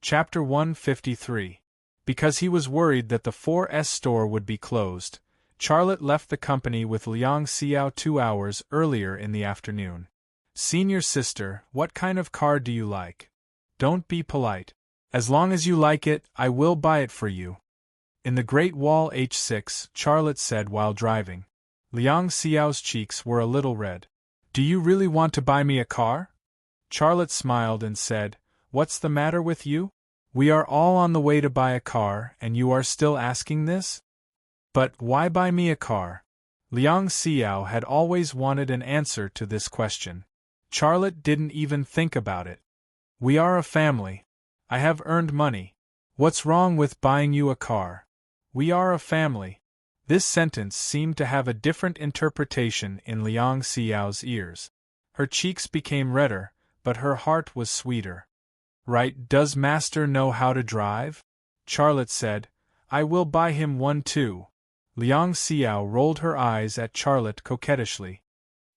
Chapter 153. Because he was worried that the 4S store would be closed, Charlotte left the company with Liang Xiao 2 hours earlier in the afternoon. Senior sister, what kind of car do you like? Don't be polite. As long as you like it, I will buy it for you. In the Great Wall H6, Charlotte said while driving. Liang Xiao's cheeks were a little red. Do you really want to buy me a car? Charlotte smiled and said, What's the matter with you? We are all on the way to buy a car, and you are still asking this? But why buy me a car? Liang Xiao had always wanted an answer to this question. Charlotte didn't even think about it. We are a family. I have earned money. What's wrong with buying you a car? We are a family. This sentence seemed to have a different interpretation in Liang Xiao's ears. Her cheeks became redder, but her heart was sweeter. Right, does master know how to drive? Charlotte said, I will buy him one too. Liang Xiao rolled her eyes at Charlotte coquettishly.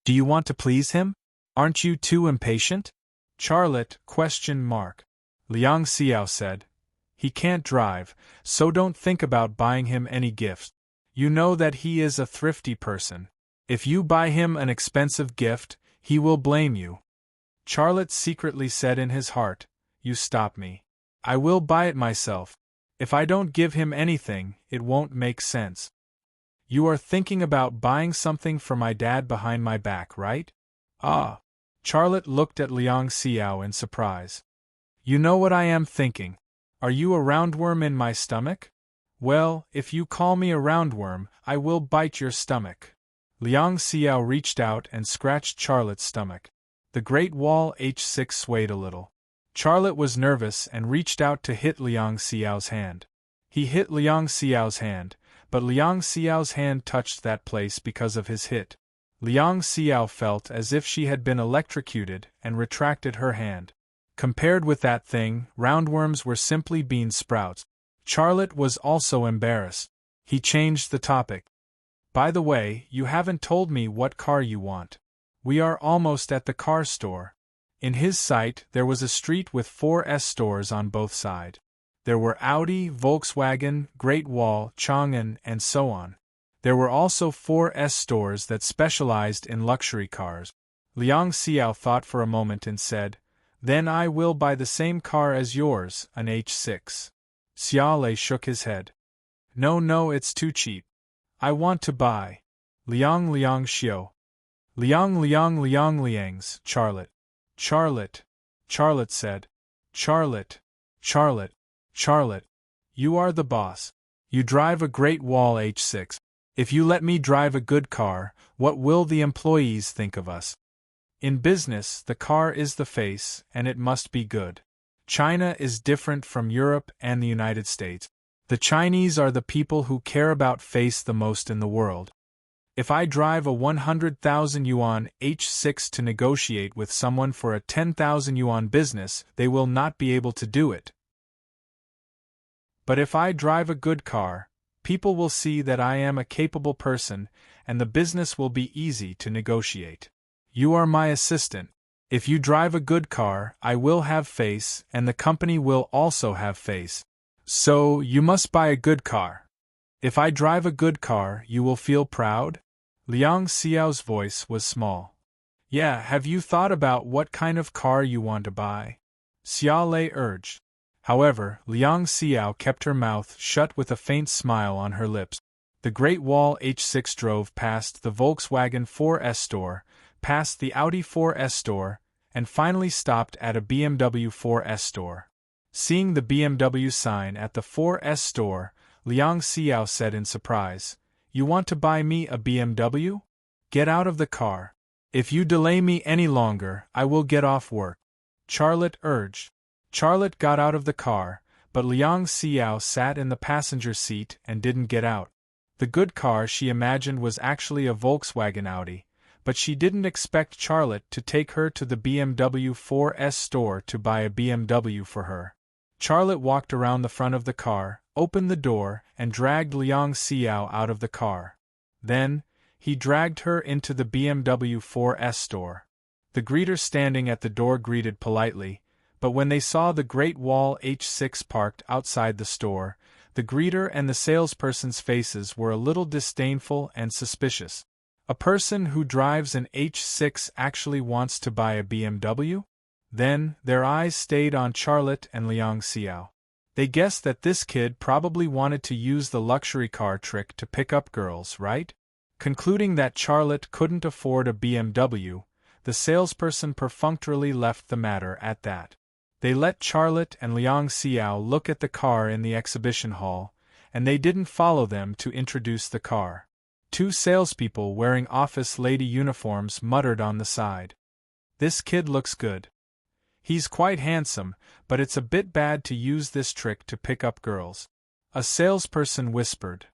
Do you want to please him? Aren't you too impatient? Charlotte, ? Liang Xiao said, He can't drive, so don't think about buying him any gift. You know that he is a thrifty person. If you buy him an expensive gift, he will blame you. Charlotte secretly said in his heart, You stop me. I will buy it myself. If I don't give him anything, it won't make sense. You are thinking about buying something for my dad behind my back, right? Ah. Charlotte looked at Liang Xiao in surprise. You know what I am thinking. Are you a roundworm in my stomach? Well, if you call me a roundworm, I will bite your stomach. Liang Xiao reached out and scratched Charlotte's stomach. The Great Wall H6 swayed a little. Charlotte was nervous and reached out to hit Liang Xiao's hand. He hit Liang Xiao's hand, but Liang Xiao's hand touched that place because of his hit. Liang Xiao felt as if she had been electrocuted and retracted her hand. Compared with that thing, roundworms were simply bean sprouts. Charlotte was also embarrassed. He changed the topic. By the way, you haven't told me what car you want. We are almost at the car store. In his sight, there was a street with 4S stores on both sides. There were Audi, Volkswagen, Great Wall, Chang'an, and so on. There were also 4S stores that specialized in luxury cars. Liang Xiao thought for a moment and said, Then I will buy the same car as yours, an H6. Xiaolei shook his head. No, it's too cheap. I want to buy. Liang Xiao. Liang's, Charlotte. Charlotte said. Charlotte, you are the boss. You drive a Great Wall H6. If you let me drive a good car, what will the employees think of us? In business, the car is the face, and it must be good. China is different from Europe and the United States. The Chinese are the people who care about face the most in the world. If I drive a 100,000 yuan H6 to negotiate with someone for a 10,000 yuan business, they will not be able to do it. But if I drive a good car, people will see that I am a capable person, and the business will be easy to negotiate. You are my assistant. If you drive a good car, I will have face, and the company will also have face. So, you must buy a good car. If I drive a good car, you will feel proud? Liang Xiao's voice was small. Yeah, have you thought about what kind of car you want to buy? Xiaolei urged. However, Liang Xiao kept her mouth shut with a faint smile on her lips. The Great Wall H6 drove past the Volkswagen 4S store, past the Audi 4S store, and finally stopped at a BMW 4S store. Seeing the BMW sign at the 4S store, Liang Xiao said in surprise, You want to buy me a BMW? Get out of the car. If you delay me any longer, I will get off work. Charlotte urged. Charlotte got out of the car, but Liang Xiao sat in the passenger seat and didn't get out. The good car she imagined was actually a Volkswagen Audi, but she didn't expect Charlotte to take her to the BMW 4S store to buy a BMW for her. Charlotte walked around the front of the car, opened the door, and dragged Liang Xiao out of the car. Then, he dragged her into the BMW 4S store. The greeter standing at the door greeted politely, but when they saw the Great Wall H6 parked outside the store, the greeter and the salesperson's faces were a little disdainful and suspicious. A person who drives an H6 actually wants to buy a BMW? Then, their eyes stayed on Charlotte and Liang Xiao. They guessed that this kid probably wanted to use the luxury car trick to pick up girls, right? Concluding that Charlotte couldn't afford a BMW, the salesperson perfunctorily left the matter at that. They let Charlotte and Liang Xiao look at the car in the exhibition hall, and they didn't follow them to introduce the car. Two salespeople wearing office lady uniforms muttered on the side. "This kid looks good. He's quite handsome, but it's a bit bad to use this trick to pick up girls." A salesperson whispered.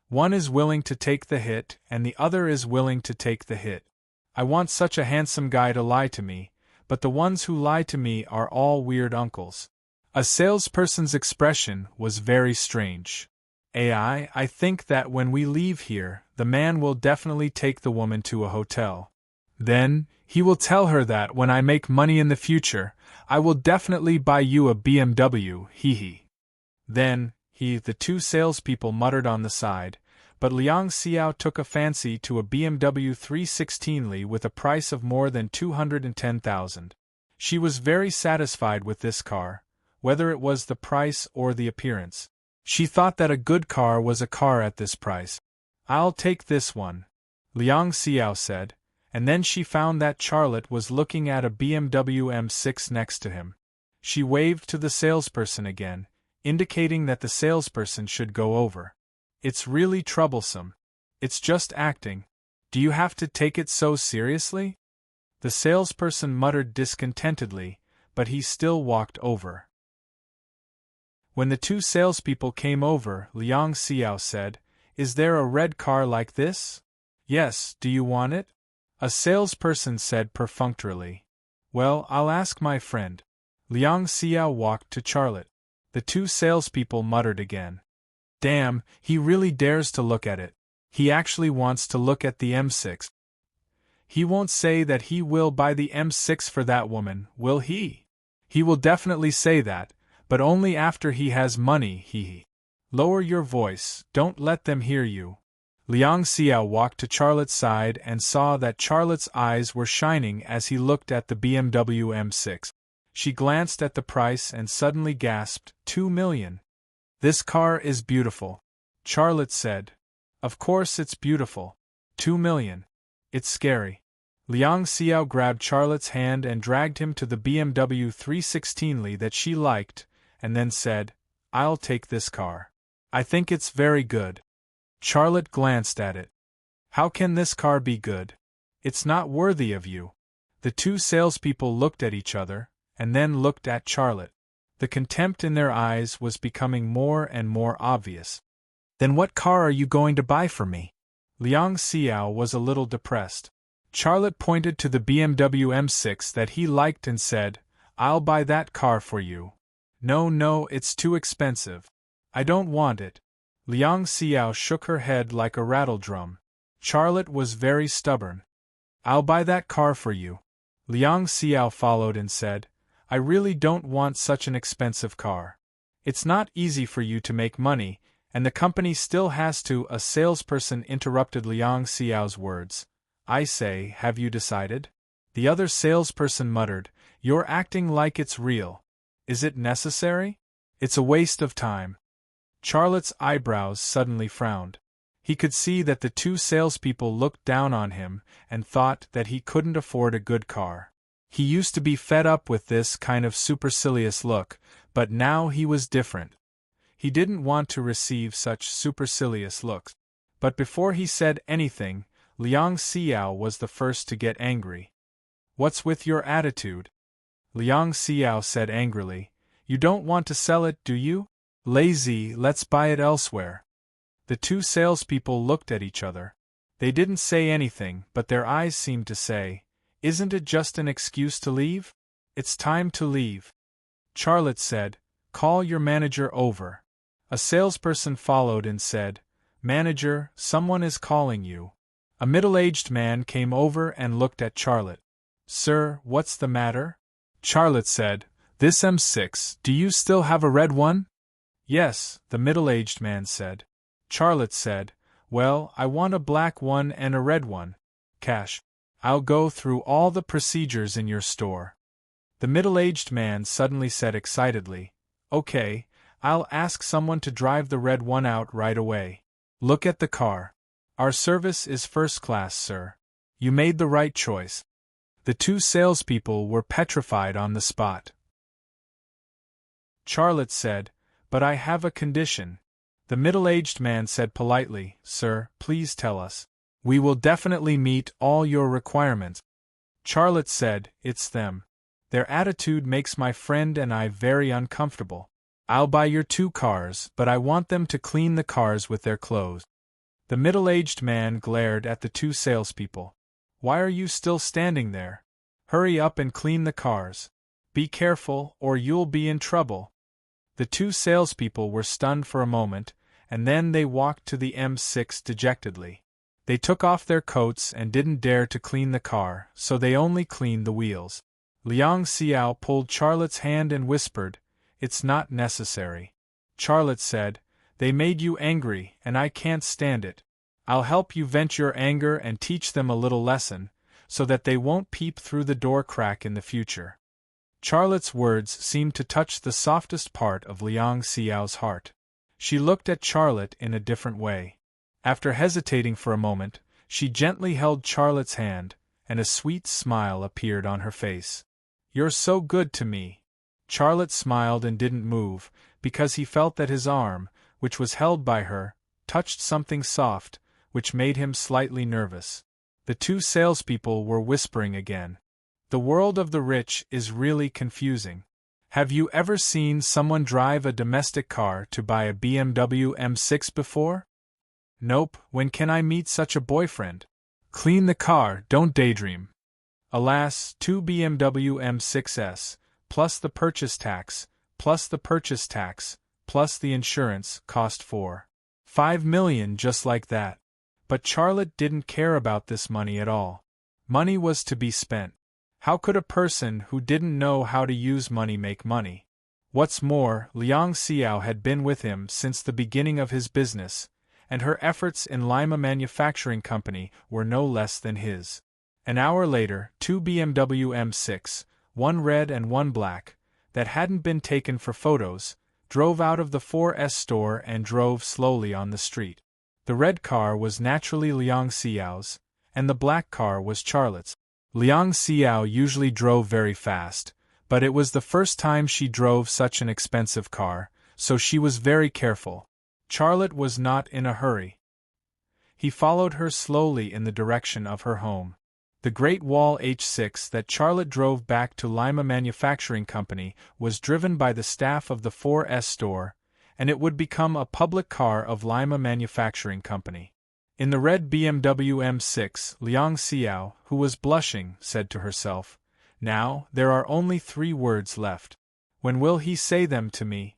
"One is willing to take the hit and the other is willing to take the hit. I want such a handsome guy to lie to me, but the ones who lie to me are all weird uncles." A salesperson's expression was very strange. I think that when we leave here, the man will definitely take the woman to a hotel. Then, he will tell her that when I make money in the future, I will definitely buy you a BMW, hee. Then, the two salespeople muttered on the side, but Liang Xiao took a fancy to a BMW 316Li with a price of more than 210,000. She was very satisfied with this car, whether it was the price or the appearance. She thought that a good car was a car at this price. "I'll take this one," Liang Xiao said, and then she found that Charlotte was looking at a BMW M6 next to him. She waved to the salesperson again, indicating that the salesperson should go over. "It's really troublesome. It's just acting. Do you have to take it so seriously?" The salesperson muttered discontentedly, but he still walked over. When the two salespeople came over, Liang Xiao said, "Is there a red car like this?" "Yes, do you want it?" a salesperson said perfunctorily. "Well, I'll ask my friend." Liang Xiao walked to Charlotte. The two salespeople muttered again. "Damn, he really dares to look at it. He actually wants to look at the M6. He won't say that he will buy the M6 for that woman, will he? He will definitely say that, but only after he has money, hee. Lower your voice, don't let them hear you." Liang Xiao walked to Charlotte's side and saw that Charlotte's eyes were shining as he looked at the BMW M6. She glanced at the price and suddenly gasped, 2 million. "This car is beautiful," Charlotte said. "Of course it's beautiful. 2 million. It's scary." Liang Xiao grabbed Charlotte's hand and dragged him to the BMW 316Li that she liked, and then said, "I'll take this car. I think it's very good." Charlotte glanced at it. "How can this car be good? It's not worthy of you." The two salespeople looked at each other, and then looked at Charlotte. The contempt in their eyes was becoming more and more obvious. "Then what car are you going to buy for me?" Liang Xiao was a little depressed. Charlotte pointed to the BMW M6 that he liked and said, "I'll buy that car for you." No, it's too expensive. I don't want it." Liang Xiao shook her head like a rattledrum. Charlotte was very stubborn. "I'll buy that car for you." Liang Xiao followed and said, "I really don't want such an expensive car. It's not easy for you to make money, and the company still has to." A salesperson interrupted Liang Xiao's words. "I say, have you decided?" The other salesperson muttered, "You're acting like it's real. Is it necessary? It's a waste of time." Charlotte's eyebrows suddenly frowned. He could see that the two salespeople looked down on him and thought that he couldn't afford a good car. He used to be fed up with this kind of supercilious look, but now he was different. He didn't want to receive such supercilious looks. But before he said anything, Liang Xiao was the first to get angry. "What's with your attitude?" Liang Xiao said angrily. "You don't want to sell it, do you? Lazy, let's buy it elsewhere." The two salespeople looked at each other. They didn't say anything, but their eyes seemed to say, "Isn't it just an excuse to leave? It's time to leave." Charlotte said, "Call your manager over." A salesperson followed and said, "Manager, someone is calling you." A middle-aged man came over and looked at Charlotte. "Sir, what's the matter?" Charlotte said, This M6, do you still have a red one? Yes, the middle-aged man said. Charlotte said, well, I want a black one and a red one. Cash. I'll go through all the procedures in your store. The middle-aged man suddenly said excitedly, okay, I'll ask someone to drive the red one out right away. Look at the car. Our service is first class, sir. You made the right choice. The two salespeople were petrified on the spot. Charlotte said, but I have a condition. The middle-aged man said politely, sir, please tell us. We will definitely meet all your requirements. Charlotte said, it's them. Their attitude makes my friend and I very uncomfortable. I'll buy your two cars, but I want them to clean the cars with their clothes. The middle-aged man glared at the two salespeople. Why are you still standing there? Hurry up and clean the cars. Be careful, or you'll be in trouble. The two salespeople were stunned for a moment, and then they walked to the M6 dejectedly. They took off their coats and didn't dare to clean the car, so they only cleaned the wheels. Liang Xiao pulled Charlotte's hand and whispered, it's not necessary. Charlotte said, they made you angry, and I can't stand it. I'll help you vent your anger and teach them a little lesson, so that they won't peep through the door crack in the future. Charlotte's words seemed to touch the softest part of Liang Xiao's heart. She looked at Charlotte in a different way. After hesitating for a moment, she gently held Charlotte's hand, and a sweet smile appeared on her face. You're so good to me. Charlotte smiled and didn't move, because he felt that his arm, which was held by her, touched something soft, which made him slightly nervous. The two salespeople were whispering again. The world of the rich is really confusing. Have you ever seen someone drive a domestic car to buy a BMW M6 before? Nope, when can I meet such a boyfriend? Clean the car, don't daydream. Alas, two BMW M6s, plus the purchase tax, plus the purchase tax, plus the insurance, cost $5 million just like that. But Charlotte didn't care about this money at all. Money was to be spent. How could a person who didn't know how to use money make money? What's more, Liang Xiao had been with him since the beginning of his business, and her efforts in Lima Manufacturing Company were no less than his. An hour later, two BMW M6, one red and one black, that hadn't been taken for photos, drove out of the 4S store and drove slowly on the street. The red car was naturally Liang Xiao's, and the black car was Charlotte's. Liang Xiao usually drove very fast, but it was the first time she drove such an expensive car, so she was very careful. Charlotte was not in a hurry. He followed her slowly in the direction of her home. The Great Wall H6 that Charlotte drove back to Lima Manufacturing Company was driven by the staff of the 4S store, and it would become a public car of Lima Manufacturing Company. In the red BMW M6, Liang Xiao, who was blushing, said to herself, now, there are only 3 words left. When will he say them to me?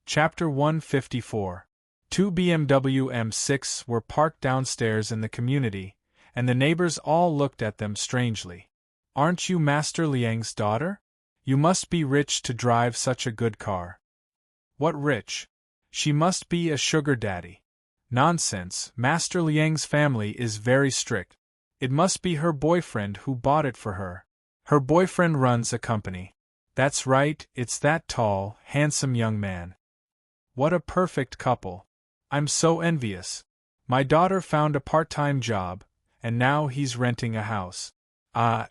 Chapter 154. Two BMW M6 were parked downstairs in the community, and the neighbors all looked at them strangely. Aren't you Master Liang's daughter? You must be rich to drive such a good car. What rich? She must be a sugar daddy. Nonsense, Master Liang's family is very strict. It must be her boyfriend who bought it for her. Her boyfriend runs a company. That's right, it's that tall, handsome young man. What a perfect couple. I'm so envious. My daughter found a part-time job, and now he's renting a house.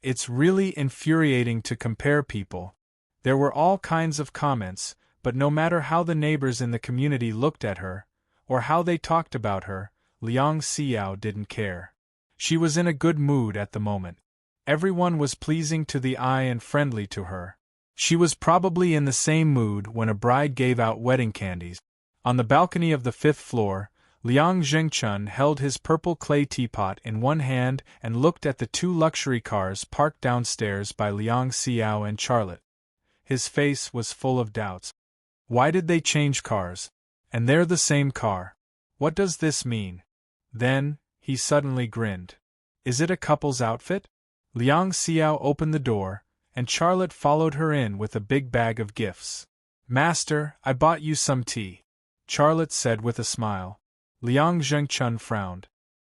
It's really infuriating to compare people. There were all kinds of comments, but no matter how the neighbors in the community looked at her, or how they talked about her, Liang Xiao didn't care. She was in a good mood at the moment. Everyone was pleasing to the eye and friendly to her. She was probably in the same mood when a bride gave out wedding candies. On the balcony of the 5th floor, Liang Zhengchun held his purple clay teapot in one hand and looked at the 2 luxury cars parked downstairs by Liang Xiao and Charlotte. His face was full of doubts. Why did they change cars? And they're the same car. What does this mean? Then, he suddenly grinned. Is it a couple's outfit? Liang Xiao opened the door, and Charlotte followed her in with a big bag of gifts. "Master, I bought you some tea," Charlotte said with a smile. Liang Zhengchun frowned.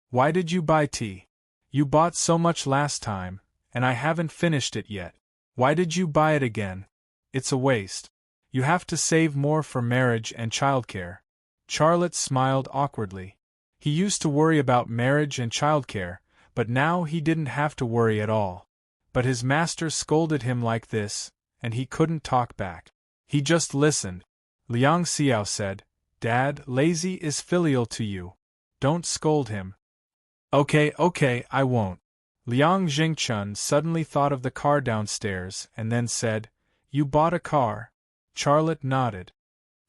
"Why did you buy tea? You bought so much last time, and I haven't finished it yet. Why did you buy it again? It's a waste. You have to save more for marriage and childcare." Charlotte smiled awkwardly. He used to worry about marriage and childcare, but now he didn't have to worry at all. But his master scolded him like this, and he couldn't talk back. He just listened. Liang Xiao said, "Dad, lazy is filial to you. Don't scold him." Okay, I won't." Liang Jingchun suddenly thought of the car downstairs and then said, "You bought a car?" Charlotte nodded.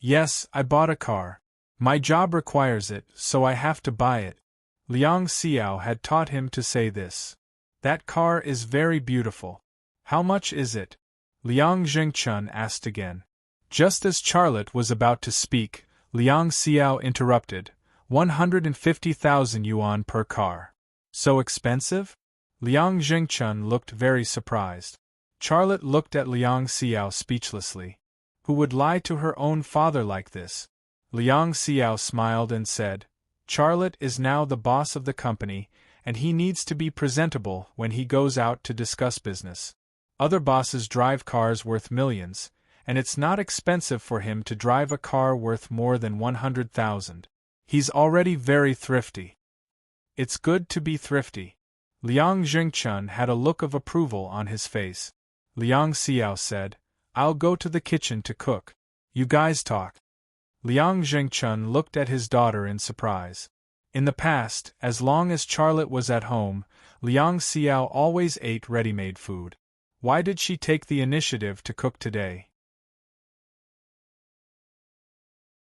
"Yes, I bought a car. My job requires it, so I have to buy it." Liang Xiao had taught him to say this. "That car is very beautiful. How much is it?" Liang Jingchun asked again. Just as Charlotte was about to speak, Liang Xiao interrupted, 150,000 yuan per car. So expensive? Liang Jingchun looked very surprised. Charlotte looked at Liang Xiao speechlessly. Who would lie to her own father like this? Liang Xiao smiled and said, "Charlotte is now the boss of the company, and he needs to be presentable when he goes out to discuss business. Other bosses drive cars worth millions, and it's not expensive for him to drive a car worth more than 100,000. He's already very thrifty." "It's good to be thrifty." Liang Jingchun had a look of approval on his face. Liang Xiao said, "I'll go to the kitchen to cook. You guys talk." Liang Jingchun looked at his daughter in surprise. In the past, as long as Charlotte was at home, Liang Xiao always ate ready-made food. Why did she take the initiative to cook today?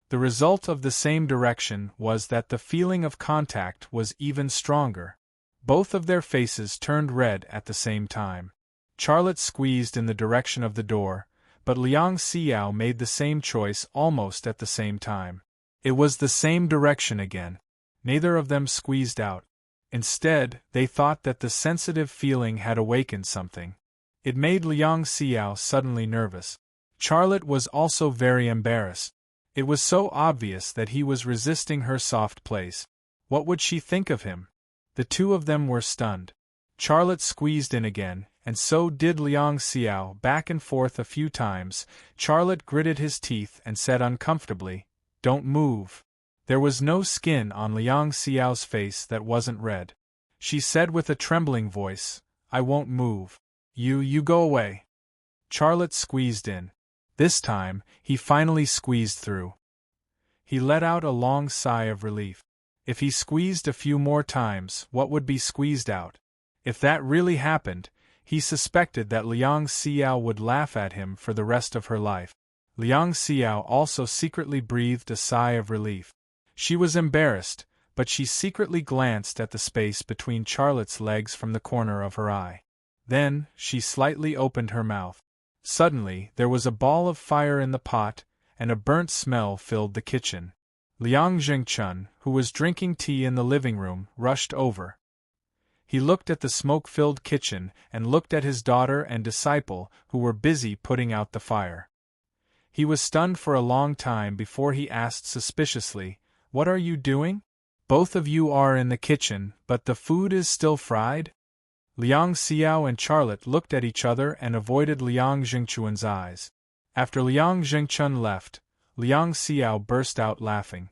The result of the same direction was that the feeling of contact was even stronger. Both of their faces turned red at the same time. Charlotte squeezed in the direction of the door, but Liang Xiao made the same choice almost at the same time. It was the same direction again. Neither of them squeezed out. Instead, they thought that the sensitive feeling had awakened something. It made Liang Xiao suddenly nervous. Charlotte was also very embarrassed. It was so obvious that he was resisting her soft place. What would she think of him? The two of them were stunned. Charlotte squeezed in again, and so did Liang Xiao, back and forth a few times. Charlotte gritted his teeth and said uncomfortably, "Don't move." There was no skin on Liang Xiao's face that wasn't red. She said with a trembling voice, "I won't move. You go away." Charlotte squeezed in. This time, he finally squeezed through. He let out a long sigh of relief. If he squeezed a few more times, what would be squeezed out? If that really happened, he suspected that Liang Xiao would laugh at him for the rest of her life. Liang Xiao also secretly breathed a sigh of relief. She was embarrassed, but she secretly glanced at the space between Charlotte's legs from the corner of her eye. Then, she slightly opened her mouth. Suddenly, there was a ball of fire in the pot, and a burnt smell filled the kitchen. Liang Jingchun, who was drinking tea in the living room, rushed over. He looked at the smoke-filled kitchen and looked at his daughter and disciple, who were busy putting out the fire. He was stunned for a long time before he asked suspiciously, "What are you doing? Both of you are in the kitchen, but the food is still fried?" Liang Xiao and Charlotte looked at each other and avoided Liang Jingchun's eyes. After Liang Jingchun left, Liang Xiao burst out laughing.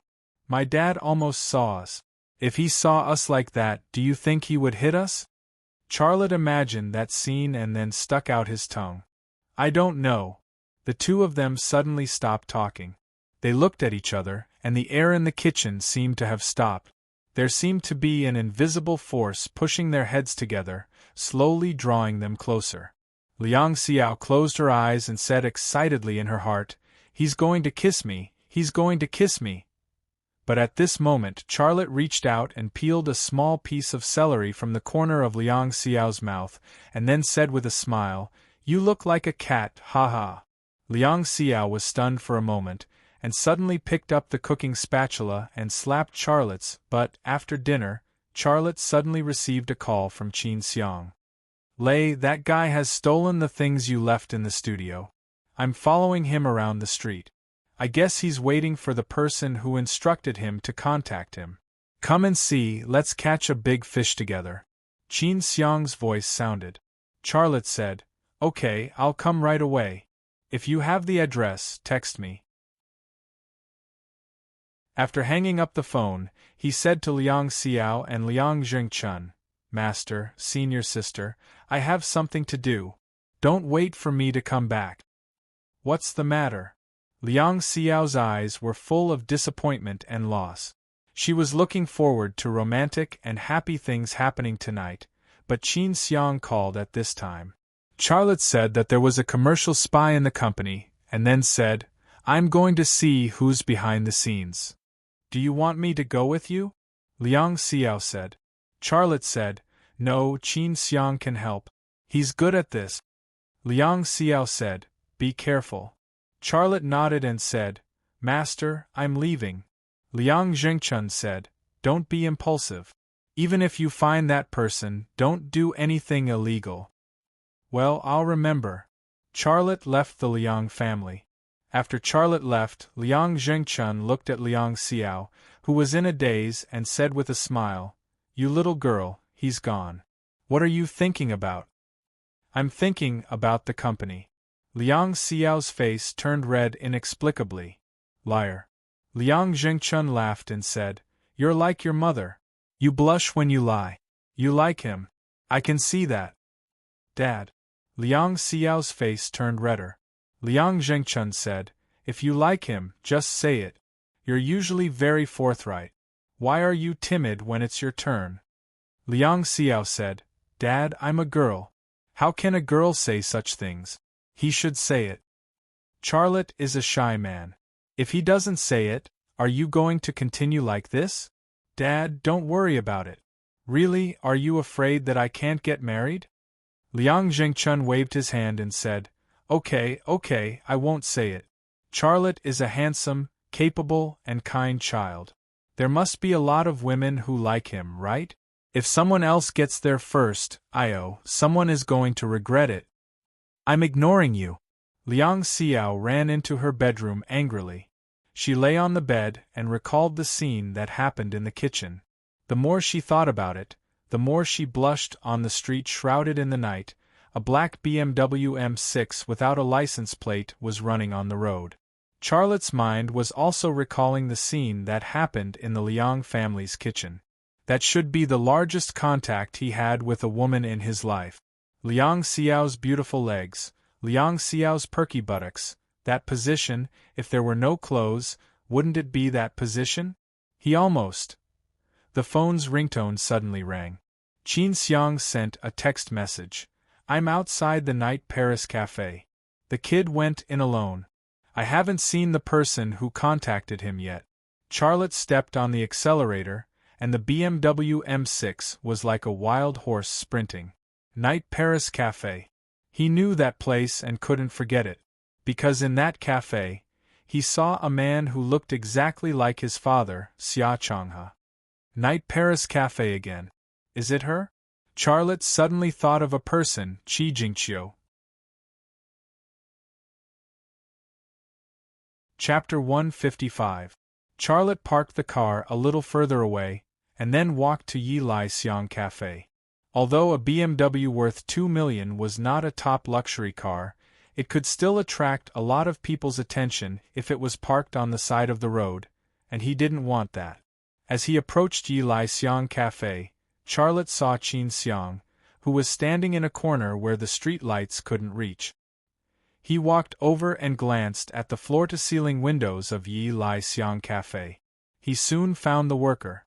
"My dad almost saw us. If he saw us like that, do you think he would hit us?" Charlotte imagined that scene and then stuck out his tongue. "I don't know." The two of them suddenly stopped talking. They looked at each other, and the air in the kitchen seemed to have stopped. There seemed to be an invisible force pushing their heads together, slowly drawing them closer. Liang Xiao closed her eyes and said excitedly in her heart, "He's going to kiss me, he's going to kiss me." But at this moment Charlotte reached out and peeled a small piece of celery from the corner of Liang Xiao's mouth, and then said with a smile, "You look like a cat, ha ha." Liang Xiao was stunned for a moment, and suddenly picked up the cooking spatula and slapped Charlotte's, but, after dinner, Charlotte suddenly received a call from Qin Xiang. Lei, that guy has stolen the things you left in the studio. I'm following him around the street. I guess he's waiting for the person who instructed him to contact him. Come and see, let's catch a big fish together. Qin Xiang's voice sounded. Charlotte said, Okay, I'll come right away. If you have the address, text me. After hanging up the phone, he said to Liang Xiao and Liang Jingchun, Master, senior sister, I have something to do. Don't wait for me to come back. What's the matter? Liang Xiao's eyes were full of disappointment and loss. She was looking forward to romantic and happy things happening tonight, but Qin Xiang called at this time. Charlotte said that there was a commercial spy in the company, and then said, I'm going to see who's behind the scenes. Do you want me to go with you? Liang Xiao said. Charlotte said, No, Qin Xiang can help. He's good at this. Liang Xiao said, Be careful. Charlotte nodded and said, Master, I'm leaving. Liang Jingchun said, Don't be impulsive. Even if you find that person, don't do anything illegal. Well, I'll remember. Charlotte left the Liang family. After Charlotte left, Liang Jingchun looked at Liang Xiao, who was in a daze, and said with a smile, You little girl, he's gone. What are you thinking about? I'm thinking about the company. Liang Xiao's face turned red inexplicably. Liar. Liang Jingchun laughed and said, You're like your mother. You blush when you lie. You like him. I can see that. Dad. Liang Xiao's face turned redder. Liang Jingchun said, If you like him, just say it. You're usually very forthright. Why are you timid when it's your turn? Liang Xiao said, Dad, I'm a girl. How can a girl say such things? He should say it. Charlotte is a shy man. If he doesn't say it, are you going to continue like this? Dad, don't worry about it. Really, are you afraid that I can't get married? Liang Jingchun waved his hand and said, Okay, I won't say it. Charlotte is a handsome, capable, and kind child. There must be a lot of women who like him, right? If someone else gets there first, someone is going to regret it. I'm ignoring you. Liang Xiao ran into her bedroom angrily. She lay on the bed and recalled the scene that happened in the kitchen. The more she thought about it, the more she blushed. On the street shrouded in the night, a black BMW M6 without a license plate was running on the road. Charlotte's mind was also recalling the scene that happened in the Liang family's kitchen. That should be the largest contact he had with a woman in his life. Liang Xiao's beautiful legs, Liang Xiao's perky buttocks, that position, if there were no clothes, wouldn't it be that position? He almost. The phone's ringtone suddenly rang. Qin Xiang sent a text message. I'm outside the Night Paris Cafe. The kid went in alone. I haven't seen the person who contacted him yet. Charlotte stepped on the accelerator, and the BMW M6 was like a wild horse sprinting. Night Paris Cafe. He knew that place and couldn't forget it, because in that cafe, he saw a man who looked exactly like his father, Xia Changhe. Night Paris Cafe again. Is it her? Charlotte suddenly thought of a person, Qi Jingqiu. Chapter 155. Charlotte parked the car a little further away, and then walked to Yi Lai Xiang Cafe. Although a BMW worth 2 million was not a top luxury car, it could still attract a lot of people's attention if it was parked on the side of the road, and he didn't want that. As he approached Yi Lai Xiang Cafe, Charlotte saw Qin Xiang, who was standing in a corner where the street lights couldn't reach. He walked over and glanced at the floor-to-ceiling windows of Yi Lai Xiang Cafe. He soon found the worker.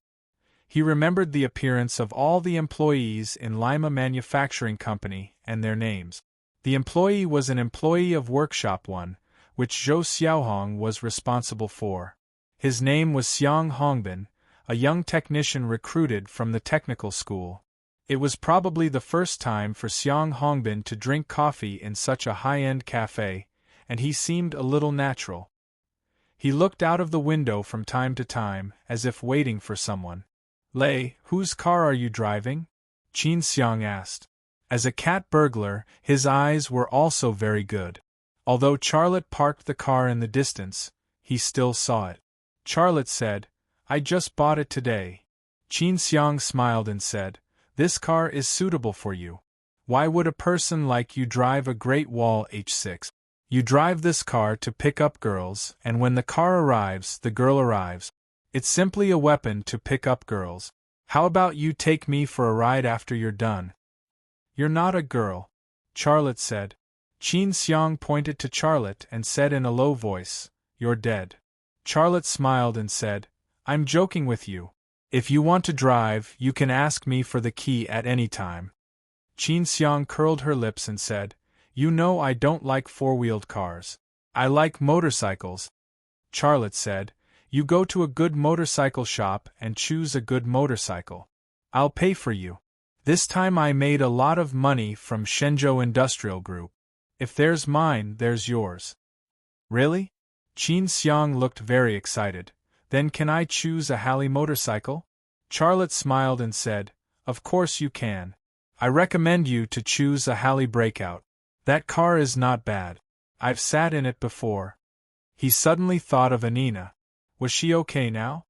He remembered the appearance of all the employees in Lima Manufacturing Company and their names. The employee was an employee of Workshop 1, which Zhou Xiaohong was responsible for. His name was Xiang Hongbin, a young technician recruited from the technical school. It was probably the first time for Xiang Hongbin to drink coffee in such a high-end cafe, and he seemed a little natural. He looked out of the window from time to time, as if waiting for someone. Lei, whose car are you driving? Qin Xiang asked. As a cat burglar, his eyes were also very good. Although Charlotte parked the car in the distance, he still saw it. Charlotte said, "I just bought it today." Qin Xiang smiled and said, "This car is suitable for you. Why would a person like you drive a Great Wall H6? You drive this car to pick up girls, and when the car arrives, the girl arrives. It's simply a weapon to pick up girls. How about you take me for a ride after you're done?" "You're not a girl," Charlotte said. Qin Xiang pointed to Charlotte and said in a low voice, "You're dead." Charlotte smiled and said, "I'm joking with you. If you want to drive, you can ask me for the key at any time." Qin Xiang curled her lips and said, "You know I don't like four-wheeled cars. I like motorcycles." Charlotte said, "You go to a good motorcycle shop and choose a good motorcycle. I'll pay for you. This time I made a lot of money from Shenzhou Industrial Group. If there's mine, there's yours." "Really?" Qin Xiang looked very excited. "Then can I choose a Halley motorcycle?" Charlotte smiled and said, "Of course you can. I recommend you to choose a Halley Breakout. That car is not bad. I've sat in it before." He suddenly thought of Anina. Was she okay now?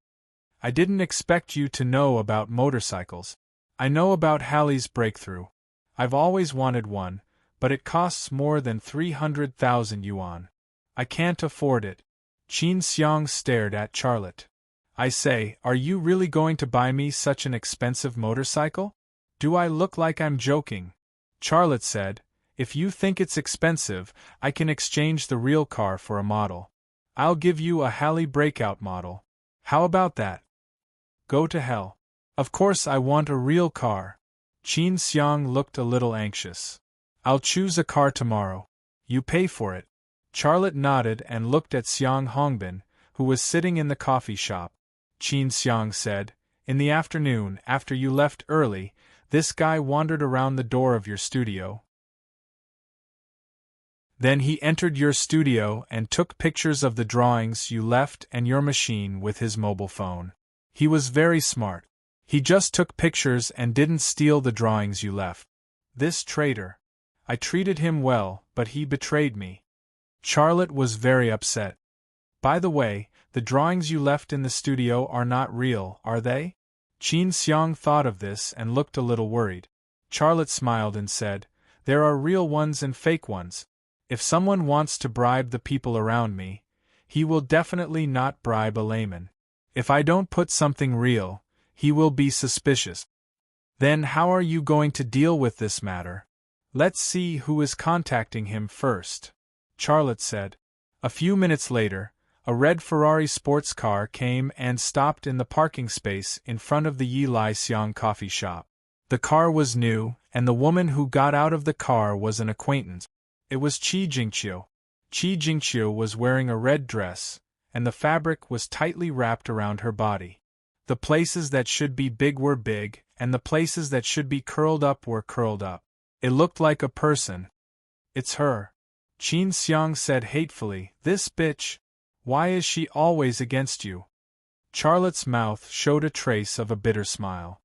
"I didn't expect you to know about motorcycles." "I know about Halley's Breakthrough. I've always wanted one, but it costs more than 300,000 yuan. I can't afford it." Qin Xiang stared at Charlotte. "I say, are you really going to buy me such an expensive motorcycle? Do I look like I'm joking?" Charlotte said, "If you think it's expensive, I can exchange the real car for a model. I'll give you a Halley Breakout model. How about that?" "Go to hell. Of course I want a real car." Qin Xiang looked a little anxious. "I'll choose a car tomorrow. You pay for it." Charlotte nodded and looked at Xiang Hongbin, who was sitting in the coffee shop. Qin Xiang said, "In the afternoon, after you left early, this guy wandered around the door of your studio. Then he entered your studio and took pictures of the drawings you left and your machine with his mobile phone. He was very smart. He just took pictures and didn't steal the drawings you left. This traitor. I treated him well, but he betrayed me." Charlotte was very upset. "By the way, the drawings you left in the studio are not real, are they?" Qin Xiang thought of this and looked a little worried. Charlotte smiled and said, "There are real ones and fake ones. If someone wants to bribe the people around me, he will definitely not bribe a layman. If I don't put something real, he will be suspicious. Then how are you going to deal with this matter?" "Let's see who is contacting him first," Charlotte said. A few minutes later, a red Ferrari sports car came and stopped in the parking space in front of the Yi Lai Xiang coffee shop. The car was new, and the woman who got out of the car was an acquaintance. It was Qi Jingqiu. Qi Jingqiu was wearing a red dress, and the fabric was tightly wrapped around her body. The places that should be big were big, and the places that should be curled up were curled up. It looked like a person. "It's her," Qin Xiang said hatefully. "This bitch. Why is she always against you?" Charlotte's mouth showed a trace of a bitter smile.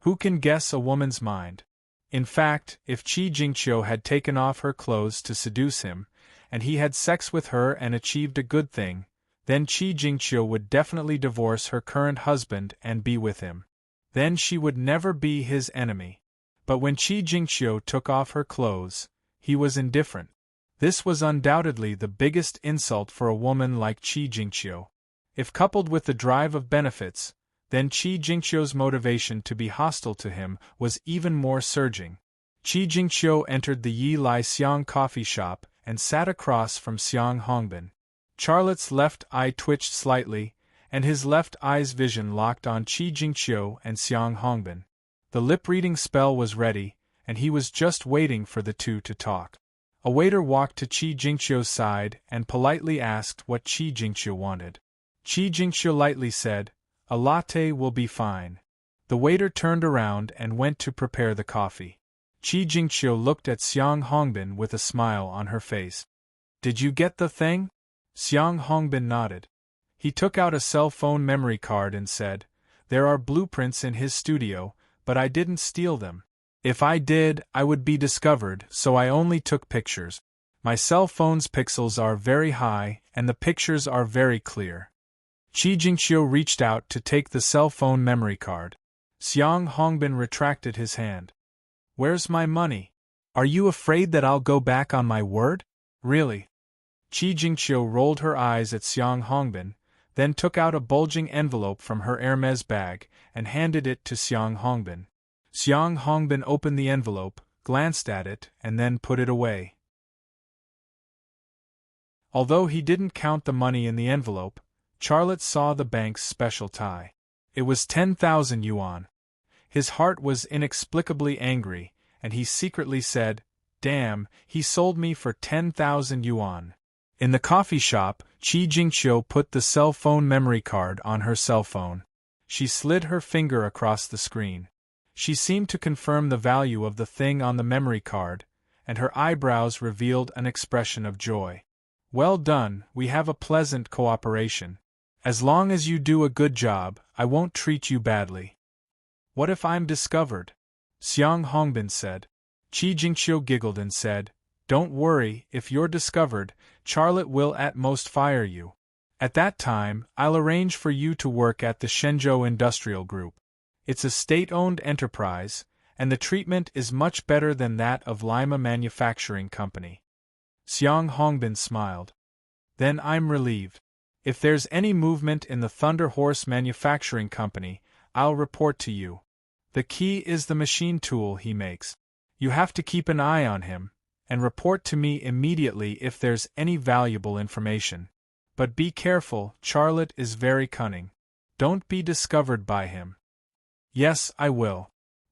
Who can guess a woman's mind? In fact, if Qi Jingqiu had taken off her clothes to seduce him, and he had sex with her and achieved a good thing, then Qi Jingqiu would definitely divorce her current husband and be with him. Then she would never be his enemy. But when Qi Jingqiu took off her clothes, he was indifferent. This was undoubtedly the biggest insult for a woman like Qi Jingqiu. If coupled with the drive of benefits, then Qi Jingqiu's motivation to be hostile to him was even more surging. Qi Jingqiu entered the Yi Lai Xiang coffee shop and sat across from Xiang Hongbin. Charlotte's left eye twitched slightly, and his left eye's vision locked on Qi Jingqiu and Xiang Hongbin. The lip-reading spell was ready, and he was just waiting for the two to talk. A waiter walked to Qi Jingqiu's side and politely asked what Qi Jingqiu wanted. Qi Jingqiu lightly said, "A latte will be fine." The waiter turned around and went to prepare the coffee. Qi Jingqiu looked at Xiang Hongbin with a smile on her face. "Did you get the thing?" Xiang Hongbin nodded. He took out a cell phone memory card and said, "There are blueprints in his studio, but I didn't steal them. If I did, I would be discovered, so I only took pictures. My cell phone's pixels are very high, and the pictures are very clear. Chi Jingqiu reached out to take the cell phone memory card. Xiang Hongbin retracted his hand. Where's my money? Are you afraid that I'll go back on my word? Really? Chi Jingqiu rolled her eyes at Xiang Hongbin, then took out a bulging envelope from her Hermes bag and handed it to Xiang Hongbin. Xiang Hongbin opened the envelope, glanced at it, and then put it away. Although he didn't count the money in the envelope, Charlotte saw the bank's special tie. It was 10,000 yuan. His heart was inexplicably angry, and he secretly said, "Damn, he sold me for 10,000 yuan." In the coffee shop, Chi Jingqiu put the cell phone memory card on her cell phone. She slid her finger across the screen. She seemed to confirm the value of the thing on the memory card, and her eyebrows revealed an expression of joy. Well done, we have a pleasant cooperation. As long as you do a good job, I won't treat you badly. What if I'm discovered? Xiang Hongbin said. Chi Jingqiu giggled and said, Don't worry, if you're discovered, Charlotte will at most fire you. At that time, I'll arrange for you to work at the Shenzhou Industrial Group. It's a state-owned enterprise, and the treatment is much better than that of Lima Manufacturing Company. Xiang Hongbin smiled. Then I'm relieved. If there's any movement in the Thunder Horse Manufacturing Company, I'll report to you. The key is the machine tool he makes. You have to keep an eye on him, and report to me immediately if there's any valuable information. But be careful, Charlotte is very cunning. Don't be discovered by him. Yes, I will.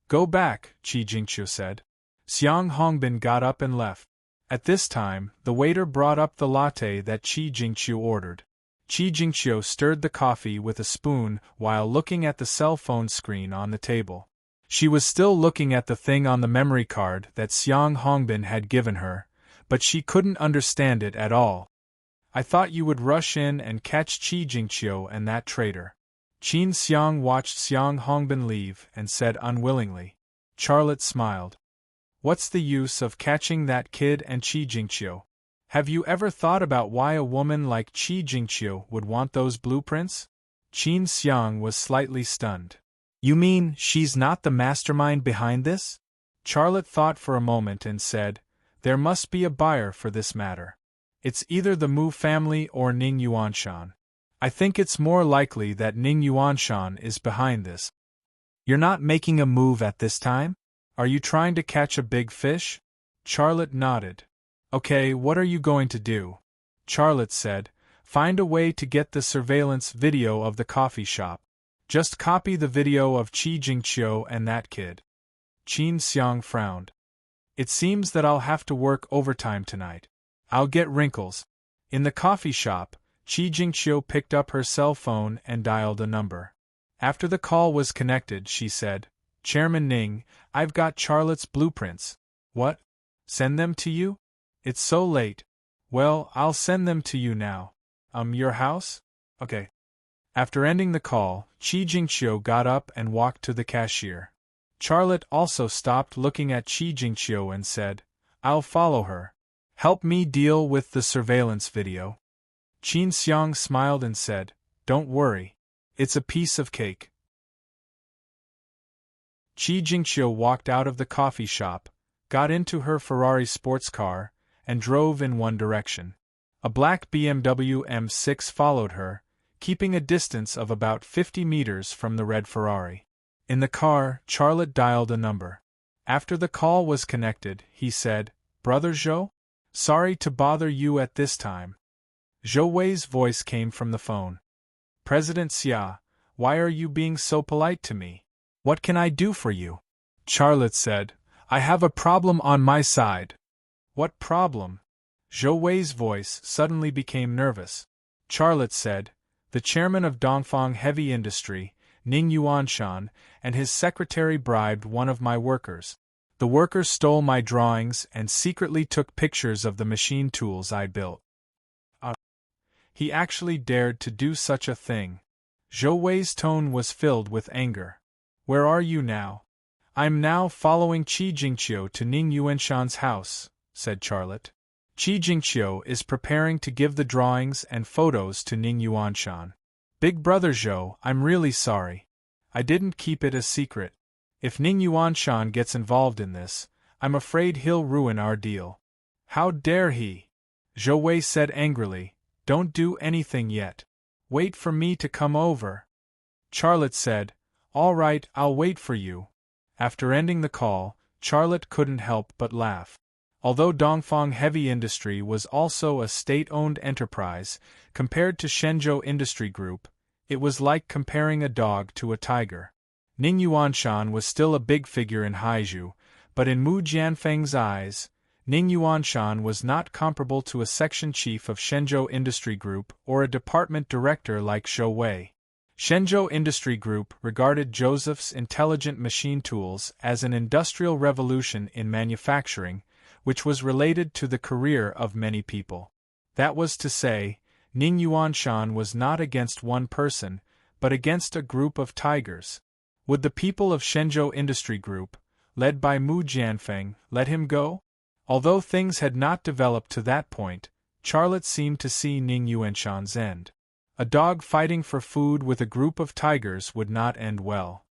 Go back, Chi Jingqiu said. Xiang Hongbin got up and left. At this time, the waiter brought up the latte that Chi Jingqiu ordered. Chi Jingqiu stirred the coffee with a spoon while looking at the cell phone screen on the table. She was still looking at the thing on the memory card that Xiang Hongbin had given her, but she couldn't understand it at all. I thought you would rush in and catch Chi Jingqiu and that traitor. Qin Xiang watched Xiang Hongbin leave and said unwillingly. Charlotte smiled. What's the use of catching that kid and Chi Jingqiu? Have you ever thought about why a woman like Chi Jingqiu would want those blueprints? Qin Xiang was slightly stunned. You mean she's not the mastermind behind this? Charlotte thought for a moment and said, There must be a buyer for this matter. It's either the Mu family or Ning Yuanshan. I think it's more likely that Ning Yuanshan is behind this. You're not making a move at this time? Are you trying to catch a big fish? Charlotte nodded. Okay, what are you going to do? Charlotte said, Find a way to get the surveillance video of the coffee shop. Just copy the video of Chi Jingqiu and that kid. Qin Xiang frowned. It seems that I'll have to work overtime tonight. I'll get wrinkles. In the coffee shop, Chi Jingqiu picked up her cell phone and dialed a number. After the call was connected, she said, Chairman Ning, I've got Charlotte's blueprints. What? Send them to you? It's so late. Well, I'll send them to you now. Your house? Okay. After ending the call, Chi Jingqiu got up and walked to the cashier. Charlotte also stopped looking at Chi Jingqiu and said, I'll follow her. Help me deal with the surveillance video. Qin Xiang smiled and said, Don't worry. It's a piece of cake. Chi Jingqiu walked out of the coffee shop, got into her Ferrari sports car, and drove in one direction. A black BMW M6 followed her, keeping a distance of about 50 meters from the red Ferrari. In the car, Charlotte dialed a number. After the call was connected, he said, Brother Zhou? Sorry to bother you at this time. Zhou Wei's voice came from the phone. President Xia, why are you being so polite to me? What can I do for you? Charlotte said, I have a problem on my side. What problem? Zhou Wei's voice suddenly became nervous. Charlotte said, The chairman of Dongfang Heavy Industry, Ning Yuanshan, and his secretary bribed one of my workers. The worker stole my drawings and secretly took pictures of the machine tools I built. He actually dared to do such a thing. Zhou Wei's tone was filled with anger. Where are you now? I'm now following Qi Jingqiu to Ning Yuanshan's house, said Charlotte. Qi Jingqiu is preparing to give the drawings and photos to Ning Yuanshan. Big brother Zhou, I'm really sorry. I didn't keep it a secret. If Ning Yuanshan gets involved in this, I'm afraid he'll ruin our deal. How dare he? Zhou Wei said angrily. Don't do anything yet. Wait for me to come over. Charlotte said, All right, I'll wait for you. After ending the call, Charlotte couldn't help but laugh. Although Dongfang Heavy Industry was also a state-owned enterprise, compared to Shenzhou Industry Group, it was like comparing a dog to a tiger. Ning Yuanshan was still a big figure in Haizhu, but in Mu Jianfeng's eyes, Ning Yuanshan was not comparable to a section chief of Shenzhou Industry Group or a department director like Zhou Wei. Shenzhou Industry Group regarded Joseph's intelligent machine tools as an industrial revolution in manufacturing, which was related to the career of many people. That was to say, Ning Yuanshan was not against one person, but against a group of tigers. Would the people of Shenzhou Industry Group, led by Mu Jianfeng, let him go? Although things had not developed to that point, Charlotte seemed to see Ning Yuanshan's end. A dog fighting for food with a group of tigers would not end well.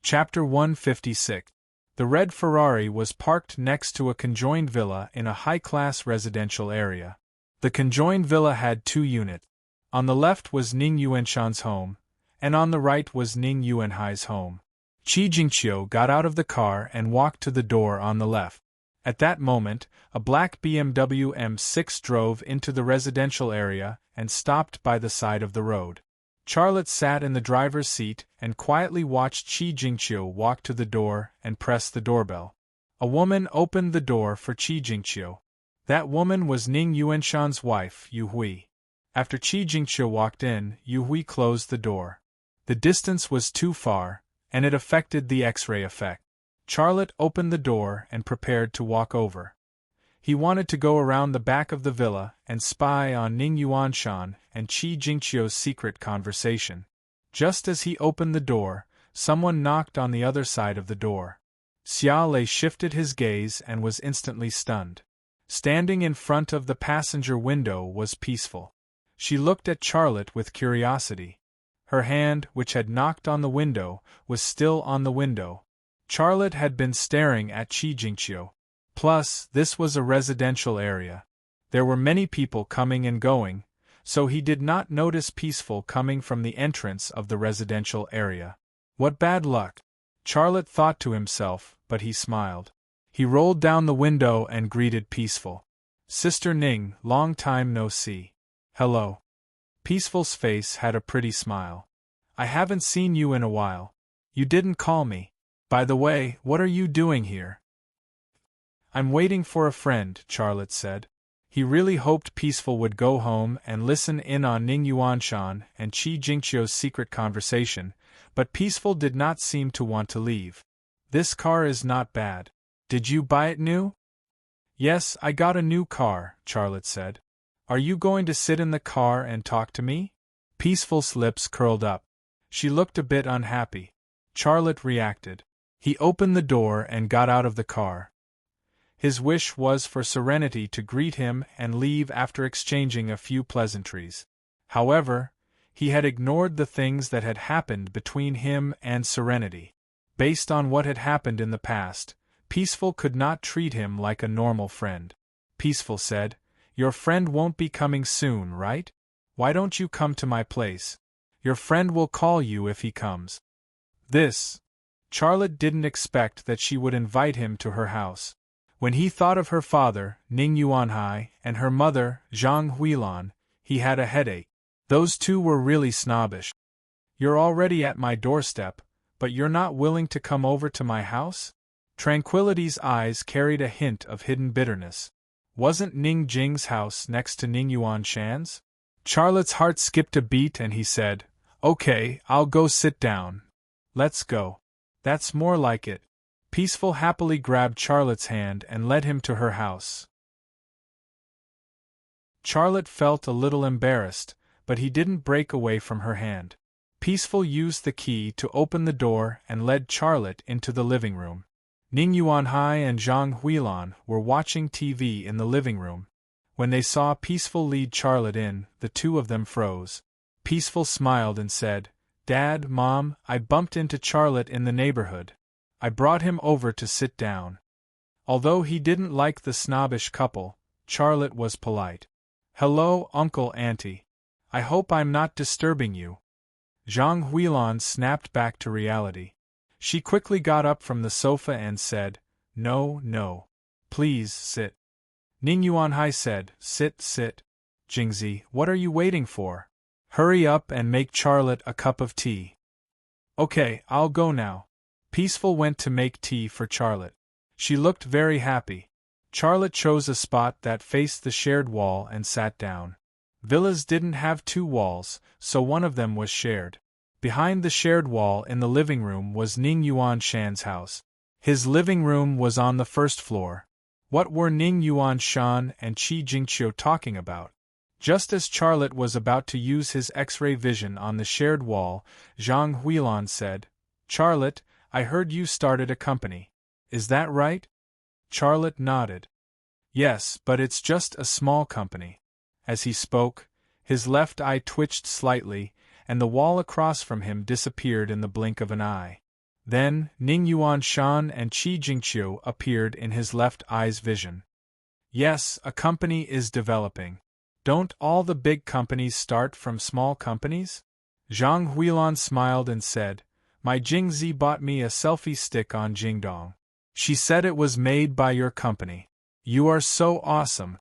Chapter 156. The red Ferrari was parked next to a conjoined villa in a high-class residential area. The conjoined villa had 2 units. On the left was Ning Yuanshan's home, and on the right was Ning Yuanhai's home. Qi Jingqiu got out of the car and walked to the door on the left. At that moment, a black BMW M6 drove into the residential area and stopped by the side of the road. Charlotte sat in the driver's seat and quietly watched Qi Jingqiu walk to the door and press the doorbell. A woman opened the door for Qi Jingqiu. That woman was Ning Yuanshan's wife, Yu Hui. After Qi Jingqiu walked in, Yu Hui closed the door. The distance was too far, and it affected the X-ray effect. Charlotte opened the door and prepared to walk over. He wanted to go around the back of the villa and spy on Ning Yuanshan and Qi Jingqiu's secret conversation. Just as he opened the door, someone knocked on the other side of the door. Xia Lei shifted his gaze and was instantly stunned. Standing in front of the passenger window was Peaceful. She looked at Charlotte with curiosity. Her hand, which had knocked on the window, was still on the window. Charlotte had been staring at Qi Jingqiu. Plus, this was a residential area. There were many people coming and going, so he did not notice Peaceful coming from the entrance of the residential area. What bad luck! Charlotte thought to himself, but he smiled. He rolled down the window and greeted Peaceful. Sister Ning, long time no see. Hello. Peaceful's face had a pretty smile. I haven't seen you in a while. You didn't call me. By the way, what are you doing here? I'm waiting for a friend, Charlotte said. He really hoped Peaceful would go home and listen in on Ning Yuanshan and Qi Jingqiu's secret conversation, but Peaceful did not seem to want to leave. This car is not bad. Did you buy it new? Yes, I got a new car, Charlotte said. Are you going to sit in the car and talk to me? Peaceful's lips curled up. She looked a bit unhappy. Charlotte reacted. He opened the door and got out of the car. His wish was for Serenity to greet him and leave after exchanging a few pleasantries. However, he had ignored the things that had happened between him and Serenity. Based on what had happened in the past, Peaceful could not treat him like a normal friend. Peaceful said, Your friend won't be coming soon, right? Why don't you come to my place? Your friend will call you if he comes. Charlotte didn't expect that she would invite him to her house. When he thought of her father, Ning Yuanhai, and her mother, Zhang Huilan, he had a headache. Those two were really snobbish. You're already at my doorstep, but you're not willing to come over to my house? Tranquility's eyes carried a hint of hidden bitterness. Wasn't Ning Jing's house next to Ning Yuanshan's? Charlotte's heart skipped a beat and he said, Okay, I'll go sit down. Let's go. That's more like it. Peaceful happily grabbed Charlotte's hand and led him to her house. Charlotte felt a little embarrassed, but he didn't break away from her hand. Peaceful used the key to open the door and led Charlotte into the living room. Ning Yuanhai and Zhang Huilan were watching TV in the living room. When they saw Peaceful lead Charlotte in, the two of them froze. Peaceful smiled and said, "Dad, Mom, I bumped into Charlotte in the neighborhood. I brought him over to sit down." Although he didn't like the snobbish couple, Charlotte was polite. "Hello, Uncle, Auntie. I hope I'm not disturbing you." Zhang Huilan snapped back to reality. She quickly got up from the sofa and said, "No, no. Please, sit." Ning Yuanhai said, "Sit, sit. Jingzi, what are you waiting for? Hurry up and make Charlotte a cup of tea." "Okay, I'll go now." Peaceful went to make tea for Charlotte. She looked very happy. Charlotte chose a spot that faced the shared wall and sat down. Villas didn't have two walls, so one of them was shared. Behind the shared wall in the living room was Ning Yuan Shan's house. His living room was on the first floor. What were Ning Yuan Shan and Qi Jingqiu talking about? Just as Charlotte was about to use his X-ray vision on the shared wall, Zhang Huilan said, "Charlotte, I heard you started a company. Is that right?" Charlotte nodded. "Yes, but it's just a small company." As he spoke, his left eye twitched slightly, and the wall across from him disappeared in the blink of an eye. Then, Ning Yuan Shan and Qi Jingqiu appeared in his left eye's vision. "Yes, a company is developing. Don't all the big companies start from small companies?" Zhang Huilan smiled and said, "My Jingzi bought me a selfie stick on Jingdong. She said it was made by your company. You are so awesome."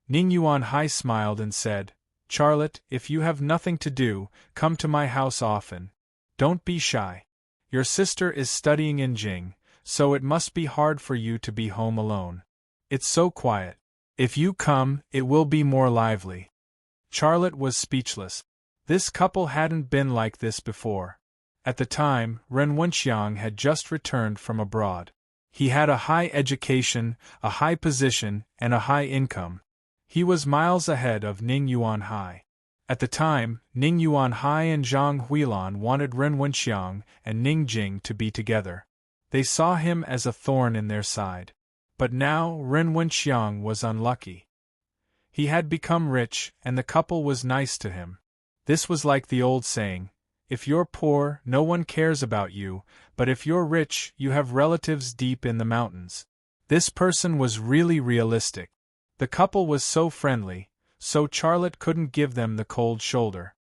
Ning Yuanhai smiled and said, "Charlotte, if you have nothing to do, come to my house often. Don't be shy. Your sister is studying in Jing, so it must be hard for you to be home alone. It's so quiet. If you come, it will be more lively." Charlotte was speechless. This couple hadn't been like this before. At the time, Ren Wenxiang had just returned from abroad. He had a high education, a high position, and a high income. He was miles ahead of Ning Yuanhai. At the time, Ning Yuanhai and Zhang Huilan wanted Ren Wenxiang and Ning Jing to be together. They saw him as a thorn in their side. But now Ren Wenxiang was unlucky. He had become rich, and the couple was nice to him. This was like the old saying, "If you're poor, no one cares about you, but if you're rich, you have relatives deep in the mountains." This person was really realistic. The couple was so friendly, so Charlotte couldn't give them the cold shoulder.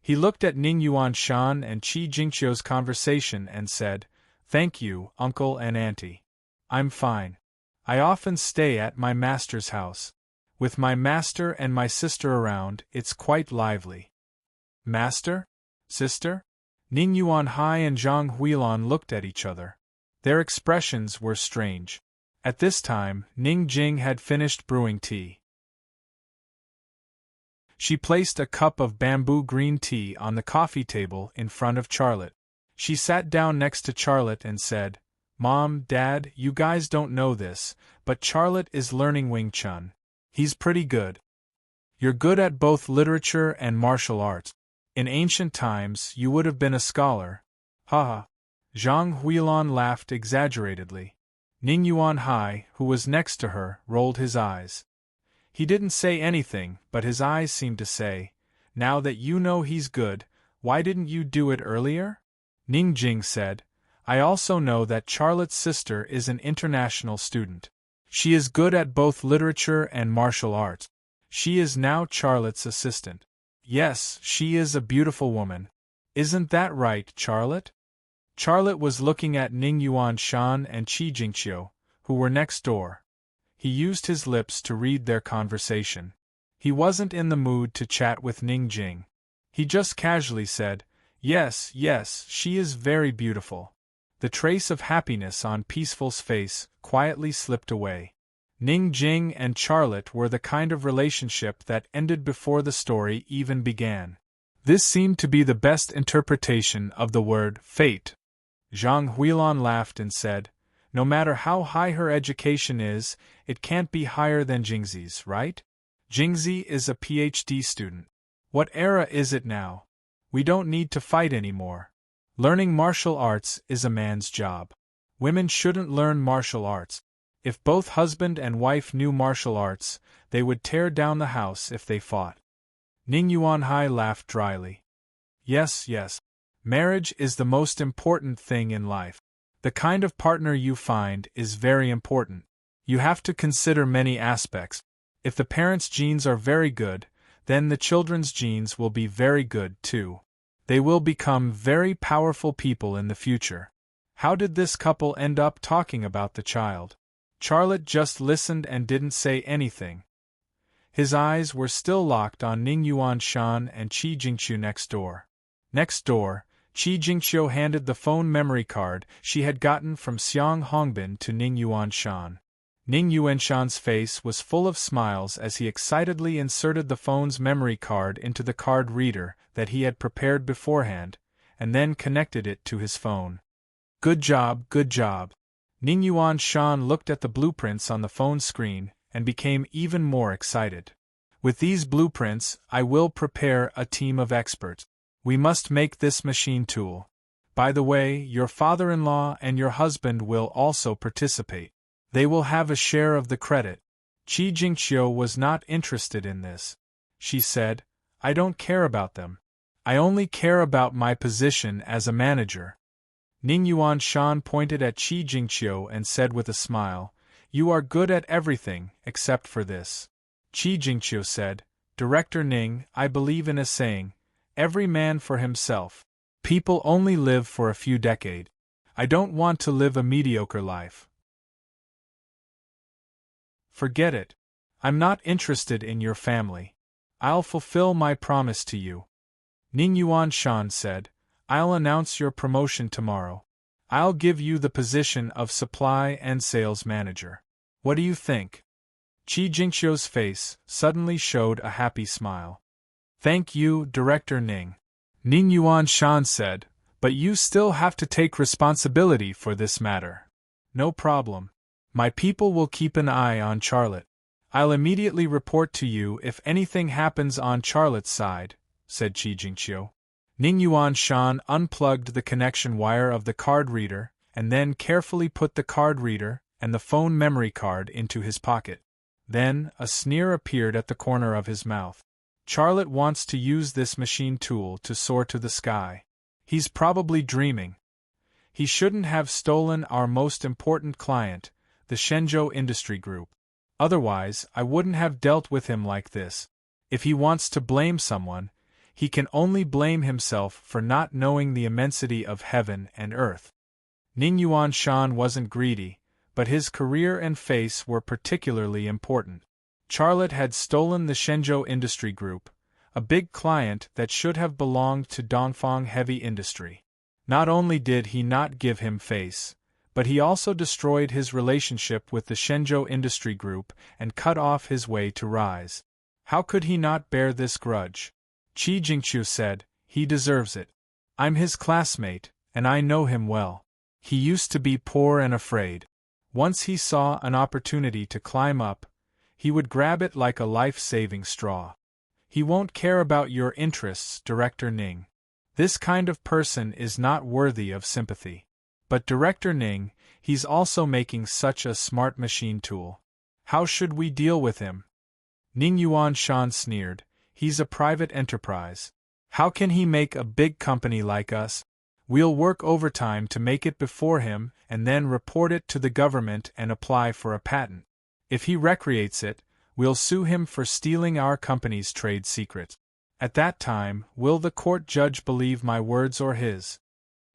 He looked at Ning Yuan Shan and Qi Jingqiu's conversation and said, "Thank you, Uncle and Auntie. I'm fine. I often stay at my master's house. With my master and my sister around, it's quite lively." "Master? Sister?" Ning Yuanhai and Zhang Huilan looked at each other. Their expressions were strange. At this time, Ning Jing had finished brewing tea. She placed a cup of bamboo green tea on the coffee table in front of Charlotte. She sat down next to Charlotte and said, "Mom, Dad, you guys don't know this, but Charlotte is learning Wing Chun. He's pretty good. You're good at both literature and martial arts. In ancient times, you would have been a scholar." "Haha." Zhang Huilan laughed exaggeratedly. Ning Yuanhai, who was next to her, rolled his eyes. He didn't say anything, but his eyes seemed to say, "Now that you know he's good, why didn't you do it earlier?" Ning Jing said, "I also know that Charlotte's sister is an international student. She is good at both literature and martial arts. She is now Charlotte's assistant. Yes, she is a beautiful woman. Isn't that right, Charlotte?" Charlotte was looking at Ning Yuan Shan and Qi Jingqiu, who were next door. He used his lips to read their conversation. He wasn't in the mood to chat with Ning Jing. He just casually said, "Yes, yes, she is very beautiful." The trace of happiness on Peaceful's face quietly slipped away. Ning Jing and Charlotte were the kind of relationship that ended before the story even began. This seemed to be the best interpretation of the word fate. Zhang Huilan laughed and said, "No matter how high her education is, it can't be higher than Jingzi's, right? Jingzi is a PhD student. What era is it now?" We don't need to fight anymore. Learning martial arts is a man's job. Women shouldn't learn martial arts. If both husband and wife knew martial arts, they would tear down the house if they fought. Ning Yuanhai laughed dryly. Yes, yes. Marriage is the most important thing in life. The kind of partner you find is very important. You have to consider many aspects. If the parents' genes are very good, then the children's genes will be very good too. They will become very powerful people in the future. How did this couple end up talking about the child? Charlotte just listened and didn't say anything. His eyes were still locked on Ning Yuanshan and Qi Jingqiu next door. Next door, Qi Jingqiu handed the phone memory card she had gotten from Xiang Hongbin to Ning Yuanshan. Ning Yuanshan's face was full of smiles as he excitedly inserted the phone's memory card into the card reader that he had prepared beforehand, and then connected it to his phone. Good job, good job. Ning Yuanshan looked at the blueprints on the phone screen and became even more excited. With these blueprints, I will prepare a team of experts. We must make this machine tool. By the way, your father-in-law and your husband will also participate. They will have a share of the credit. Qi Jingqiu was not interested in this. She said, I don't care about them. I only care about my position as a manager. Ning Yuanshan pointed at Qi Jingqiu and said with a smile, You are good at everything, except for this. Qi Jingqiu said, Director Ning, I believe in a saying, every man for himself. People only live for a few decades. I don't want to live a mediocre life. Forget it. I'm not interested in your family. I'll fulfill my promise to you. Ning Yuanshan said, I'll announce your promotion tomorrow. I'll give you the position of supply and sales manager. What do you think? Qi Jingqiu's face suddenly showed a happy smile. Thank you, Director Ning. Ning Yuanshan said, but you still have to take responsibility for this matter. No problem. My people will keep an eye on Charlotte. I'll immediately report to you if anything happens on Charlotte's side, said Qi Jingqiu. Ning Yuanshan unplugged the connection wire of the card reader and then carefully put the card reader and the phone memory card into his pocket. Then, a sneer appeared at the corner of his mouth. Charlotte wants to use this machine tool to soar to the sky. He's probably dreaming. He shouldn't have stolen our most important client, the Shenzhou Industry Group. Otherwise, I wouldn't have dealt with him like this. If he wants to blame someone, he can only blame himself for not knowing the immensity of heaven and earth. Ning Yuanshan wasn't greedy, but his career and face were particularly important. Charlotte had stolen the Shenzhou Industry Group, a big client that should have belonged to Dongfang Heavy Industry. Not only did he not give him face, but he also destroyed his relationship with the Shenzhou Industry Group and cut off his way to rise. How could he not bear this grudge? Qi Jingqiu said, he deserves it. I'm his classmate, and I know him well. He used to be poor and afraid. Once he saw an opportunity to climb up, he would grab it like a life-saving straw. He won't care about your interests, Director Ning. This kind of person is not worthy of sympathy. But Director Ning, he's also making such a smart machine tool. How should we deal with him? Ning Yuanshan sneered, he's a private enterprise. How can he make a big company like us? We'll work overtime to make it before him and then report it to the government and apply for a patent. If he recreates it, we'll sue him for stealing our company's trade secrets. At that time, will the court judge believe my words or his?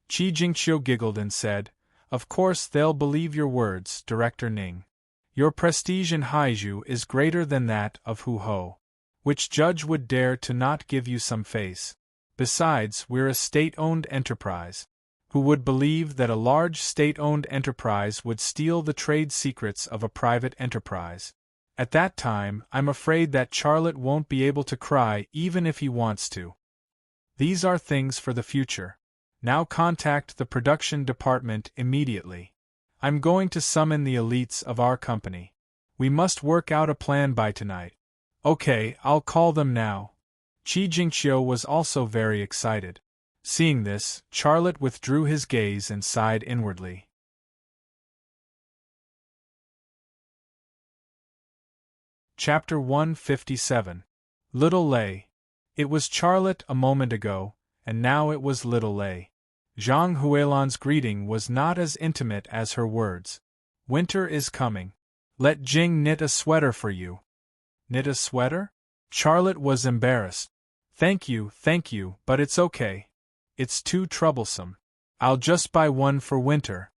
Qi Jingqiu giggled and said, Of course they'll believe your words, Director Ning. Your prestige in Haizhu is greater than that of Hu Ho. Which judge would dare to not give you some face? Besides, we're a state-owned enterprise. Who would believe that a large state-owned enterprise would steal the trade secrets of a private enterprise? At that time, I'm afraid that Charlotte won't be able to cry even if he wants to. These are things for the future. Now contact the production department immediately. I'm going to summon the elites of our company. We must work out a plan by tonight. Okay, I'll call them now. Qi Jingqiu was also very excited. Seeing this, Charlotte withdrew his gaze and sighed inwardly. Chapter 157. Little Lei. It was Charlotte a moment ago, and now it was Little Lei. Zhang Huilan's greeting was not as intimate as her words. Winter is coming. Let Jing knit a sweater for you. Knit a sweater? Charlotte was embarrassed. Thank you, but it's okay. It's too troublesome. I'll just buy one for winter.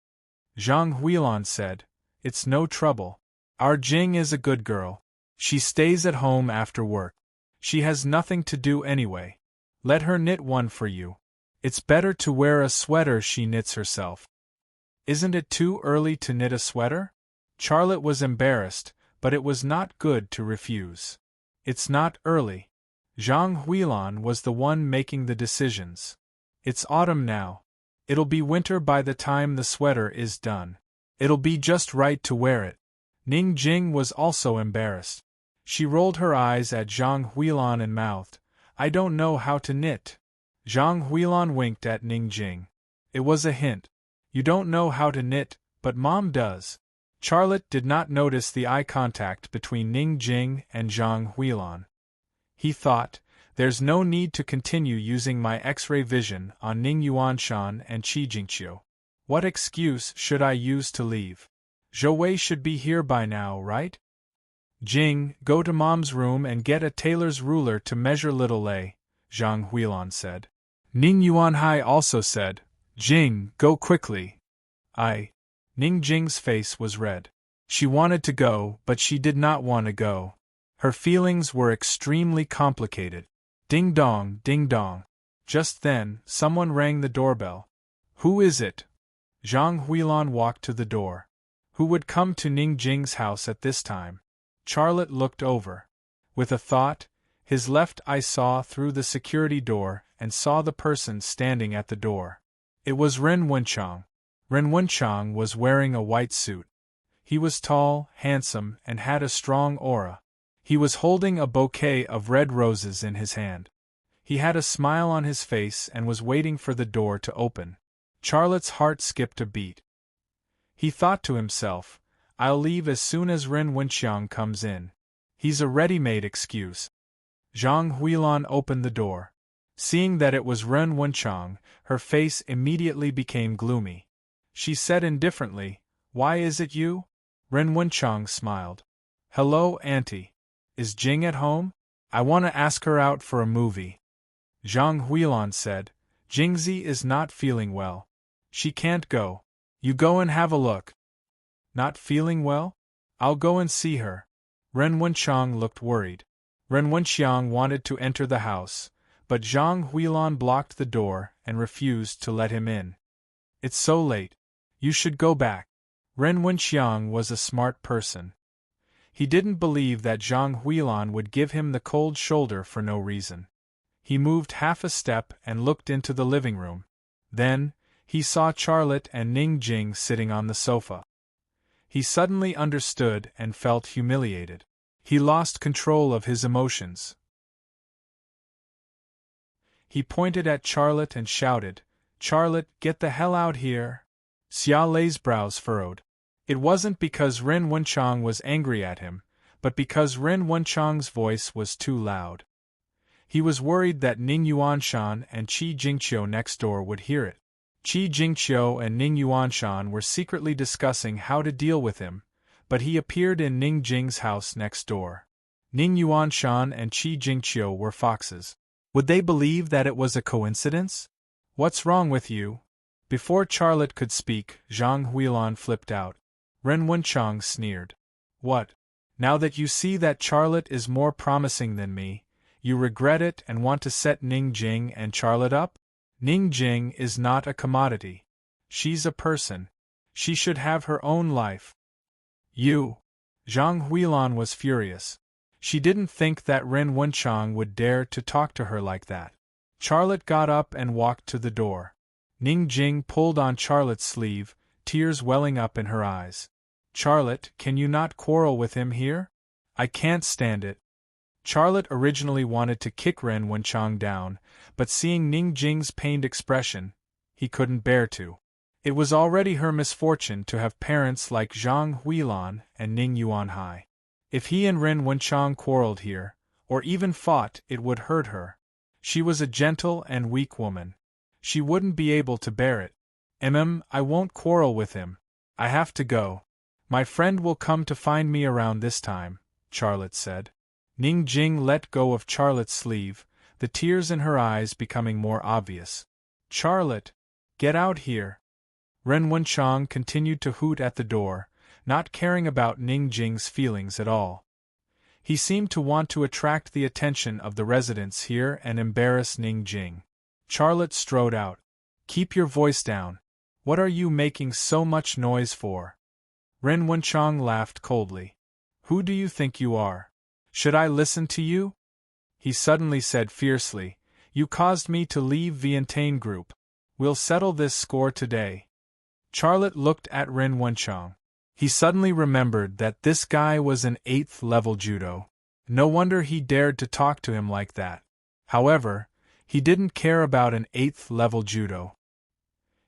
Zhang Huilan said, It's no trouble. Our Jing is a good girl. She stays at home after work. She has nothing to do anyway. Let her knit one for you. It's better to wear a sweater she knits herself. Isn't it too early to knit a sweater? Charlotte was embarrassed, but it was not good to refuse. It's not early. Zhang Huilan was the one making the decisions. It's autumn now. It'll be winter by the time the sweater is done. It'll be just right to wear it. Ning Jing was also embarrassed. She rolled her eyes at Zhang Huilan and mouthed, I don't know how to knit. Zhang Huilan winked at Ning Jing. It was a hint. You don't know how to knit, but Mom does. Charlotte did not notice the eye contact between Ning Jing and Zhang Huilan. He thought, there's no need to continue using my X-ray vision on Ning Yuanshan and Qi Jingqiu. What excuse should I use to leave? Zhou Wei should be here by now, right? Jing, go to Mom's room and get a tailor's ruler to measure Little Lei, Zhang Huilan said. Ning Yuanhai also said, Jing, go quickly. Ning Jing's face was red. She wanted to go, but she did not want to go. Her feelings were extremely complicated. Ding dong, ding dong. Just then, someone rang the doorbell. Who is it? Zhang Huilan walked to the door. Who would come to Ning Jing's house at this time? Charlotte looked over. With a thought, his left eye saw through the security door and saw the person standing at the door. It was Ren Wenchang. Ren Wenchang was wearing a white suit. He was tall, handsome, and had a strong aura. He was holding a bouquet of red roses in his hand. He had a smile on his face and was waiting for the door to open. Charlotte's heart skipped a beat. He thought to himself, I'll leave as soon as Ren Wenchang comes in. He's a ready-made excuse. Zhang Huilan opened the door. Seeing that it was Ren Wenchang, her face immediately became gloomy. She said indifferently, Why is it you? Ren Wenchang smiled. Hello, Auntie. Is Jing at home? I want to ask her out for a movie. Zhang Huilan said, Jingzi is not feeling well. She can't go. You go and have a look. Not feeling well? I'll go and see her. Ren Wenchang looked worried. Ren Wenxiang wanted to enter the house, but Zhang Huilan blocked the door and refused to let him in. It's so late. You should go back. Ren Wenxiang was a smart person. He didn't believe that Zhang Huilan would give him the cold shoulder for no reason. He moved half a step and looked into the living room. Then, he saw Charlotte and Ning Jing sitting on the sofa. He suddenly understood and felt humiliated. He lost control of his emotions. He pointed at Charlotte and shouted, Charlotte, get the hell out here! Xia Lei's brows furrowed. It wasn't because Ren Wenchang was angry at him, but because Ren Wenchang's voice was too loud. He was worried that Ning Yuanshan and Qi Jingqiu next door would hear it. Qi Jingqiu and Ning Yuanshan were secretly discussing how to deal with him, but he appeared in Ning Jing's house next door. Ning Yuanshan and Qi Jingqiu were foxes. Would they believe that it was a coincidence? What's wrong with you? Before Charlotte could speak, Zhang Huilan flipped out. Ren Wenchang sneered. What? Now that you see that Charlotte is more promising than me, you regret it and want to set Ning Jing and Charlotte up? Ning Jing is not a commodity. She's a person. She should have her own life. You! Zhang Huilan was furious. She didn't think that Ren Wenchang would dare to talk to her like that. Charlotte got up and walked to the door. Ning Jing pulled on Charlotte's sleeve, tears welling up in her eyes. Charlotte, can you not quarrel with him here? I can't stand it. Charlotte originally wanted to kick Ren Wenchang down, but seeing Ning Jing's pained expression, he couldn't bear to. It was already her misfortune to have parents like Zhang Huilan and Ning Yuanhai. If he and Ren Wenchang quarreled here, or even fought, it would hurt her. She was a gentle and weak woman. She wouldn't be able to bear it. I won't quarrel with him. I have to go. My friend will come to find me around this time, Charlotte said. Ning Jing let go of Charlotte's sleeve, the tears in her eyes becoming more obvious. Charlotte, get out here. Ren Wenchang continued to hoot at the door, not caring about Ning Jing's feelings at all. He seemed to want to attract the attention of the residents here and embarrass Ning Jing. Charlotte strode out. Keep your voice down. What are you making so much noise for? Ren Wenchang laughed coldly. Who do you think you are? Should I listen to you? He suddenly said fiercely, You caused me to leave Vientiane Group. We'll settle this score today. Charlotte looked at Ren Wenchang. He suddenly remembered that this guy was an 8th level judo. No wonder he dared to talk to him like that. However, he didn't care about an 8th level judo.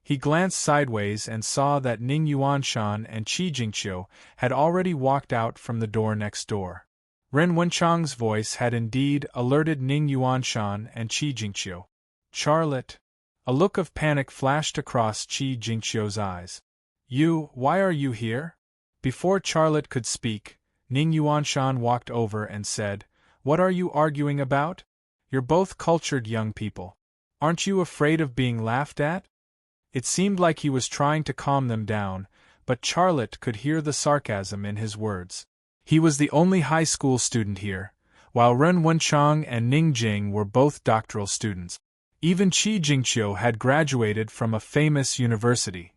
He glanced sideways and saw that Ning Yuanshan and Qi Jingqiu had already walked out from the door next door. Ren Wenchang's voice had indeed alerted Ning Yuanshan and Qi Jingqiu. Charlotte. A look of panic flashed across Qi Jingqiu's eyes. Why are you here? Before Charlotte could speak, Ning Yuanshan walked over and said, What are you arguing about? You're both cultured young people. Aren't you afraid of being laughed at? It seemed like he was trying to calm them down, but Charlotte could hear the sarcasm in his words. He was the only high school student here, while Ren Wenchang and Ning Jing were both doctoral students. Even Qi Jingqiu had graduated from a famous university.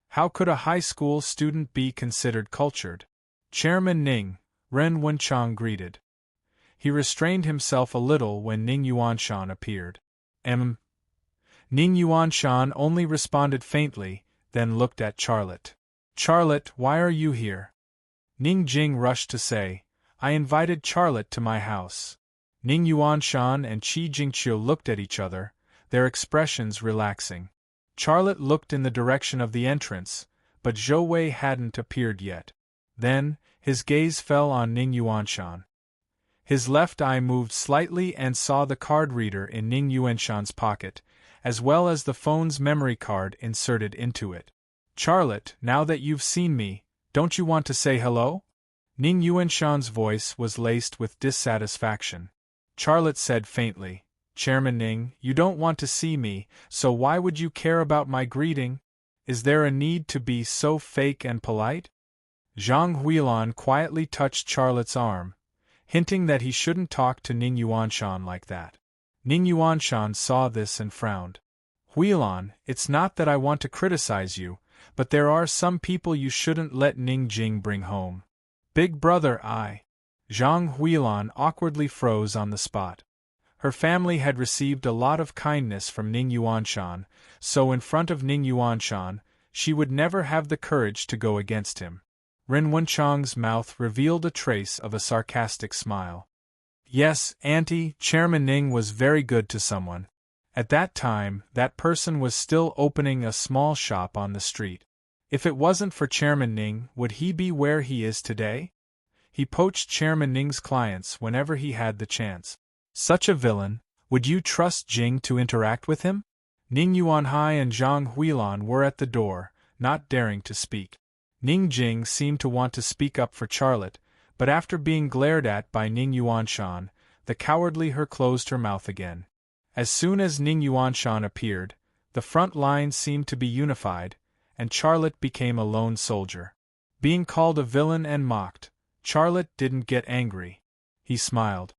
How could a high school student be considered cultured? Chairman Ning, Ren Wenchang greeted. He restrained himself a little when Ning Yuanshan appeared. Ning Yuanshan only responded faintly, then looked at Charlotte. Charlotte, why are you here? Ning Jing rushed to say, I invited Charlotte to my house. Ning Yuanshan and Qi Jingqiu looked at each other, their expressions relaxing. Charlotte looked in the direction of the entrance, but Zhou Wei hadn't appeared yet. Then, his gaze fell on Ning Yuanshan. His left eye moved slightly and saw the card reader in Ning Yuanshan's pocket, as well as the phone's memory card inserted into it. Charlotte, now that you've seen me, don't you want to say hello? Ning Yuanshan's voice was laced with dissatisfaction. Charlotte said faintly, Chairman Ning, you don't want to see me, so why would you care about my greeting? Is there a need to be so fake and polite? Zhang Huilan quietly touched Charlotte's arm, hinting that he shouldn't talk to Ning Yuanshan like that. Ning Yuanshan saw this and frowned. Huilan, it's not that I want to criticize you, but there are some people you shouldn't let Ning Jing bring home. Big brother Zhang Huilan awkwardly froze on the spot. Her family had received a lot of kindness from Ning Yuanshan, so in front of Ning Yuanshan, she would never have the courage to go against him. Ren Wenchang's mouth revealed a trace of a sarcastic smile. Yes, Auntie, Chairman Ning was very good to someone. At that time, that person was still opening a small shop on the street. If it wasn't for Chairman Ning, would he be where he is today? He poached Chairman Ning's clients whenever he had the chance. Such a villain, would you trust Jing to interact with him? Ning Yuanhai and Zhang Huilan were at the door, not daring to speak. Ning Jing seemed to want to speak up for Charlotte, but after being glared at by Ning Yuanshan, the cowardly her closed her mouth again. As soon as Ning Yuanshan appeared, the front line seemed to be unified, and Charlotte became a lone soldier. Being called a villain and mocked, Charlotte didn't get angry. He smiled.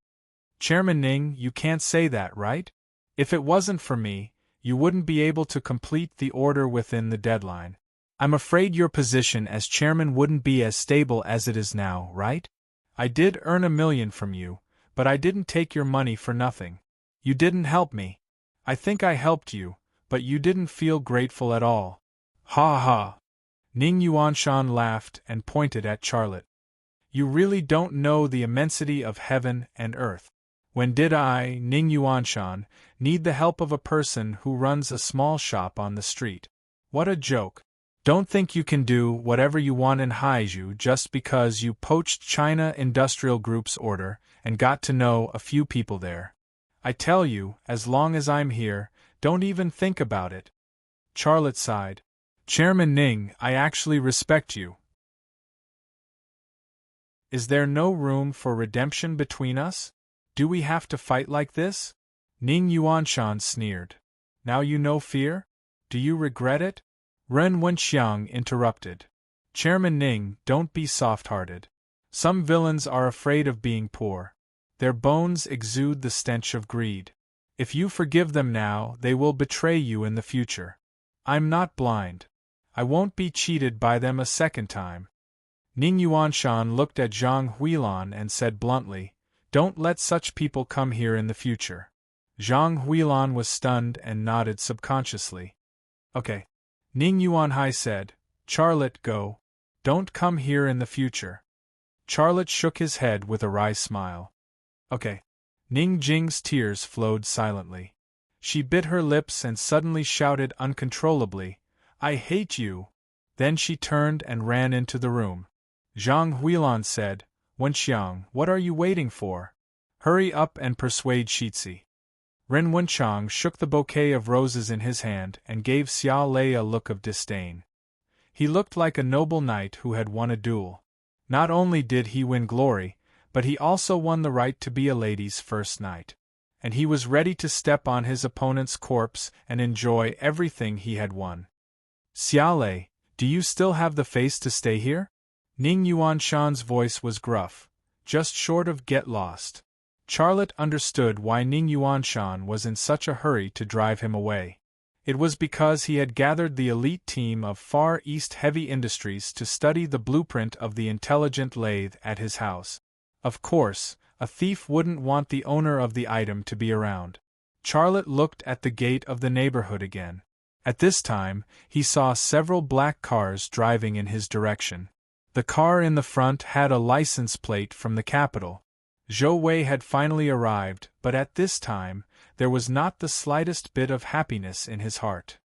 Chairman Ning, you can't say that, right? If it wasn't for me, you wouldn't be able to complete the order within the deadline. I'm afraid your position as chairman wouldn't be as stable as it is now, right? I did earn $1 million from you, but I didn't take your money for nothing. You didn't help me. I think I helped you, but you didn't feel grateful at all. Ha ha! Ning Yuanshan laughed and pointed at Charlotte. You really don't know the immensity of heaven and earth. When did I, Ning Yuanshan, need the help of a person who runs a small shop on the street? What a joke. Don't think you can do whatever you want in Haizhu just because you poached China Industrial Group's order and got to know a few people there. I tell you, as long as I'm here, don't even think about it. Charlotte sighed. Chairman Ning, I actually respect you. Is there no room for redemption between us? Do we have to fight like this? Ning Yuanshan sneered. Now you know fear? Do you regret it? Ren Wenxiang interrupted. Chairman Ning, don't be soft-hearted. Some villains are afraid of being poor. Their bones exude the stench of greed. If you forgive them now, they will betray you in the future. I'm not blind. I won't be cheated by them a second time. Ning Yuanshan looked at Zhang Huilan and said bluntly, Don't let such people come here in the future. Zhang Huilan was stunned and nodded subconsciously. Okay. Ning Yuanhai said, Charlotte, go. Don't come here in the future. Charlotte shook his head with a wry smile. Okay. Ning Jing's tears flowed silently. She bit her lips and suddenly shouted uncontrollably, I hate you. Then she turned and ran into the room. Zhang Huilan said, Wenxiang, what are you waiting for? Hurry up and persuade Shitzi. Ren Wenchang shook the bouquet of roses in his hand and gave Xiao Lei a look of disdain. He looked like a noble knight who had won a duel. Not only did he win glory, but he also won the right to be a lady's first knight. And he was ready to step on his opponent's corpse and enjoy everything he had won. Xiao Lei, do you still have the face to stay here? Ning Yuanshan's voice was gruff, just short of get lost. Charlotte understood why Ning Yuanshan was in such a hurry to drive him away. It was because he had gathered the elite team of Far East Heavy Industries to study the blueprint of the intelligent lathe at his house. Of course, a thief wouldn't want the owner of the item to be around. Charlotte looked at the gate of the neighborhood again. At this time, he saw several black cars driving in his direction. The car in the front had a license plate from the capital. Zhou Wei had finally arrived, but at this time, there was not the slightest bit of happiness in his heart.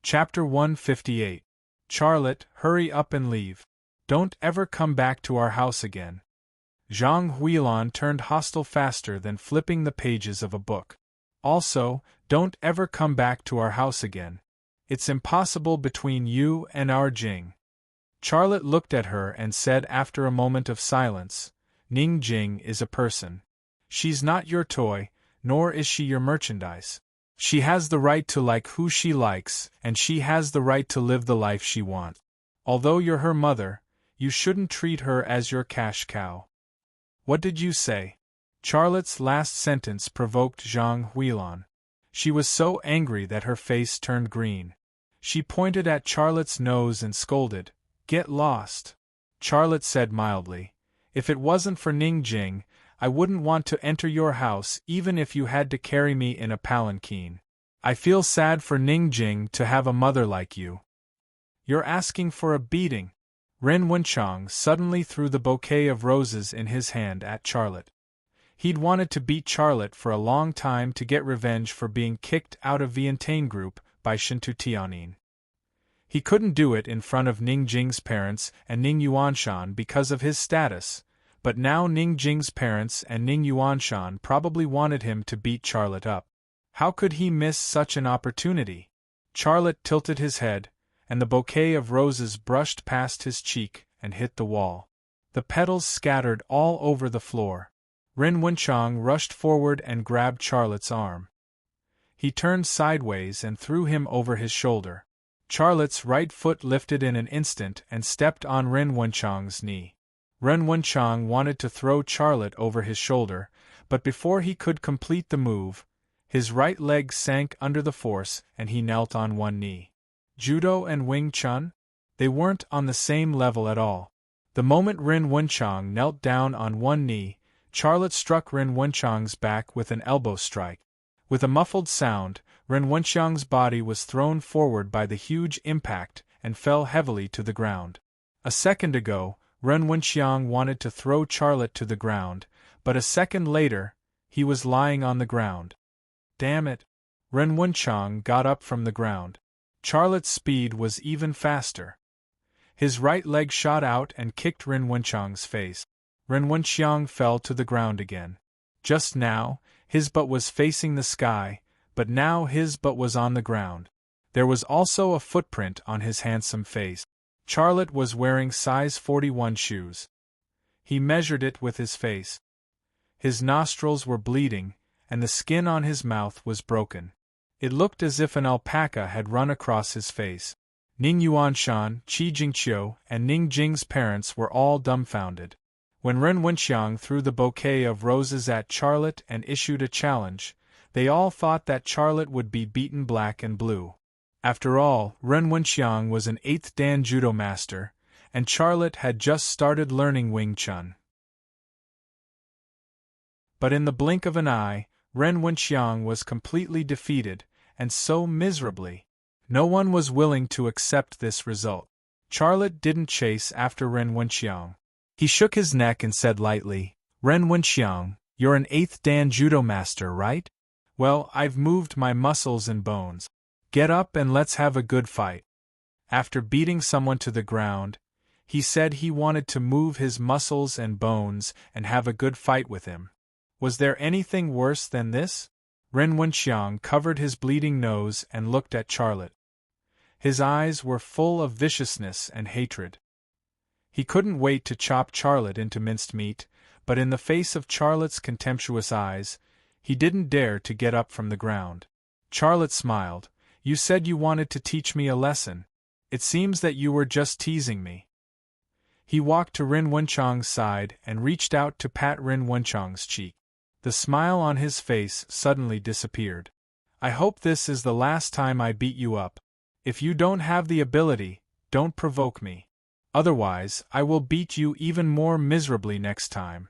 Chapter 158. Charlotte, hurry up and leave. Don't ever come back to our house again. Zhang Huilan turned hostile faster than flipping the pages of a book. Also, don't ever come back to our house again. It's impossible between you and our Jing. Charlotte looked at her and said after a moment of silence, Ning Jing is a person. She's not your toy, nor is she your merchandise. She has the right to like who she likes, and she has the right to live the life she wants. Although you're her mother, you shouldn't treat her as your cash cow. What did you say? Charlotte's last sentence provoked Zhang Huilan. She was so angry that her face turned green. She pointed at Charlotte's nose and scolded, Get lost. Charlotte said mildly, If it wasn't for Ning Jing, I wouldn't want to enter your house even if you had to carry me in a palanquin. I feel sad for Ning Jing to have a mother like you. You're asking for a beating. Ren Wenchang suddenly threw the bouquet of roses in his hand at Charlotte. He'd wanted to beat Charlotte for a long time to get revenge for being kicked out of Vientiane Group by Shintu Tianin. He couldn't do it in front of Ning Jing's parents and Ning Yuanshan because of his status, but now Ning Jing's parents and Ning Yuanshan probably wanted him to beat Charlotte up. How could he miss such an opportunity? Charlotte tilted his head, and the bouquet of roses brushed past his cheek and hit the wall. The petals scattered all over the floor. Ren Wenchang rushed forward and grabbed Charlotte's arm. He turned sideways and threw him over his shoulder. Charlotte's right foot lifted in an instant and stepped on Ren Wenchang's knee. Ren Wenchang wanted to throw Charlotte over his shoulder, but before he could complete the move, his right leg sank under the force and he knelt on one knee. Judo and Wing Chun? They weren't on the same level at all. The moment Ren Wenchang knelt down on one knee, Charlotte struck Ren Wenchang's back with an elbow strike. With a muffled sound, Ren Wenxiang's body was thrown forward by the huge impact and fell heavily to the ground. A second ago, Ren Wenxiang wanted to throw Charlotte to the ground, but a second later, he was lying on the ground. Damn it! Ren Wenxiang got up from the ground. Charlotte's speed was even faster. His right leg shot out and kicked Ren Wenxiang's face. Ren Wenxiang fell to the ground again. Just now, his butt was facing the sky, but now his butt was on the ground. There was also a footprint on his handsome face. Charlotte was wearing size 41 shoes. He measured it with his face. His nostrils were bleeding, and the skin on his mouth was broken. It looked as if an alpaca had run across his face. Ning Yuanshan, Qi Jingqiu, and Ning Jing's parents were all dumbfounded. When Ren Wenxiang threw the bouquet of roses at Charlotte and issued a challenge, they all thought that Charlotte would be beaten black and blue. After all, Ren Wenxiang was an 8th Dan judo master, and Charlotte had just started learning Wing Chun. But in the blink of an eye, Ren Wenxiang was completely defeated, and so miserably. No one was willing to accept this result. Charlotte didn't chase after Ren Wenxiang. He shook his neck and said lightly, "Ren Wenxiang, you're an 8th Dan judo master, right? Well, I've moved my muscles and bones. Get up and let's have a good fight." After beating someone to the ground, he said he wanted to move his muscles and bones and have a good fight with him. Was there anything worse than this? Ren Wenxiang covered his bleeding nose and looked at Charlotte. His eyes were full of viciousness and hatred. He couldn't wait to chop Charlotte into minced meat, but in the face of Charlotte's contemptuous eyes, he didn't dare to get up from the ground. Charlotte smiled. "You said you wanted to teach me a lesson. It seems that you were just teasing me." He walked to Ren Wenxiang's side and reached out to pat Ren Wenxiang's cheek. The smile on his face suddenly disappeared. "I hope this is the last time I beat you up. If you don't have the ability, don't provoke me. Otherwise, I will beat you even more miserably next time."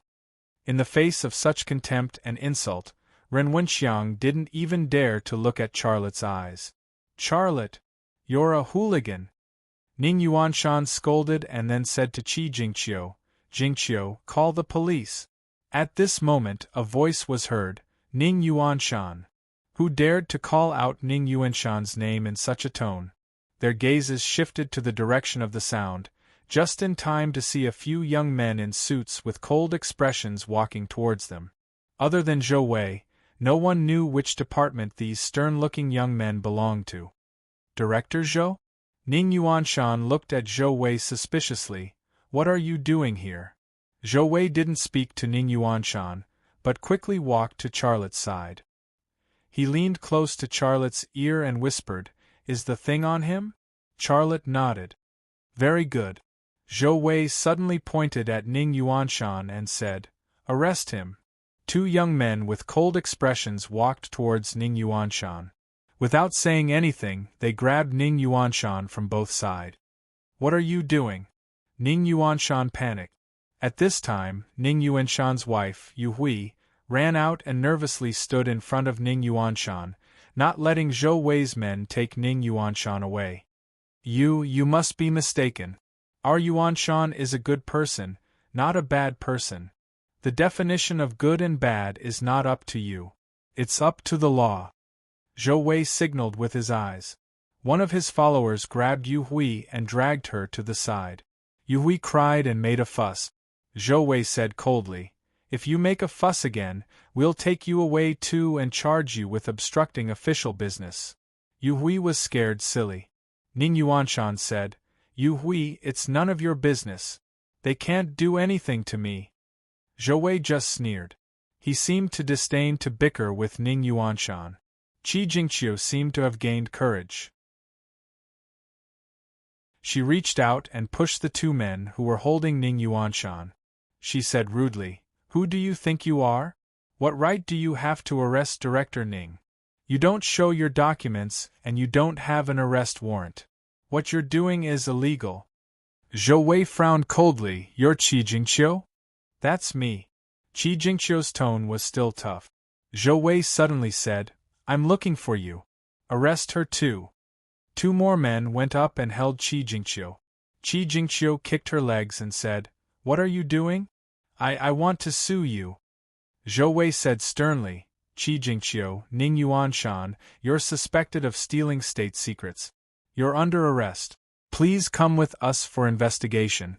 In the face of such contempt and insult, Ren Wenxiang didn't even dare to look at Charlotte's eyes. "Charlotte, you're a hooligan!" Ning Yuanshan scolded and then said to Qi Jingqiu, "Jingqiu, call the police." At this moment a voice was heard, "Ning Yuanshan." Who dared to call out Ning Yuanshan's name in such a tone? Their gazes shifted to the direction of the sound, just in time to see a few young men in suits with cold expressions walking towards them. Other than Zhou Wei, no one knew which department these stern-looking young men belonged to. "Director Zhou?" Ning Yuanshan looked at Zhou Wei suspiciously. "What are you doing here?" Zhou Wei didn't speak to Ning Yuanshan, but quickly walked to Charlotte's side. He leaned close to Charlotte's ear and whispered, "Is the thing on him?" Charlotte nodded. "Very good." Zhou Wei suddenly pointed at Ning Yuanshan and said, "Arrest him." Two young men with cold expressions walked towards Ning Yuanshan. Without saying anything, they grabbed Ning Yuanshan from both sides. "What are you doing?" Ning Yuanshan panicked. At this time, Ning Yuanshan's wife, Yu Hui, ran out and nervously stood in front of Ning Yuanshan, not letting Zhou Wei's men take Ning Yuanshan away. You must be mistaken. Our Yuanshan is a good person, not a bad person. The definition of good and bad is not up to you. It's up to the law." Zhou Wei signaled with his eyes. One of his followers grabbed Yu Hui and dragged her to the side. Yu Hui cried and made a fuss. Zhou Wei said coldly, "If you make a fuss again, we'll take you away too and charge you with obstructing official business." Yu Hui was scared silly. Ning Yuanshan said, "Yu Hui, it's none of your business. They can't do anything to me." Zhou Wei just sneered. He seemed to disdain to bicker with Ning Yuanshan. Qi Jingqiu seemed to have gained courage. She reached out and pushed the two men who were holding Ning Yuanshan. She said rudely, "Who do you think you are? What right do you have to arrest Director Ning? You don't show your documents and you don't have an arrest warrant. What you're doing is illegal." Zhou Wei frowned coldly. "You're Qi Jingqiu?" "That's me." Qi Jingqiu's tone was still tough. Zhou Wei suddenly said, "I'm looking for you." Arrest her too. Two more men went up and held Qi Jingqiu. Qi Jingqiu kicked her legs and said, "What are you doing? I want to sue you." Zhou Wei said sternly, "Qi Jingqiu, Ning Yuanshan, you're suspected of stealing state secrets. You're under arrest. Please come with us for investigation."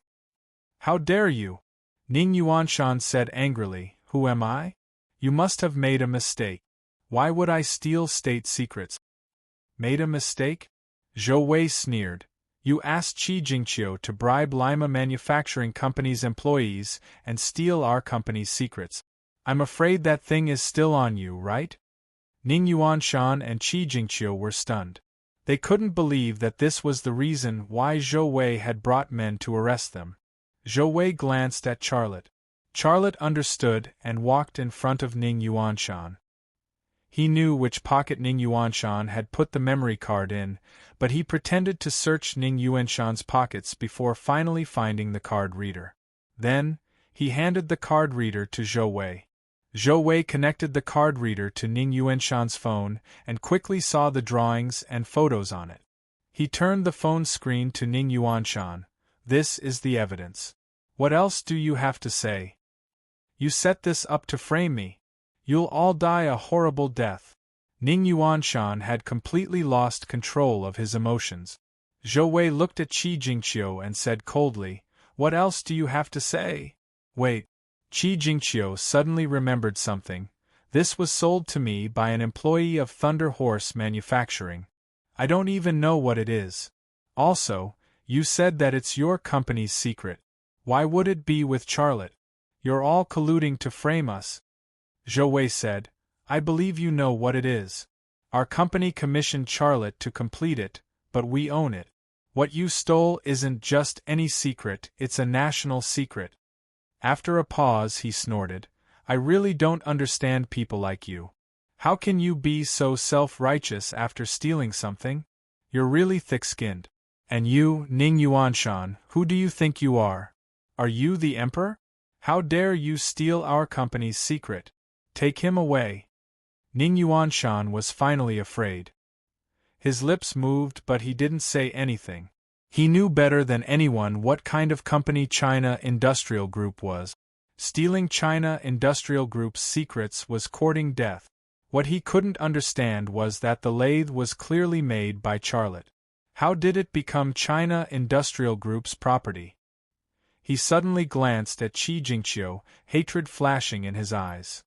"How dare you?" Ning Yuanshan said angrily, "Who am I? You must have made a mistake. Why would I steal state secrets?" "Made a mistake?" Zhou Wei sneered. "You asked Qi Jingqiu to bribe Lima Manufacturing Company's employees and steal our company's secrets. I'm afraid that thing is still on you, right?" Ning Yuanshan and Qi Jingqiu were stunned. They couldn't believe that this was the reason why Zhou Wei had brought men to arrest them. Zhou Wei glanced at Charlotte. Charlotte understood and walked in front of Ning Yuanshan. He knew which pocket Ning Yuanshan had put the memory card in, but he pretended to search Ning Yuanshan's pockets before finally finding the card reader. Then, he handed the card reader to Zhou Wei. Zhou Wei connected the card reader to Ning Yuanshan's phone and quickly saw the drawings and photos on it. He turned the phone screen to Ning Yuanshan. "This is the evidence. What else do you have to say? You set this up to frame me. You'll all die a horrible death." Ning Yuanshan had completely lost control of his emotions. Zhou Wei looked at Qi Jingqiu and said coldly, "What else do you have to say?" "Wait." Qi Jingqiu suddenly remembered something. "This was sold to me by an employee of Thunder Horse Manufacturing. I don't even know what it is. Also, you said that it's your company's secret. Why would it be with Charlotte? You're all colluding to frame us." Zhou Wei said, "I believe you know what it is. Our company commissioned Charlotte to complete it, but we own it. What you stole isn't just any secret, it's a national secret." After a pause he snorted, "I really don't understand people like you. How can you be so self-righteous after stealing something? You're really thick-skinned. And you, Ning Yuanshan, who do you think you are? Are you the emperor? How dare you steal our company's secret? Take him away." Ning Yuanshan was finally afraid. His lips moved but he didn't say anything. He knew better than anyone what kind of company China Industrial Group was. Stealing China Industrial Group's secrets was courting death. What he couldn't understand was that the lathe was clearly made by Charlotte. How did it become China Industrial Group's property? He suddenly glanced at Qi Jingqiu, hatred flashing in his eyes.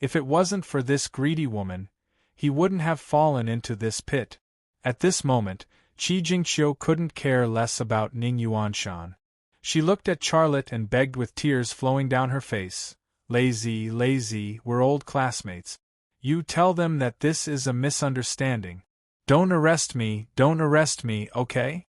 If it wasn't for this greedy woman, he wouldn't have fallen into this pit. At this moment, Qi Jingqiu couldn't care less about Ning Yuanshan. She looked at Charlotte and begged with tears flowing down her face, "Lazy, lazy, we're old classmates. You tell them that this is a misunderstanding. Don't arrest me, okay?"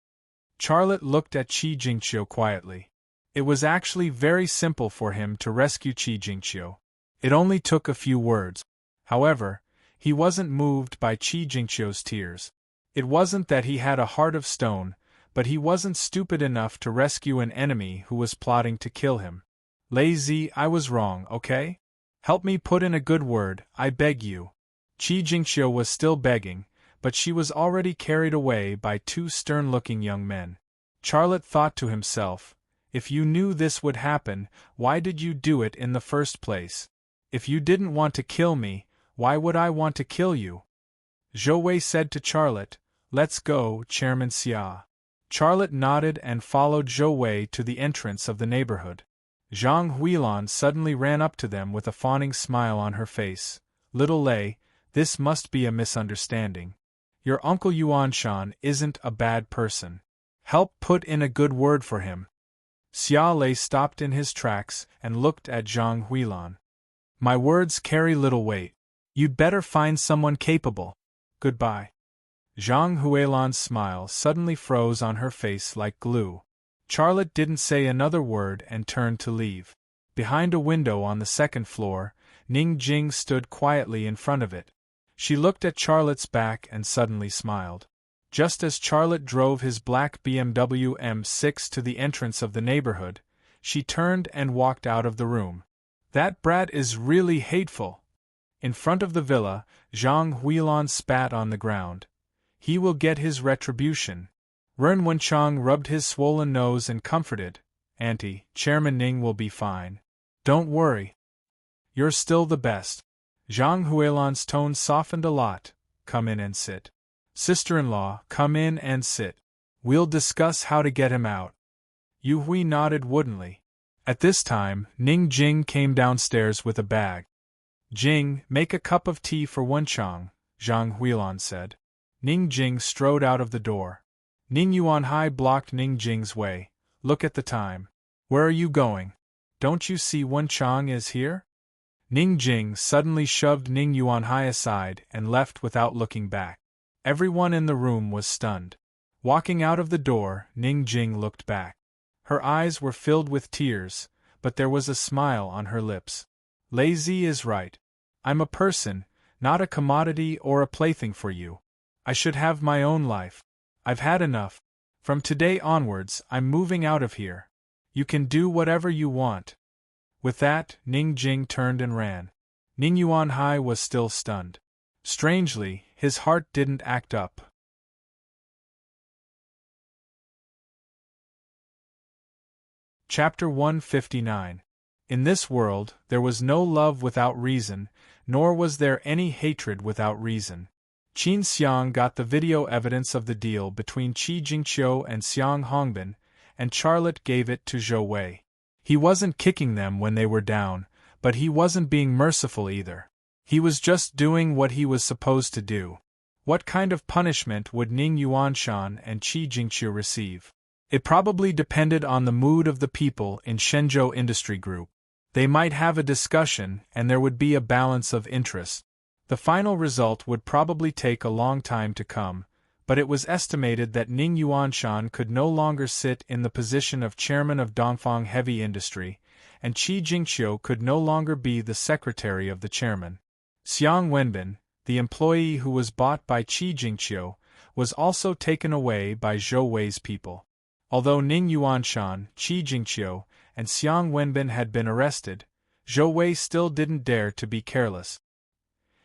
Charlotte looked at Qi Jingqiu quietly. It was actually very simple for him to rescue Qi Jingqiu. It only took a few words. However, he wasn't moved by Qi Jingqiu's tears. It wasn't that he had a heart of stone, but he wasn't stupid enough to rescue an enemy who was plotting to kill him. "Lazy, I was wrong, okay? Help me put in a good word, I beg you." Qi Jingqiu was still begging, but she was already carried away by two stern-looking young men. Charlotte thought to himself, "If you knew this would happen, why did you do it in the first place? If you didn't want to kill me, why would I want to kill you?" Zhou Wei said to Charlotte, "Let's go, Chairman Xia." Charlotte nodded and followed Zhou Wei to the entrance of the neighborhood. Zhang Huilan suddenly ran up to them with a fawning smile on her face. "Little Lei, this must be a misunderstanding. Your Uncle Yuanshan isn't a bad person. Help put in a good word for him." Xia Lei stopped in his tracks and looked at Zhang Huilan. "My words carry little weight. You'd better find someone capable. Goodbye." Zhang Huilan's smile suddenly froze on her face like glue. Charlotte didn't say another word and turned to leave. Behind a window on the second floor, Ning Jing stood quietly in front of it. She looked at Charlotte's back and suddenly smiled. Just as Charlotte drove his black BMW M6 to the entrance of the neighborhood, she turned and walked out of the room. "That brat is really hateful." In front of the villa, Zhang Huilon spat on the ground. He will get his retribution. Ren Wenchang rubbed his swollen nose and comforted. Auntie, Chairman Ning will be fine. Don't worry. You're still the best. Zhang Huilon's tone softened a lot. Come in and sit. Sister-in-law, come in and sit. We'll discuss how to get him out. Yu Hui nodded woodenly. At this time, Ning Jing came downstairs with a bag. Jing, make a cup of tea for Wenchang, Zhang Huilon said. Ning Jing strode out of the door. Ning Yuanhai blocked Ning Jing's way. Look at the time. Where are you going? Don't you see Wenchang is here? Ning Jing suddenly shoved Ning Yuanhai aside and left without looking back. Everyone in the room was stunned. Walking out of the door, Ning Jing looked back. Her eyes were filled with tears, but there was a smile on her lips. Lazy is right. I'm a person, not a commodity or a plaything for you. I should have my own life. I've had enough. From today onwards, I'm moving out of here. You can do whatever you want. With that, Ning Jing turned and ran. Ning Yuanhai was still stunned. Strangely, his heart didn't act up. Chapter 159. In this world, there was no love without reason, nor was there any hatred without reason. Qin Xiang got the video evidence of the deal between Qi Jingqiu and Xiang Hongbin, and Charlotte gave it to Zhou Wei. He wasn't kicking them when they were down, but he wasn't being merciful either. He was just doing what he was supposed to do. What kind of punishment would Ning Yuanshan and Qi Jingqiu receive? It probably depended on the mood of the people in Shenzhou Industry Group. They might have a discussion, and there would be a balance of interest. The final result would probably take a long time to come, but it was estimated that Ning Yuanshan could no longer sit in the position of chairman of Dongfang Heavy Industry, and Qi Jingqiu could no longer be the secretary of the chairman. Xiang Wenbin, the employee who was bought by Qi Jingqiu, was also taken away by Zhou Wei's people. Although Ning Yuanshan, Qi Jingqiu, and Xiang Wenbin had been arrested, Zhou Wei still didn't dare to be careless.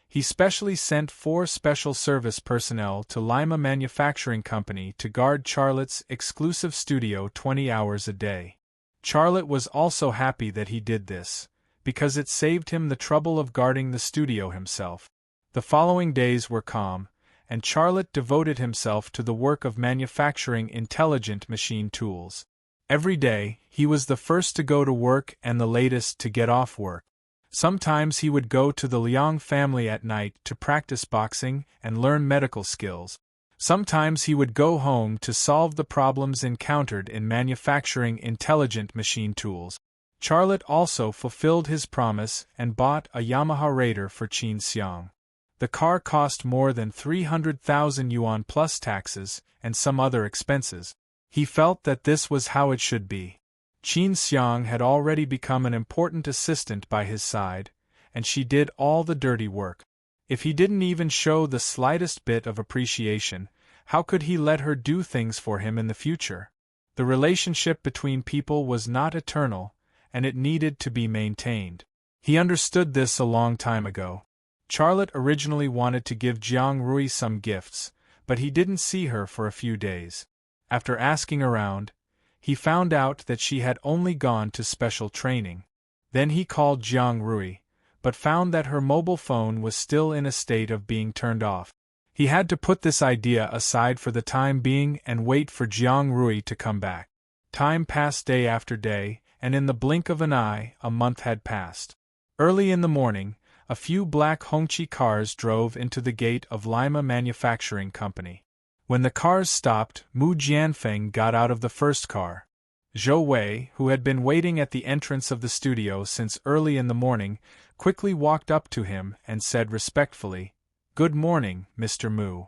He specially sent 4 special service personnel to Lima Manufacturing Company to guard Charlotte's exclusive studio 20 hours a day. Charlotte was also happy that he did this, because it saved him the trouble of guarding the studio himself. The following days were calm, and Charlotte devoted himself to the work of manufacturing intelligent machine tools. Every day, he was the first to go to work and the latest to get off work. Sometimes he would go to the Liang family at night to practice boxing and learn medical skills. Sometimes he would go home to solve the problems encountered in manufacturing intelligent machine tools. Charlotte also fulfilled his promise and bought a Yamaha Raider for Qin Xiang. The car cost more than 300,000 yuan plus taxes and some other expenses. He felt that this was how it should be. Qin Xiang had already become an important assistant by his side, and she did all the dirty work. If he didn't even show the slightest bit of appreciation, how could he let her do things for him in the future? The relationship between people was not eternal, and it needed to be maintained. He understood this a long time ago. Charlotte originally wanted to give Jiang Rui some gifts, but he didn't see her for a few days. After asking around, he found out that she had only gone to special training. Then he called Jiang Rui, but found that her mobile phone was still in a state of being turned off. He had to put this idea aside for the time being and wait for Jiang Rui to come back. Time passed day after day, and in the blink of an eye, a month had passed. Early in the morning, a few black Hongqi cars drove into the gate of Lima Manufacturing Company. When the cars stopped, Mu Jianfeng got out of the first car. Zhou Wei, who had been waiting at the entrance of the studio since early in the morning, quickly walked up to him and said respectfully, "Good morning, Mr. Mu."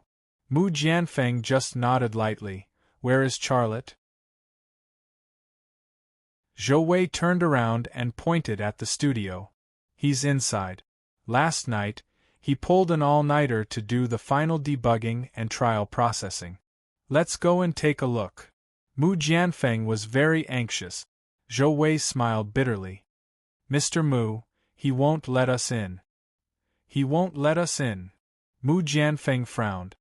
Mu Jianfeng just nodded lightly. "Where is Charlotte?" Zhou Wei turned around and pointed at the studio. "He's inside. Last night, he pulled an all-nighter to do the final debugging and trial processing. Let's go and take a look." Mu Jianfeng was very anxious. Zhou Wei smiled bitterly. "Mr. Mu, he won't let us in. He won't let us in. Mu Jianfeng frowned.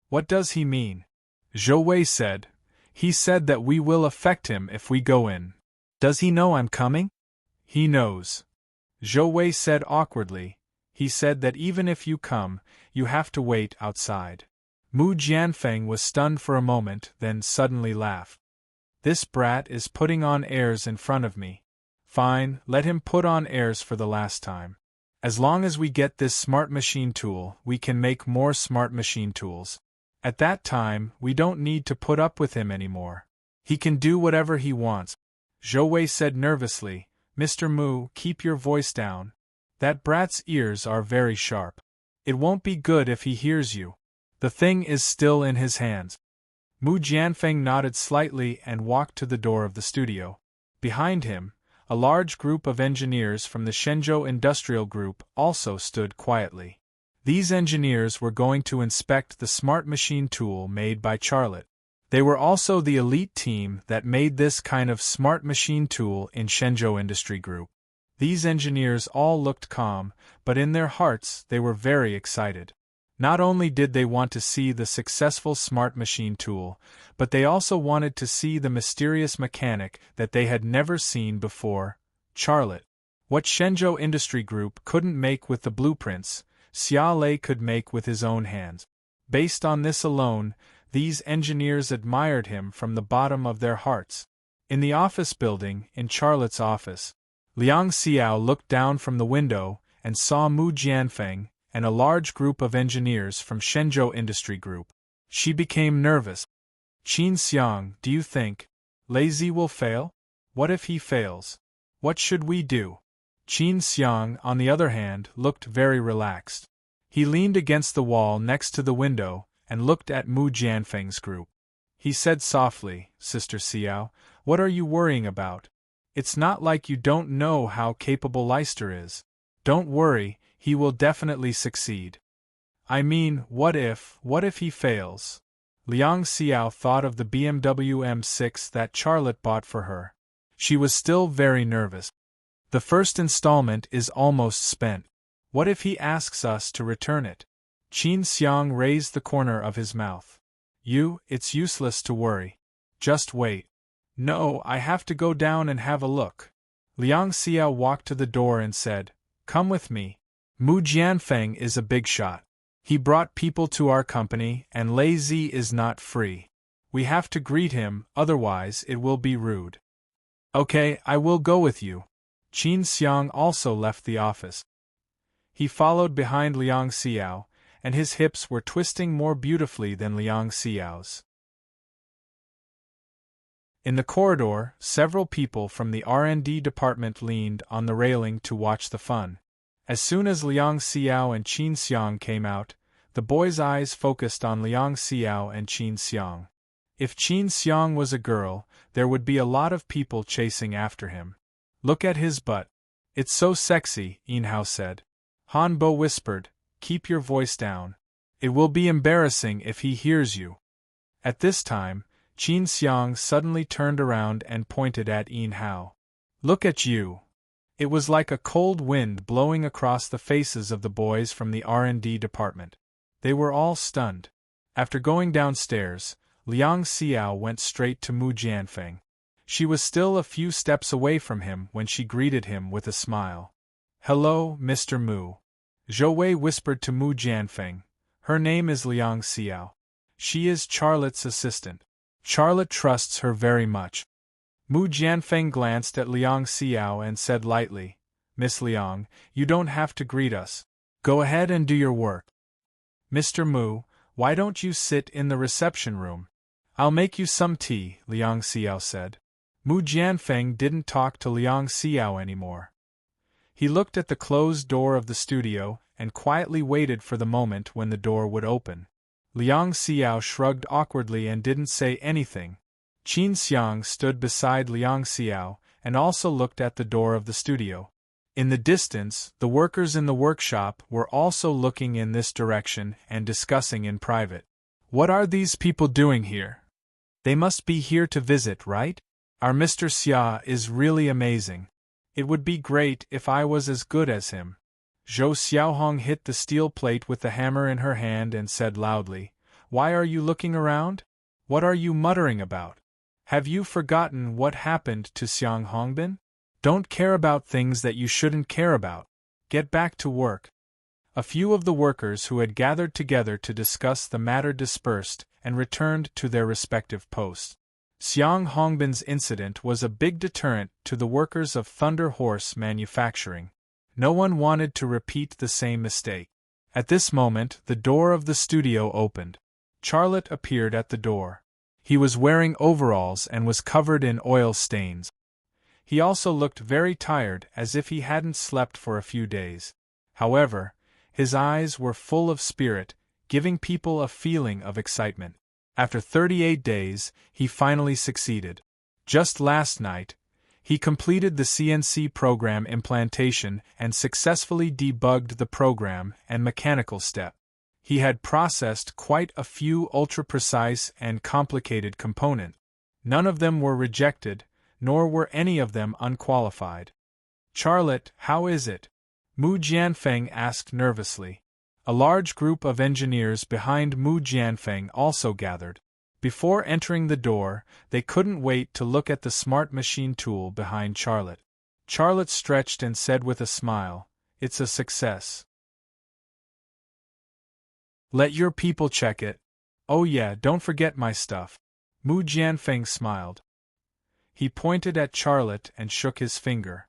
What does he mean? Zhou Wei said. He said that we will affect him if we go in. Does he know I'm coming? He knows. Zhou Wei said awkwardly. He said that even if you come, you have to wait outside. Mu Jianfeng was stunned for a moment, then suddenly laughed. This brat is putting on airs in front of me. Fine, let him put on airs for the last time. As long as we get this smart machine tool, we can make more smart machine tools. At that time, we don't need to put up with him anymore. He can do whatever he wants. Zhou Wei said nervously, Mr. Mu, keep your voice down. That brat's ears are very sharp. It won't be good if he hears you. The thing is still in his hands. Mu Jianfeng nodded slightly and walked to the door of the studio. Behind him, a large group of engineers from the Shenzhou Industrial Group also stood quietly. These engineers were going to inspect the smart machine tool made by Charlotte. They were also the elite team that made this kind of smart machine tool in Shenzhou Industry Group. These engineers all looked calm, but in their hearts they were very excited. Not only did they want to see the successful smart machine tool, but they also wanted to see the mysterious mechanic that they had never seen before, Charlotte. What Shenzhou Industry Group couldn't make with the blueprints, Xia Lei could make with his own hands. Based on this alone, these engineers admired him from the bottom of their hearts. In the office building, in Charlotte's office, Liang Xiao looked down from the window and saw Mu Jianfeng and a large group of engineers from Shenzhou Industry Group. She became nervous. Qin Xiang, do you think Lei Zi will fail? What if he fails? What should we do? Qin Xiang, on the other hand, looked very relaxed. He leaned against the wall next to the window and looked at Mu Jianfeng's group. He said softly, Sister Xiao, what are you worrying about? It's not like you don't know how capable Leister is. Don't worry, he will definitely succeed. I mean, what if he fails? Liang Xiao thought of the BMW M6 that Charlotte bought for her. She was still very nervous. The first installment is almost spent. What if he asks us to return it? Qin Xiang raised the corner of his mouth. It's useless to worry. Just wait. No, I have to go down and have a look. Liang Xiao walked to the door and said, Come with me. Mu Jianfeng is a big shot. He brought people to our company, and Lei Zi is not free. We have to greet him, otherwise it will be rude. Okay, I will go with you. Qin Xiang also left the office. He followed behind Liang Xiao, and his hips were twisting more beautifully than Liang Xiao's. In the corridor, several people from the R&D department leaned on the railing to watch the fun. As soon as Liang Xiao and Qin Xiang came out, the boys' eyes focused on Liang Xiao and Qin Xiang. If Qin Xiang was a girl, there would be a lot of people chasing after him. Look at his butt. It's so sexy, Yin Hao said. Han Bo whispered, Keep your voice down. It will be embarrassing if he hears you. At this time, Qin Xiang suddenly turned around and pointed at Yin Hao. Look at you. It was like a cold wind blowing across the faces of the boys from the R&D department. They were all stunned. After going downstairs, Liang Xiao went straight to Mu Jianfeng. She was still a few steps away from him when she greeted him with a smile. Hello, Mr. Mu. Zhou Wei whispered to Mu Jianfeng. Her name is Liang Xiao. She is Charlotte's assistant. Charlotte trusts her very much. Mu Jianfeng glanced at Liang Xiao and said lightly, Miss Liang, you don't have to greet us. Go ahead and do your work. Mr. Mu, why don't you sit in the reception room? I'll make you some tea, Liang Xiao said. Mu Jianfeng didn't talk to Liang Xiao anymore. He looked at the closed door of the studio and quietly waited for the moment when the door would open. Liang Xiao shrugged awkwardly and didn't say anything. Qin Xiang stood beside Liang Xiao and also looked at the door of the studio. In the distance, the workers in the workshop were also looking in this direction and discussing in private. What are these people doing here? They must be here to visit, right? Our Mr. Xia is really amazing. It would be great if I was as good as him. Zhou Xiaohong hit the steel plate with the hammer in her hand and said loudly, "Why are you looking around? What are you muttering about? Have you forgotten what happened to Xiang Hongbin? Don't care about things that you shouldn't care about. Get back to work." A few of the workers who had gathered together to discuss the matter dispersed and returned to their respective posts. Xiang Hongbin's incident was a big deterrent to the workers of Thunder Horse Manufacturing. No one wanted to repeat the same mistake. At this moment, the door of the studio opened. Charlotte appeared at the door. He was wearing overalls and was covered in oil stains. He also looked very tired, as if he hadn't slept for a few days. However, his eyes were full of spirit, giving people a feeling of excitement. After 38 days, he finally succeeded. Just last night, he completed the CNC program implantation and successfully debugged the program and mechanical step. He had processed quite a few ultra-precise and complicated components. None of them were rejected, nor were any of them unqualified. "Charlotte, how is it?" Mu Jianfeng asked nervously. A large group of engineers behind Mu Jianfeng also gathered. Before entering the door, they couldn't wait to look at the smart machine tool behind Charlotte. Charlotte stretched and said with a smile, "It's a success. Let your people check it." "Oh yeah, don't forget my stuff." Mu Jianfeng smiled. He pointed at Charlotte and shook his finger.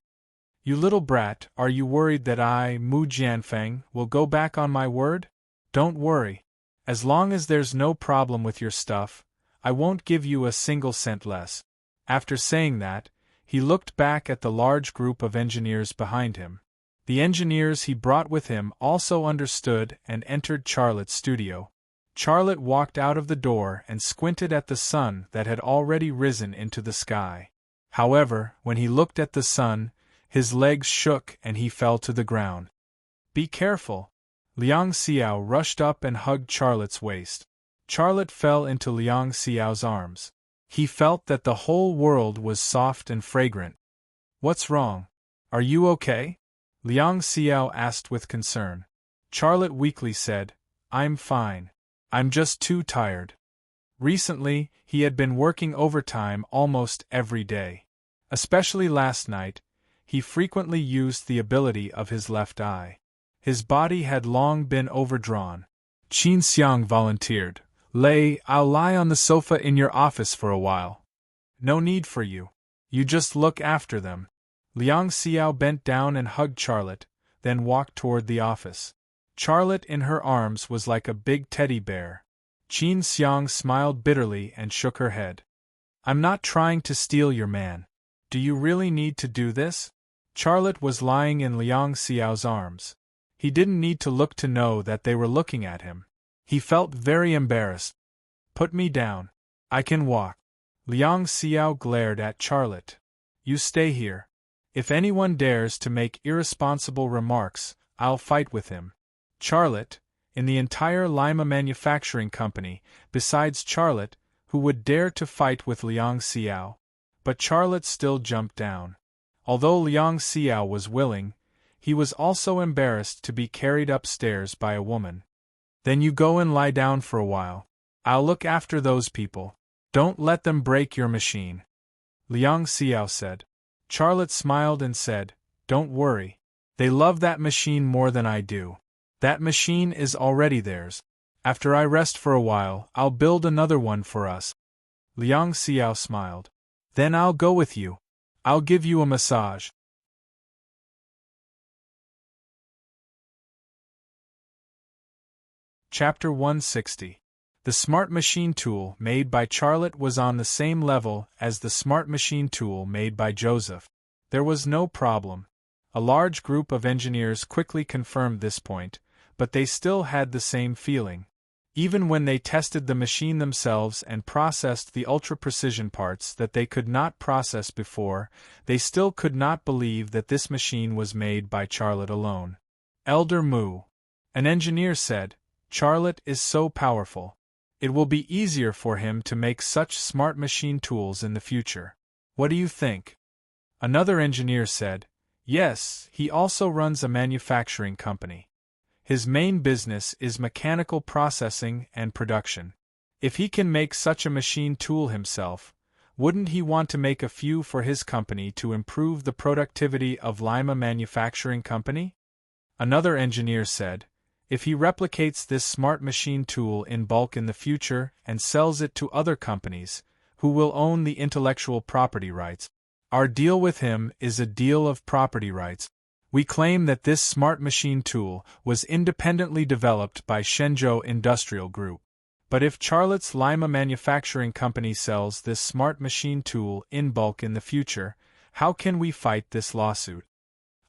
"You little brat, are you worried that I, Mu Jianfeng, will go back on my word? Don't worry. As long as there's no problem with your stuff, I won't give you a single cent less." After saying that, he looked back at the large group of engineers behind him. The engineers he brought with him also understood and entered Charlotte's studio. Charlotte walked out of the door and squinted at the sun that had already risen into the sky. However, when he looked at the sun, his legs shook and he fell to the ground. "Be careful!" Liang Xiao rushed up and hugged Charlotte's waist. Charlotte fell into Liang Xiao's arms. He felt that the whole world was soft and fragrant. "What's wrong? Are you okay?" Liang Xiao asked with concern. Charlotte weakly said, "I'm fine. I'm just too tired." Recently, he had been working overtime almost every day. Especially last night, he frequently used the ability of his left eye. His body had long been overdrawn. Qin Xiang volunteered, I'll lie on the sofa in your office for a while." "No need for you. You just look after them." Liang Xiao bent down and hugged Charlotte, then walked toward the office. Charlotte in her arms was like a big teddy bear. Qin Xiang smiled bitterly and shook her head. "I'm not trying to steal your man. Do you really need to do this?" Charlotte was lying in Liang Xiao's arms. He didn't need to look to know that they were looking at him. He felt very embarrassed. "Put me down. I can walk." Liang Xiao glared at Charlotte. "You stay here. If anyone dares to make irresponsible remarks, I'll fight with him." Charlotte, in the entire Lima Manufacturing Company, besides Charlotte, who would dare to fight with Liang Xiao? But Charlotte still jumped down. Although Liang Xiao was willing, he was also embarrassed to be carried upstairs by a woman. "Then you go and lie down for a while. I'll look after those people. Don't let them break your machine," Liang Xiao said. Charlotte smiled and said, "Don't worry. They love that machine more than I do. That machine is already theirs. After I rest for a while, I'll build another one for us." Liang Xiao smiled. "Then I'll go with you. I'll give you a massage." Chapter 160. The Smart Machine Tool made by Charlotte was on the same level as the Smart Machine Tool made by Joseph. There was no problem. A large group of engineers quickly confirmed this point, but they still had the same feeling. Even when they tested the machine themselves and processed the ultra-precision parts that they could not process before, they still could not believe that this machine was made by Charlotte alone. "Elder Mu," an engineer said, "Charlotte is so powerful. It will be easier for him to make such smart machine tools in the future. What do you think?" Another engineer said, Yes, he also runs a manufacturing company. His main business is mechanical processing and production. If he can make such a machine tool himself, wouldn't he want to make a few for his company to improve the productivity of Lima Manufacturing Company? Another engineer said, if he replicates this smart machine tool in bulk in the future and sells it to other companies, who will own the intellectual property rights, our deal with him is a deal of property rights. We claim that this smart machine tool was independently developed by Shenzhou Industrial Group. But if Charlotte's Lima Manufacturing Company sells this smart machine tool in bulk in the future, how can we fight this lawsuit?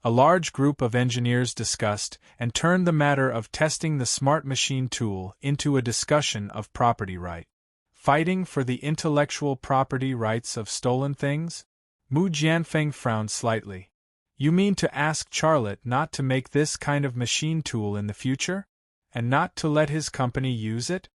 A large group of engineers discussed and turned the matter of testing the smart machine tool into a discussion of property right. Fighting for the intellectual property rights of stolen things? Mu Jianfeng frowned slightly. You mean to ask Charlotte not to make this kind of machine tool in the future? And not to let his company use it?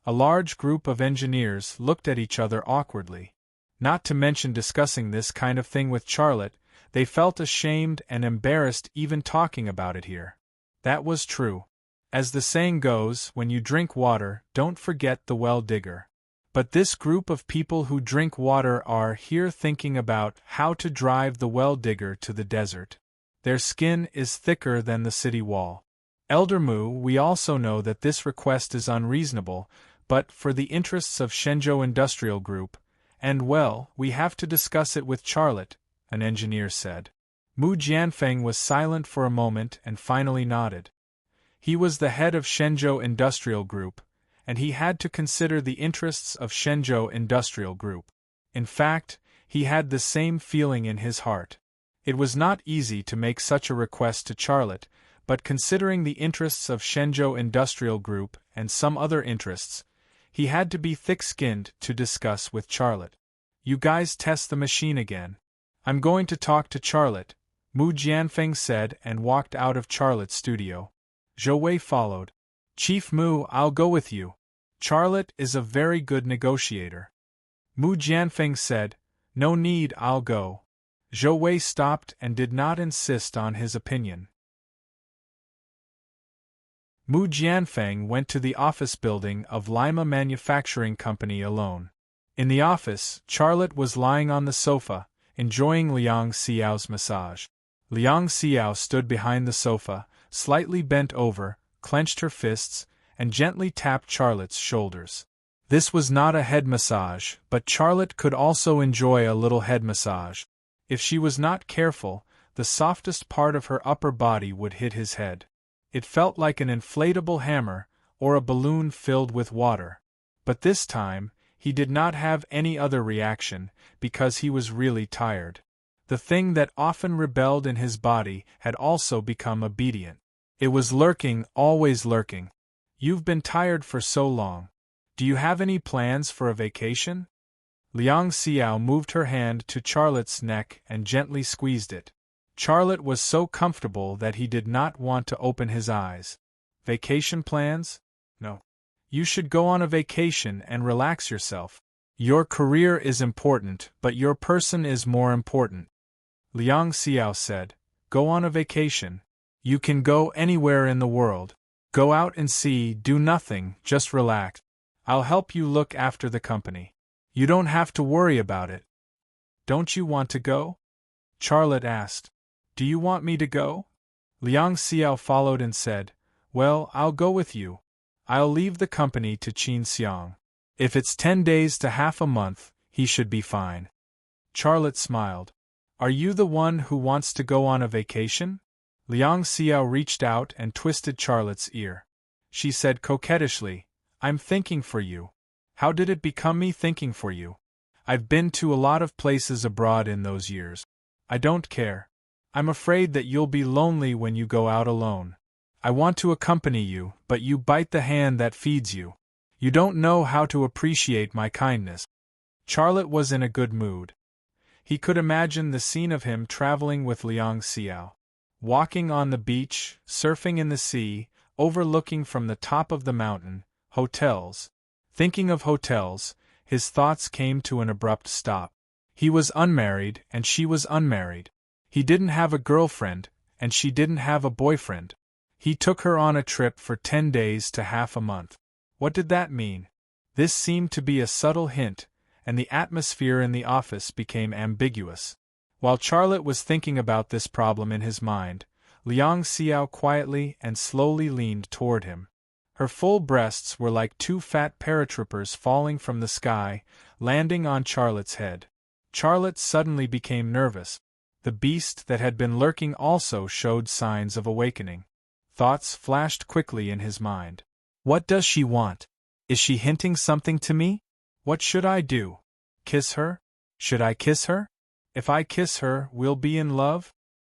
A large group of engineers looked at each other awkwardly. Not to mention discussing this kind of thing with Charlotte, they felt ashamed and embarrassed even talking about it here. That was true. As the saying goes, when you drink water, don't forget the well digger. But this group of people who drink water are here thinking about how to drive the well digger to the desert. Their skin is thicker than the city wall. Elder Mu, we also know that this request is unreasonable, but for the interests of Shenzhou Industrial Group, and well, we have to discuss it with Charlotte, an engineer said. Mu Jianfeng was silent for a moment and finally nodded. He was the head of Shenzhou Industrial Group, and he had to consider the interests of Shenzhou Industrial Group. In fact, he had the same feeling in his heart. It was not easy to make such a request to Charlotte, but considering the interests of Shenzhou Industrial Group and some other interests, he had to be thick-skinned to discuss with Charlotte. You guys test the machine again. I'm going to talk to Charlotte, Mu Jianfeng said and walked out of Charlotte's studio. Zhou Wei followed. Chief Mu, I'll go with you. Charlotte is a very good negotiator. Mu Jianfeng said, no need, I'll go. Zhou Wei stopped and did not insist on his opinion. Mu Jianfeng went to the office building of Lima Manufacturing Company alone. In the office, Charlotte was lying on the sofa, enjoying Liang Xiao's massage. Liang Xiao stood behind the sofa, slightly bent over, clenched her fists, and gently tapped Charlotte's shoulders. This was not a head massage, but Charlotte could also enjoy a little head massage. If she was not careful, the softest part of her upper body would hit his head. It felt like an inflatable hammer, or a balloon filled with water. But this time, he did not have any other reaction, because he was really tired. The thing that often rebelled in his body had also become obedient. It was lurking, always lurking. You've been tired for so long. Do you have any plans for a vacation? Liang Xiao moved her hand to Charlotte's neck and gently squeezed it. Charlotte was so comfortable that he did not want to open his eyes. Vacation plans? No. You should go on a vacation and relax yourself. Your career is important, but your person is more important. Liang Xiao said, go on a vacation. You can go anywhere in the world. Go out and see, do nothing, just relax. I'll help you look after the company. You don't have to worry about it. Don't you want to go? Charlotte asked. Do you want me to go? Liang Xiao followed and said, well, I'll go with you. I'll leave the company to Qin Xiang. If it's 10 days to half a month, he should be fine. Charlotte smiled. Are you the one who wants to go on a vacation? Liang Xiao reached out and twisted Charlotte's ear. She said coquettishly, I'm thinking for you. How did it become me thinking for you? I've been to a lot of places abroad in those years. I don't care. I'm afraid that you'll be lonely when you go out alone. I want to accompany you, but you bite the hand that feeds you. You don't know how to appreciate my kindness. Charlotte was in a good mood. He could imagine the scene of him traveling with Liang Xiao. Walking on the beach, surfing in the sea, overlooking from the top of the mountain, hotels. Thinking of hotels, his thoughts came to an abrupt stop. He was unmarried and she was unmarried. He didn't have a girlfriend, and she didn't have a boyfriend. He took her on a trip for 10 days to half a month. What did that mean? This seemed to be a subtle hint, and the atmosphere in the office became ambiguous. While Charlotte was thinking about this problem in his mind, Liang Xiao quietly and slowly leaned toward him. Her full breasts were like two fat paratroopers falling from the sky, landing on Charlotte's head. Charlotte suddenly became nervous. The beast that had been lurking also showed signs of awakening. Thoughts flashed quickly in his mind. What does she want? Is she hinting something to me? What should I do? Kiss her? Should I kiss her? If I kiss her, we'll be in love?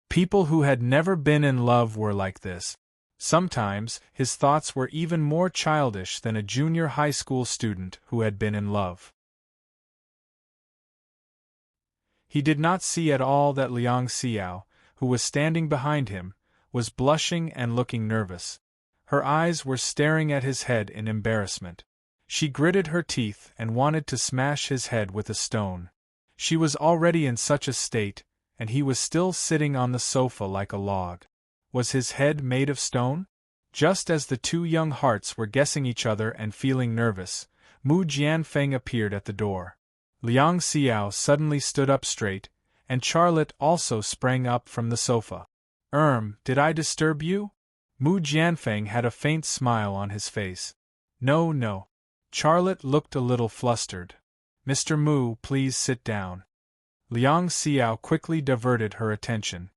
People who had never been in love were like this. Sometimes, his thoughts were even more childish than a junior high school student who had been in love. He did not see at all that Liang Xiao, who was standing behind him, was blushing and looking nervous. Her eyes were staring at his head in embarrassment. She gritted her teeth and wanted to smash his head with a stone. She was already in such a state, and he was still sitting on the sofa like a log. Was his head made of stone? Just as the two young hearts were guessing each other and feeling nervous, Mu Jianfeng appeared at the door. Liang Xiao suddenly stood up straight, and Charlotte also sprang up from the sofa. Did I disturb you? Mu Jianfeng had a faint smile on his face. No, no. Charlotte looked a little flustered. Mr. Mu, please sit down. Liang Xiao quickly diverted her attention.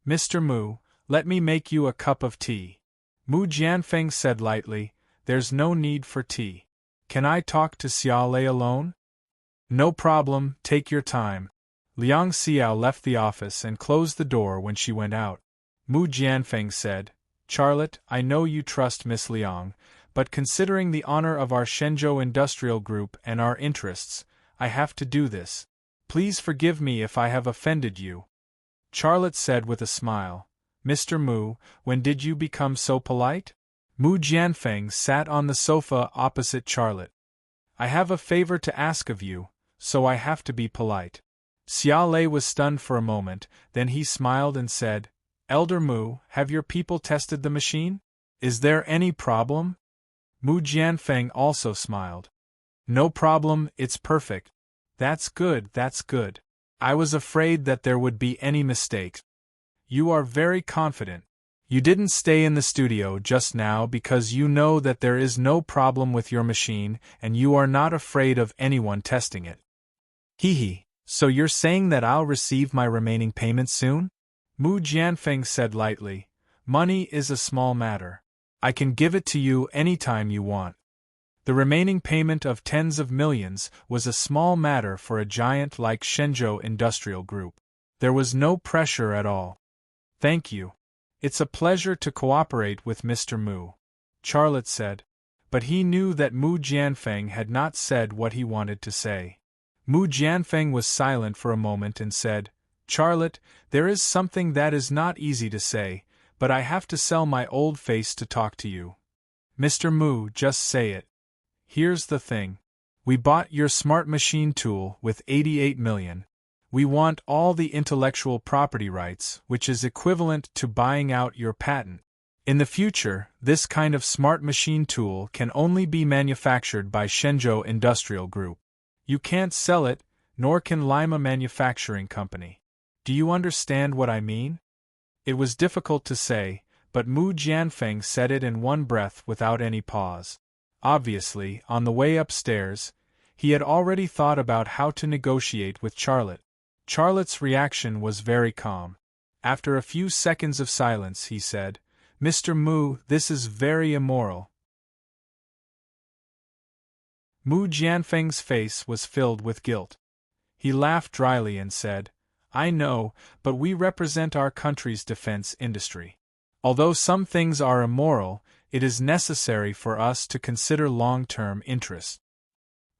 Mr. Mu, let me make you a cup of tea. Mu Jianfeng said lightly, there's no need for tea. Can I talk to Xiaolei alone? No problem, take your time. Liang Xiao left the office and closed the door when she went out. Mu Jianfeng said, Charlotte, I know you trust Miss Liang, but considering the honor of our Shenzhou Industrial Group and our interests, I have to do this. Please forgive me if I have offended you. Charlotte said with a smile, Mr. Mu, when did you become so polite? Mu Jianfeng sat on the sofa opposite Charlotte. I have a favor to ask of you, so I have to be polite. Xiaolei was stunned for a moment, then he smiled and said, Elder Mu, have your people tested the machine? Is there any problem? Mu Jianfeng also smiled. No problem, it's perfect. That's good, that's good. I was afraid that there would be any mistakes. You are very confident. You didn't stay in the studio just now because you know that there is no problem with your machine and you are not afraid of anyone testing it. Hee, so you're saying that I'll receive my remaining payment soon? Mu Jianfeng said lightly, money is a small matter. I can give it to you anytime you want. The remaining payment of tens of millions was a small matter for a giant like Shenzhou Industrial Group. There was no pressure at all. Thank you. It's a pleasure to cooperate with Mr. Mu, Charlotte said. But he knew that Mu Jianfeng had not said what he wanted to say. Mu Jianfeng was silent for a moment and said, Charlotte, there is something that is not easy to say, but I have to sell my old face to talk to you. Mr. Mu, just say it. Here's the thing. We bought your smart machine tool with 88 million. We want all the intellectual property rights, which is equivalent to buying out your patent. In the future, this kind of smart machine tool can only be manufactured by Shenzhou Industrial Group. You can't sell it, nor can Lima Manufacturing Company. Do you understand what I mean? It was difficult to say, but Mu Jianfeng said it in one breath without any pause. Obviously, on the way upstairs, he had already thought about how to negotiate with Charlotte. Charlotte's reaction was very calm. After a few seconds of silence, he said, Mr. Mu, this is very immoral. Mu Jianfeng's face was filled with guilt. He laughed dryly and said, I know, but we represent our country's defense industry. Although some things are immoral, it is necessary for us to consider long-term interests.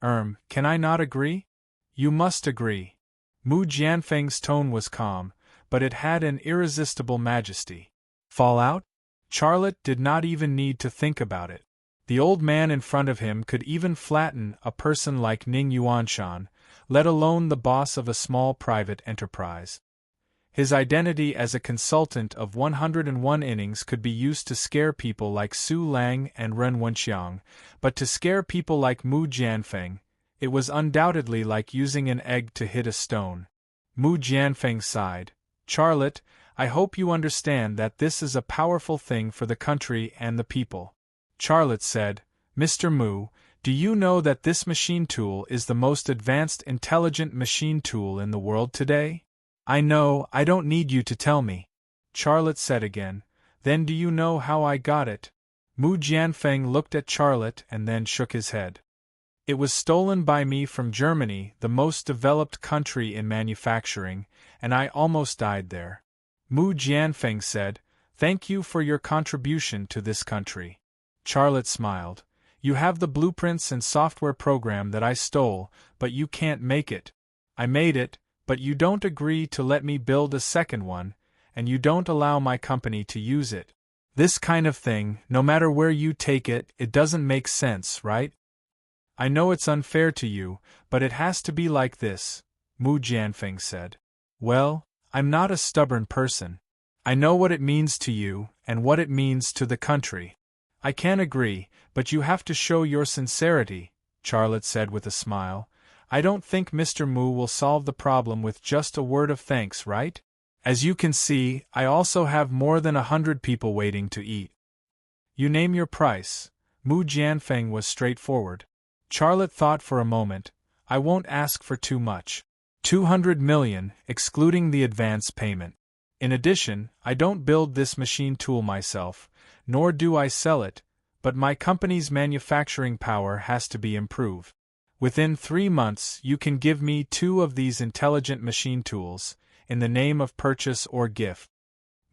Can I not agree? You must agree. Mu Jianfeng's tone was calm, but it had an irresistible majesty. Fallout? Charlotte did not even need to think about it. The old man in front of him could even flatten a person like Ning Yuanshan, let alone the boss of a small private enterprise. His identity as a consultant of 101 innings could be used to scare people like Su Lang and Ren Wenxiang, but to scare people like Mu Jianfeng, it was undoubtedly like using an egg to hit a stone. Mu Jianfeng sighed. Charlotte, I hope you understand that this is a powerful thing for the country and the people. Charlotte said, Mr. Mu, do you know that this machine tool is the most advanced intelligent machine tool in the world today? I know, I don't need you to tell me. Charlotte said again, then do you know how I got it? Mu Jianfeng looked at Charlotte and then shook his head. It was stolen by me from Germany, the most developed country in manufacturing, and I almost died there. Mu Jianfeng said, thank you for your contribution to this country. Charlotte smiled. You have the blueprints and software program that I stole, but you can't make it. I made it, but you don't agree to let me build a second one, and you don't allow my company to use it. This kind of thing, no matter where you take it, it doesn't make sense, right? I know it's unfair to you, but it has to be like this, Mu Jianfeng said. Well, I'm not a stubborn person. I know what it means to you, and what it means to the country. I can agree, but you have to show your sincerity, Charlotte said with a smile. I don't think Mr. Mu will solve the problem with just a word of thanks, right? As you can see, I also have more than 100 people waiting to eat. You name your price. Mu Jianfeng was straightforward. Charlotte thought for a moment. I won't ask for too much. 200 million, excluding the advance payment. In addition, I don't build this machine tool myself, nor do I sell it, but my company's manufacturing power has to be improved. Within 3 months, you can give me 2 of these intelligent machine tools, in the name of purchase or gift.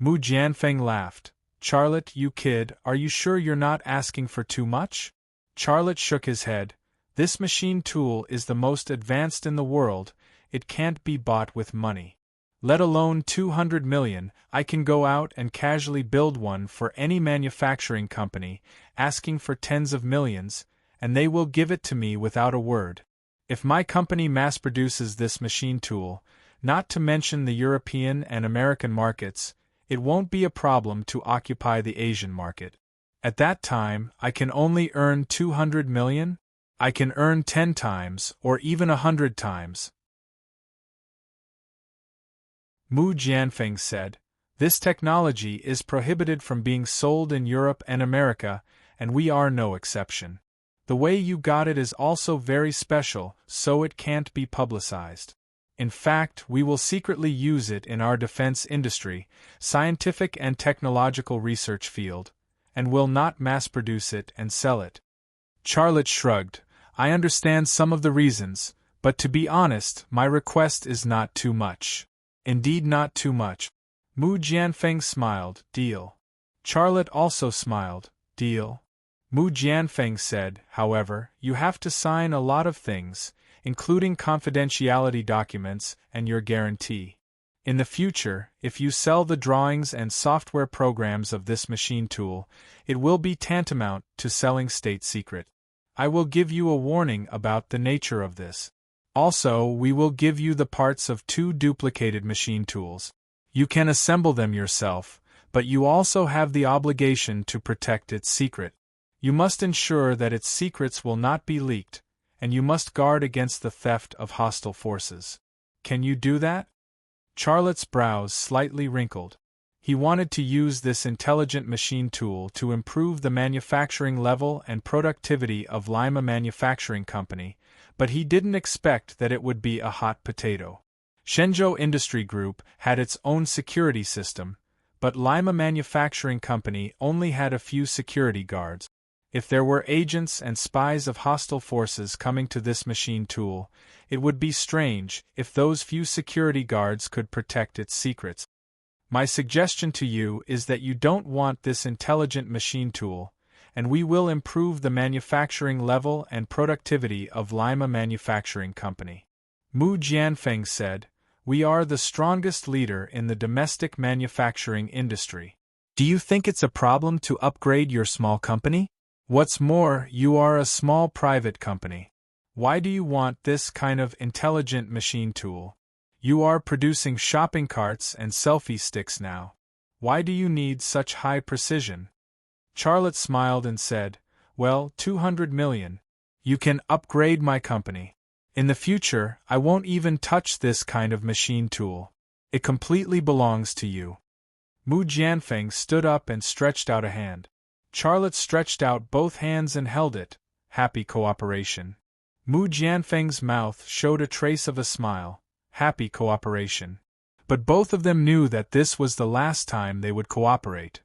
Mu Jianfeng laughed. Charlotte, you kid, are you sure you're not asking for too much? Charlotte shook his head. This machine tool is the most advanced in the world, it can't be bought with money. Let alone 200 million, I can go out and casually build one for any manufacturing company, asking for tens of millions, and they will give it to me without a word. If my company mass-produces this machine tool, not to mention the European and American markets, it won't be a problem to occupy the Asian market. At that time, I can only earn 200 million? I can earn 10 times, or even 100 times. Mu Jianfeng said, this technology is prohibited from being sold in Europe and America, and we are no exception. The way you got it is also very special, so it can't be publicized. In fact, we will secretly use it in our defense industry, scientific and technological research field, and will not mass-produce it and sell it. Charlotte shrugged. I understand some of the reasons, but to be honest, my request is not too much. Indeed not too much. Mu Jianfeng smiled. Deal. Charlotte also smiled. Deal. Mu Jianfeng said, however, you have to sign a lot of things, including confidentiality documents and your guarantee. In the future, if you sell the drawings and software programs of this machine tool, it will be tantamount to selling state secret. I will give you a warning about the nature of this. Also, we will give you the parts of 2 duplicated machine tools. You can assemble them yourself, but you also have the obligation to protect its secret. You must ensure that its secrets will not be leaked, and you must guard against the theft of hostile forces. Can you do that? Charlotte's brows slightly wrinkled. He wanted to use this intelligent machine tool to improve the manufacturing level and productivity of Lima Manufacturing Company, but he didn't expect that it would be a hot potato. Shenzhou Industry Group had its own security system, but Lima Manufacturing Company only had a few security guards. If there were agents and spies of hostile forces coming to this machine tool, it would be strange if those few security guards could protect its secrets. My suggestion to you is that you don't want this intelligent machine tool, and we will improve the manufacturing level and productivity of Lima Manufacturing Company. Mu Jianfeng said, we are the strongest leader in the domestic manufacturing industry. Do you think it's a problem to upgrade your small company? What's more, you are a small private company. Why do you want this kind of intelligent machine tool? You are producing shopping carts and selfie sticks now. Why do you need such high precision? Charlotte smiled and said, well, 200 million. You can upgrade my company. In the future, I won't even touch this kind of machine tool. It completely belongs to you. Mu Jianfeng stood up and stretched out a hand. Charlotte stretched out both hands and held it. Happy cooperation. Mu Jianfeng's mouth showed a trace of a smile. Happy cooperation. But both of them knew that this was the last time they would cooperate.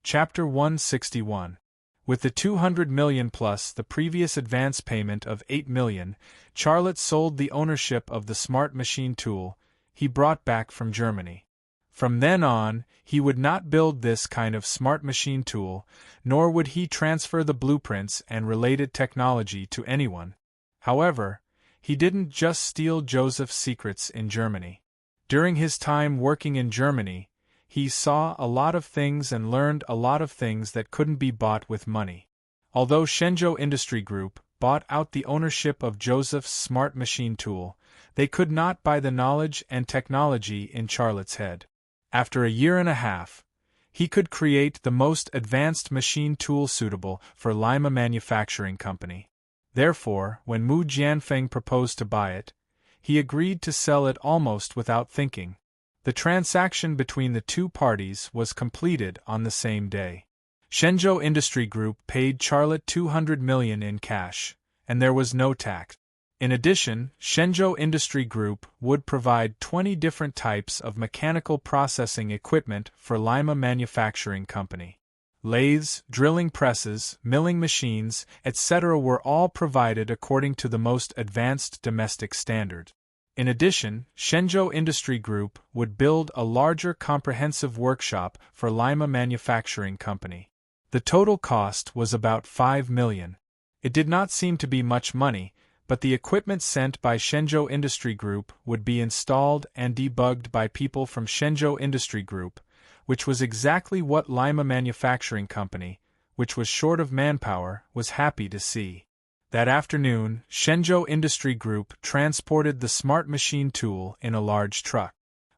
Chapter 161. With the 200 million plus the previous advance payment of 8 million, Charlotte sold the ownership of the smart machine tool he brought back from Germany. From then on, he would not build this kind of smart machine tool, nor would he transfer the blueprints and related technology to anyone. However, he didn't just steal Joseph's secrets in Germany. During his time working in Germany, he saw a lot of things and learned a lot of things that couldn't be bought with money. Although Shenzhou Industry Group bought out the ownership of Joseph's smart machine tool, they could not buy the knowledge and technology in Charlotte's head. After a year and a half, he could create the most advanced machine tool suitable for Lima Manufacturing Company. Therefore, when Mu Jianfeng proposed to buy it, he agreed to sell it almost without thinking. The transaction between the two parties was completed on the same day. Shenzhou Industry Group paid Charlotte 200 million in cash, and there was no tax. In addition, Shenzhou Industry Group would provide 20 different types of mechanical processing equipment for Lima Manufacturing Company. Lathes, drilling presses, milling machines, etc. were all provided according to the most advanced domestic standard. In addition, Shenzhou Industry Group would build a larger comprehensive workshop for Lima Manufacturing Company. The total cost was about 5 million. It did not seem to be much money, but the equipment sent by Shenzhou Industry Group would be installed and debugged by people from Shenzhou Industry Group, which was exactly what Lima Manufacturing Company, which was short of manpower, was happy to see. That afternoon, Shenzhou Industry Group transported the smart machine tool in a large truck.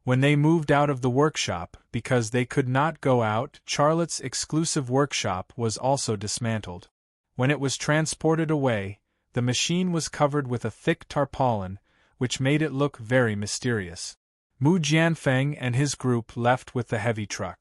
When they moved out of the workshop, because they could not go out, Charlotte's exclusive workshop was also dismantled. When it was transported away, the machine was covered with a thick tarpaulin, which made it look very mysterious. Mu Jianfeng and his group left with the heavy truck.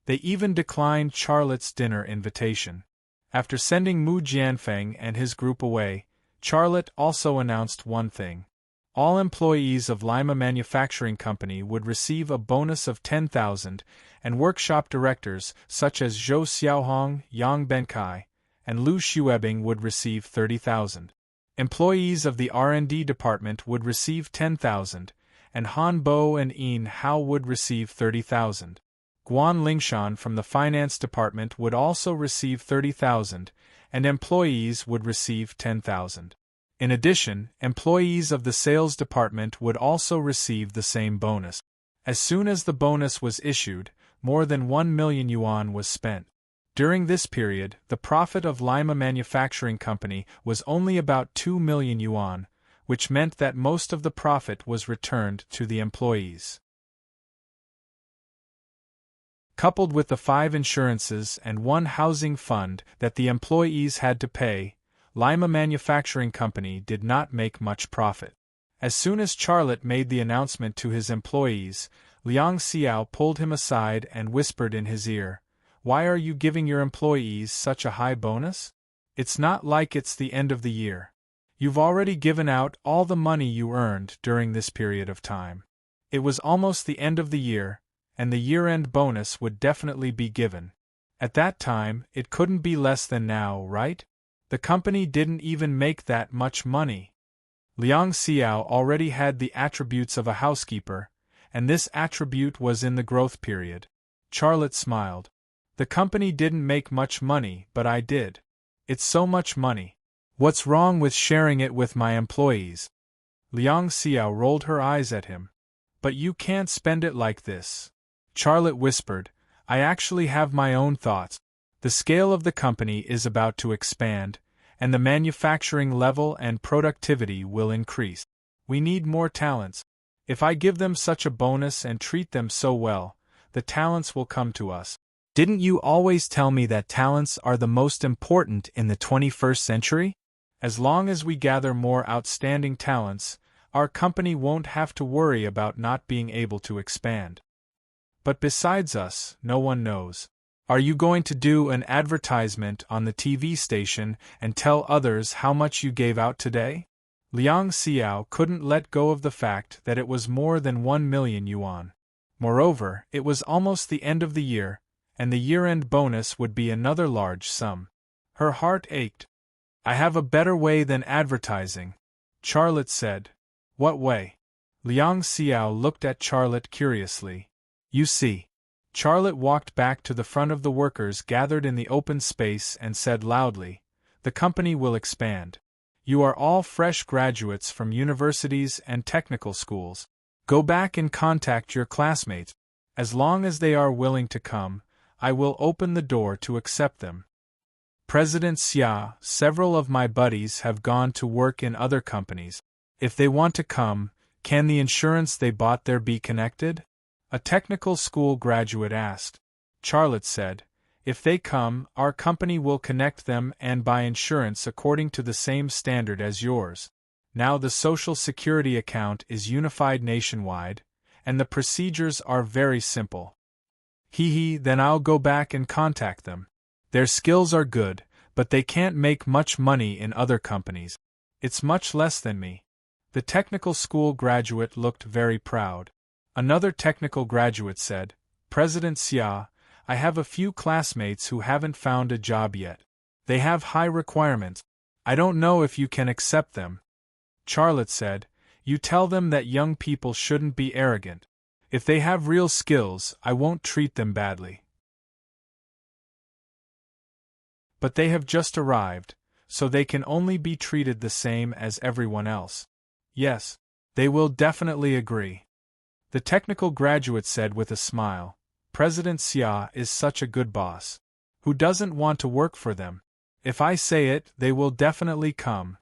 They even declined Charlotte's dinner invitation. After sending Mu Jianfeng and his group away, Charlotte also announced one thing. All employees of Lima Manufacturing Company would receive a bonus of 10,000, and workshop directors such as Zhou Xiaohong, Yang Benkai, and Lu Xuebing would receive 30,000. Employees of the R&D department would receive 10,000, and Han Bo and Yin Hao would receive 30,000. Guan Lingshan from the finance department would also receive 30,000, and employees would receive 10,000. In addition, employees of the sales department would also receive the same bonus. As soon as the bonus was issued, more than 1 million yuan was spent. During this period, the profit of Lima Manufacturing Company was only about 2 million yuan, which meant that most of the profit was returned to the employees. Coupled with the 5 insurances and 1 housing fund that the employees had to pay, Lima Manufacturing Company did not make much profit. As soon as Charlotte made the announcement to his employees, Liang Xiao pulled him aside and whispered in his ear, "Why are you giving your employees such a high bonus? It's not like it's the end of the year. You've already given out all the money you earned during this period of time. It was almost the end of the year, and the year-end bonus would definitely be given. At that time, it couldn't be less than now, right? The company didn't even make that much money." Liang Xiao already had the attributes of a housekeeper, and this attribute was in the growth period. Charlotte smiled. "The company didn't make much money, but I did. It's so much money. What's wrong with sharing it with my employees?" Liang Xiao rolled her eyes at him. "But you can't spend it like this." Charlotte whispered, "I actually have my own thoughts. The scale of the company is about to expand, and the manufacturing level and productivity will increase. We need more talents. If I give them such a bonus and treat them so well, the talents will come to us. Didn't you always tell me that talents are the most important in the 21st century? As long as we gather more outstanding talents, our company won't have to worry about not being able to expand. But besides us, no one knows. Are you going to do an advertisement on the TV station and tell others how much you gave out today? Liang Xiao couldn't let go of the fact that it was more than 1 million yuan. Moreover, it was almost the end of the year, and the year-end bonus would be another large sum. Her heart ached. I have a better way than advertising, Charlotte said. What way? Liang Xiao looked at Charlotte curiously. You see. Charlotte walked back to the front of the workers gathered in the open space and said loudly, the company will expand. You are all fresh graduates from universities and technical schools. Go back and contact your classmates. As long as they are willing to come, I will open the door to accept them. President Xia, several of my buddies have gone to work in other companies. If they want to come, can the insurance they bought there be connected? A technical school graduate asked. Charlotte said, if they come, our company will connect them and buy insurance according to the same standard as yours. Now the Social Security account is unified nationwide, and the procedures are very simple. Then I'll go back and contact them. Their skills are good, but they can't make much money in other companies. It's much less than me. The technical school graduate looked very proud. Another technical graduate said, President Xia, I have a few classmates who haven't found a job yet. They have high requirements. I don't know if you can accept them. Charlotte said, you tell them that young people shouldn't be arrogant. If they have real skills, I won't treat them badly. But they have just arrived, so they can only be treated the same as everyone else. Yes, they will definitely agree. The technical graduate said with a smile, President Xia is such a good boss. Who doesn't want to work for them? If I say it, they will definitely come.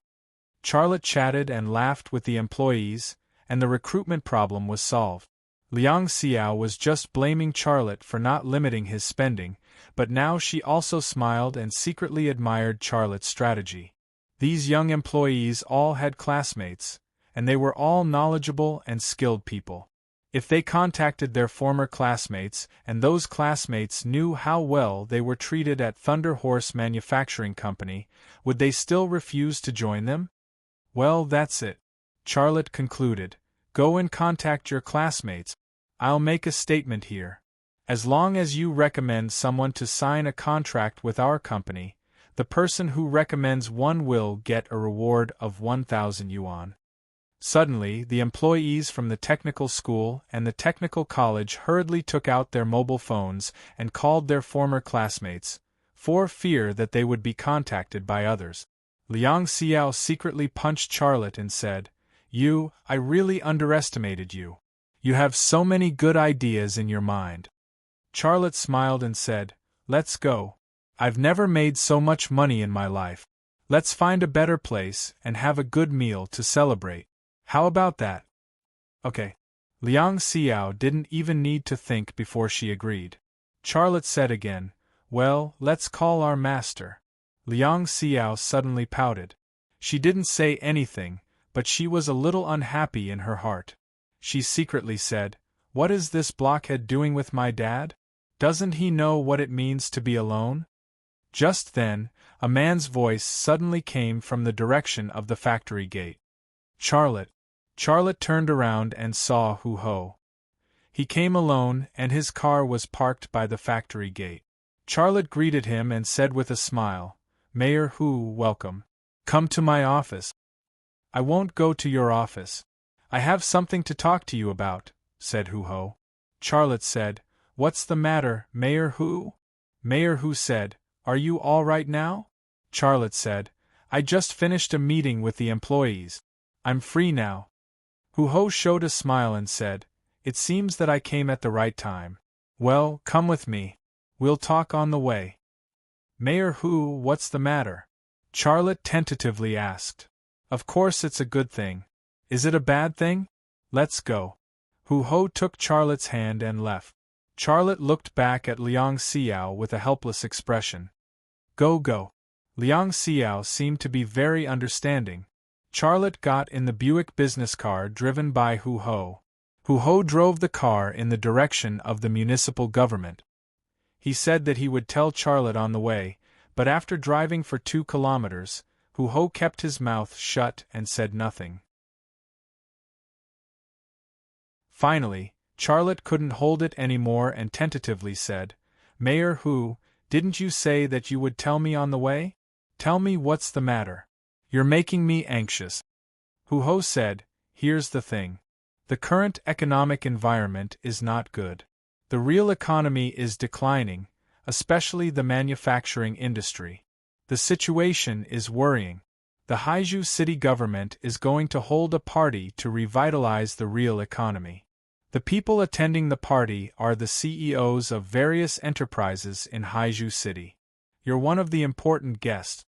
Charlotte chatted and laughed with the employees, and the recruitment problem was solved. Liang Xiao was just blaming Charlotte for not limiting his spending, but now she also smiled and secretly admired Charlotte's strategy. These young employees all had classmates, and they were all knowledgeable and skilled people. If they contacted their former classmates, and those classmates knew how well they were treated at Thunder Horse Manufacturing Company, would they still refuse to join them? Well, that's it. Charlotte concluded. Go and contact your classmates. I'll make a statement here. As long as you recommend someone to sign a contract with our company, the person who recommends one will get a reward of 1,000 yuan. Suddenly, the employees from the technical school and the technical college hurriedly took out their mobile phones and called their former classmates, for fear that they would be contacted by others. Liang Xiao secretly punched Charlotte and said, I really underestimated you. You have so many good ideas in your mind. Charlotte smiled and said, let's go. I've never made so much money in my life. Let's find a better place and have a good meal to celebrate. How about that? Okay. Liang Xiao didn't even need to think before she agreed. Charlotte said again, well, let's call our master. Liang Xiao suddenly pouted. She didn't say anything, but she was a little unhappy in her heart. She secretly said, what is this blockhead doing with my dad? Doesn't he know what it means to be alone? Just then, a man's voice suddenly came from the direction of the factory gate. Charlotte. Charlotte turned around and saw Hu Ho. He came alone, and his car was parked by the factory gate. Charlotte greeted him and said with a smile, Mayor Hu, welcome. Come to my office. I won't go to your office. I have something to talk to you about, said Hu Ho. Charlotte said, what's the matter, Mayor Hu? Mayor Hu said, are you all right now? Charlotte said, I just finished a meeting with the employees. I'm free now. Hu Ho showed a smile and said, it seems that I came at the right time. Well, come with me. We'll talk on the way. Mayor Hu, what's the matter? Charlotte tentatively asked. Of course it's a good thing. Is it a bad thing? Let's go. Hu Ho took Charlotte's hand and left. Charlotte looked back at Liang Xiao with a helpless expression. Go go. Liang Xiao seemed to be very understanding. Charlotte got in the Buick business car driven by Hu Ho. Hu Ho drove the car in the direction of the municipal government. He said that he would tell Charlotte on the way, but after driving for 2 kilometers, Hu Ho kept his mouth shut and said nothing. Finally, Charlotte couldn't hold it anymore and tentatively said, Mayor Hu, didn't you say that you would tell me on the way? Tell me what's the matter. You're making me anxious. Hu Ho said, Here's the thing. The current economic environment is not good. The real economy is declining, especially the manufacturing industry. The situation is worrying. The Haizhou city government is going to hold a party to revitalize the real economy. The people attending the party are the CEOs of various enterprises in Haizhou City. You're one of the important guests.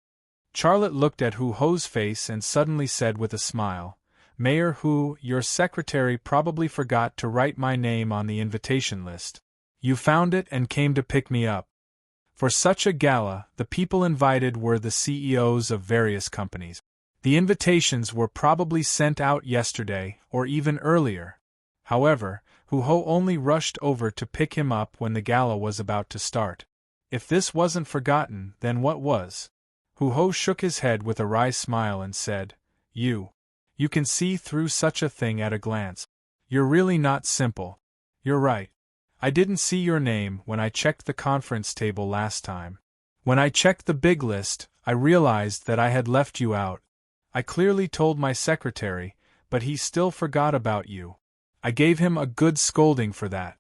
Charlotte looked at Hu Ho's face and suddenly said with a smile, Mayor Hu, your secretary probably forgot to write my name on the invitation list. You found it and came to pick me up. For such a gala, the people invited were the CEOs of various companies. The invitations were probably sent out yesterday or even earlier. However, Hu Ho only rushed over to pick him up when the gala was about to start. If this wasn't forgotten, then what was? Hu Ho shook his head with a wry smile and said, You can see through such a thing at a glance. You're really not simple. You're right. I didn't see your name when I checked the conference table last time. When I checked the big list, I realized that I had left you out. I clearly told my secretary, but he still forgot about you. I gave him a good scolding for that.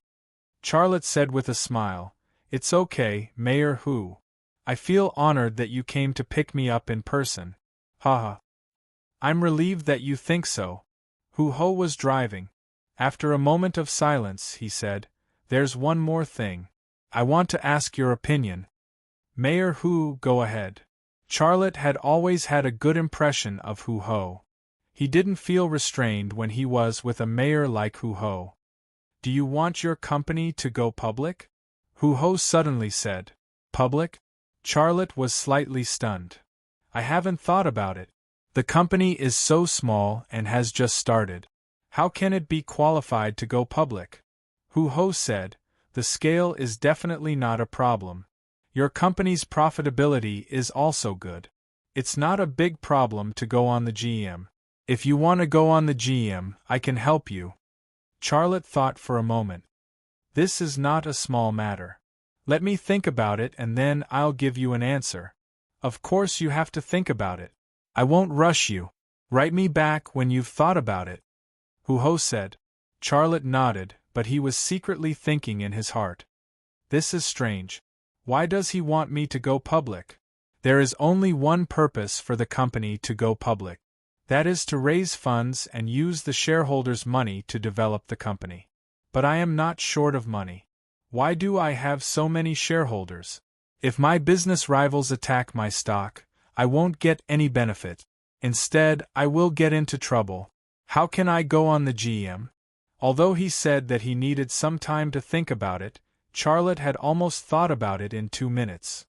Charlotte said with a smile, It's okay, Mayor Hu. I feel honored that you came to pick me up in person. Haha. I'm relieved that you think so. Hu Ho was driving. After a moment of silence, he said, There's one more thing. I want to ask your opinion. Mayor Hu, go ahead. Charlotte had always had a good impression of Hu Ho. He didn't feel restrained when he was with a mayor like Hu Ho. Do you want your company to go public? Hu Ho suddenly said. Public? Charlotte was slightly stunned. I haven't thought about it. The company is so small and has just started. How can it be qualified to go public? Hu Ho said, The scale is definitely not a problem. Your company's profitability is also good. It's not a big problem to go on the GM. If you want to go on the GM, I can help you. Charlotte thought for a moment. This is not a small matter. Let me think about it and then I'll give you an answer. Of course you have to think about it. I won't rush you. Write me back when you've thought about it. Hu Ho said. Charlotte nodded, but he was secretly thinking in his heart. This is strange. Why does he want me to go public? There is only one purpose for the company to go public. That is to raise funds and use the shareholders' money to develop the company. But I am not short of money. Why do I have so many shareholders? If my business rivals attack my stock, I won't get any benefit. Instead, I will get into trouble. How can I go on the GM? Although he said that he needed some time to think about it, Charlotte had almost thought about it in 2 minutes.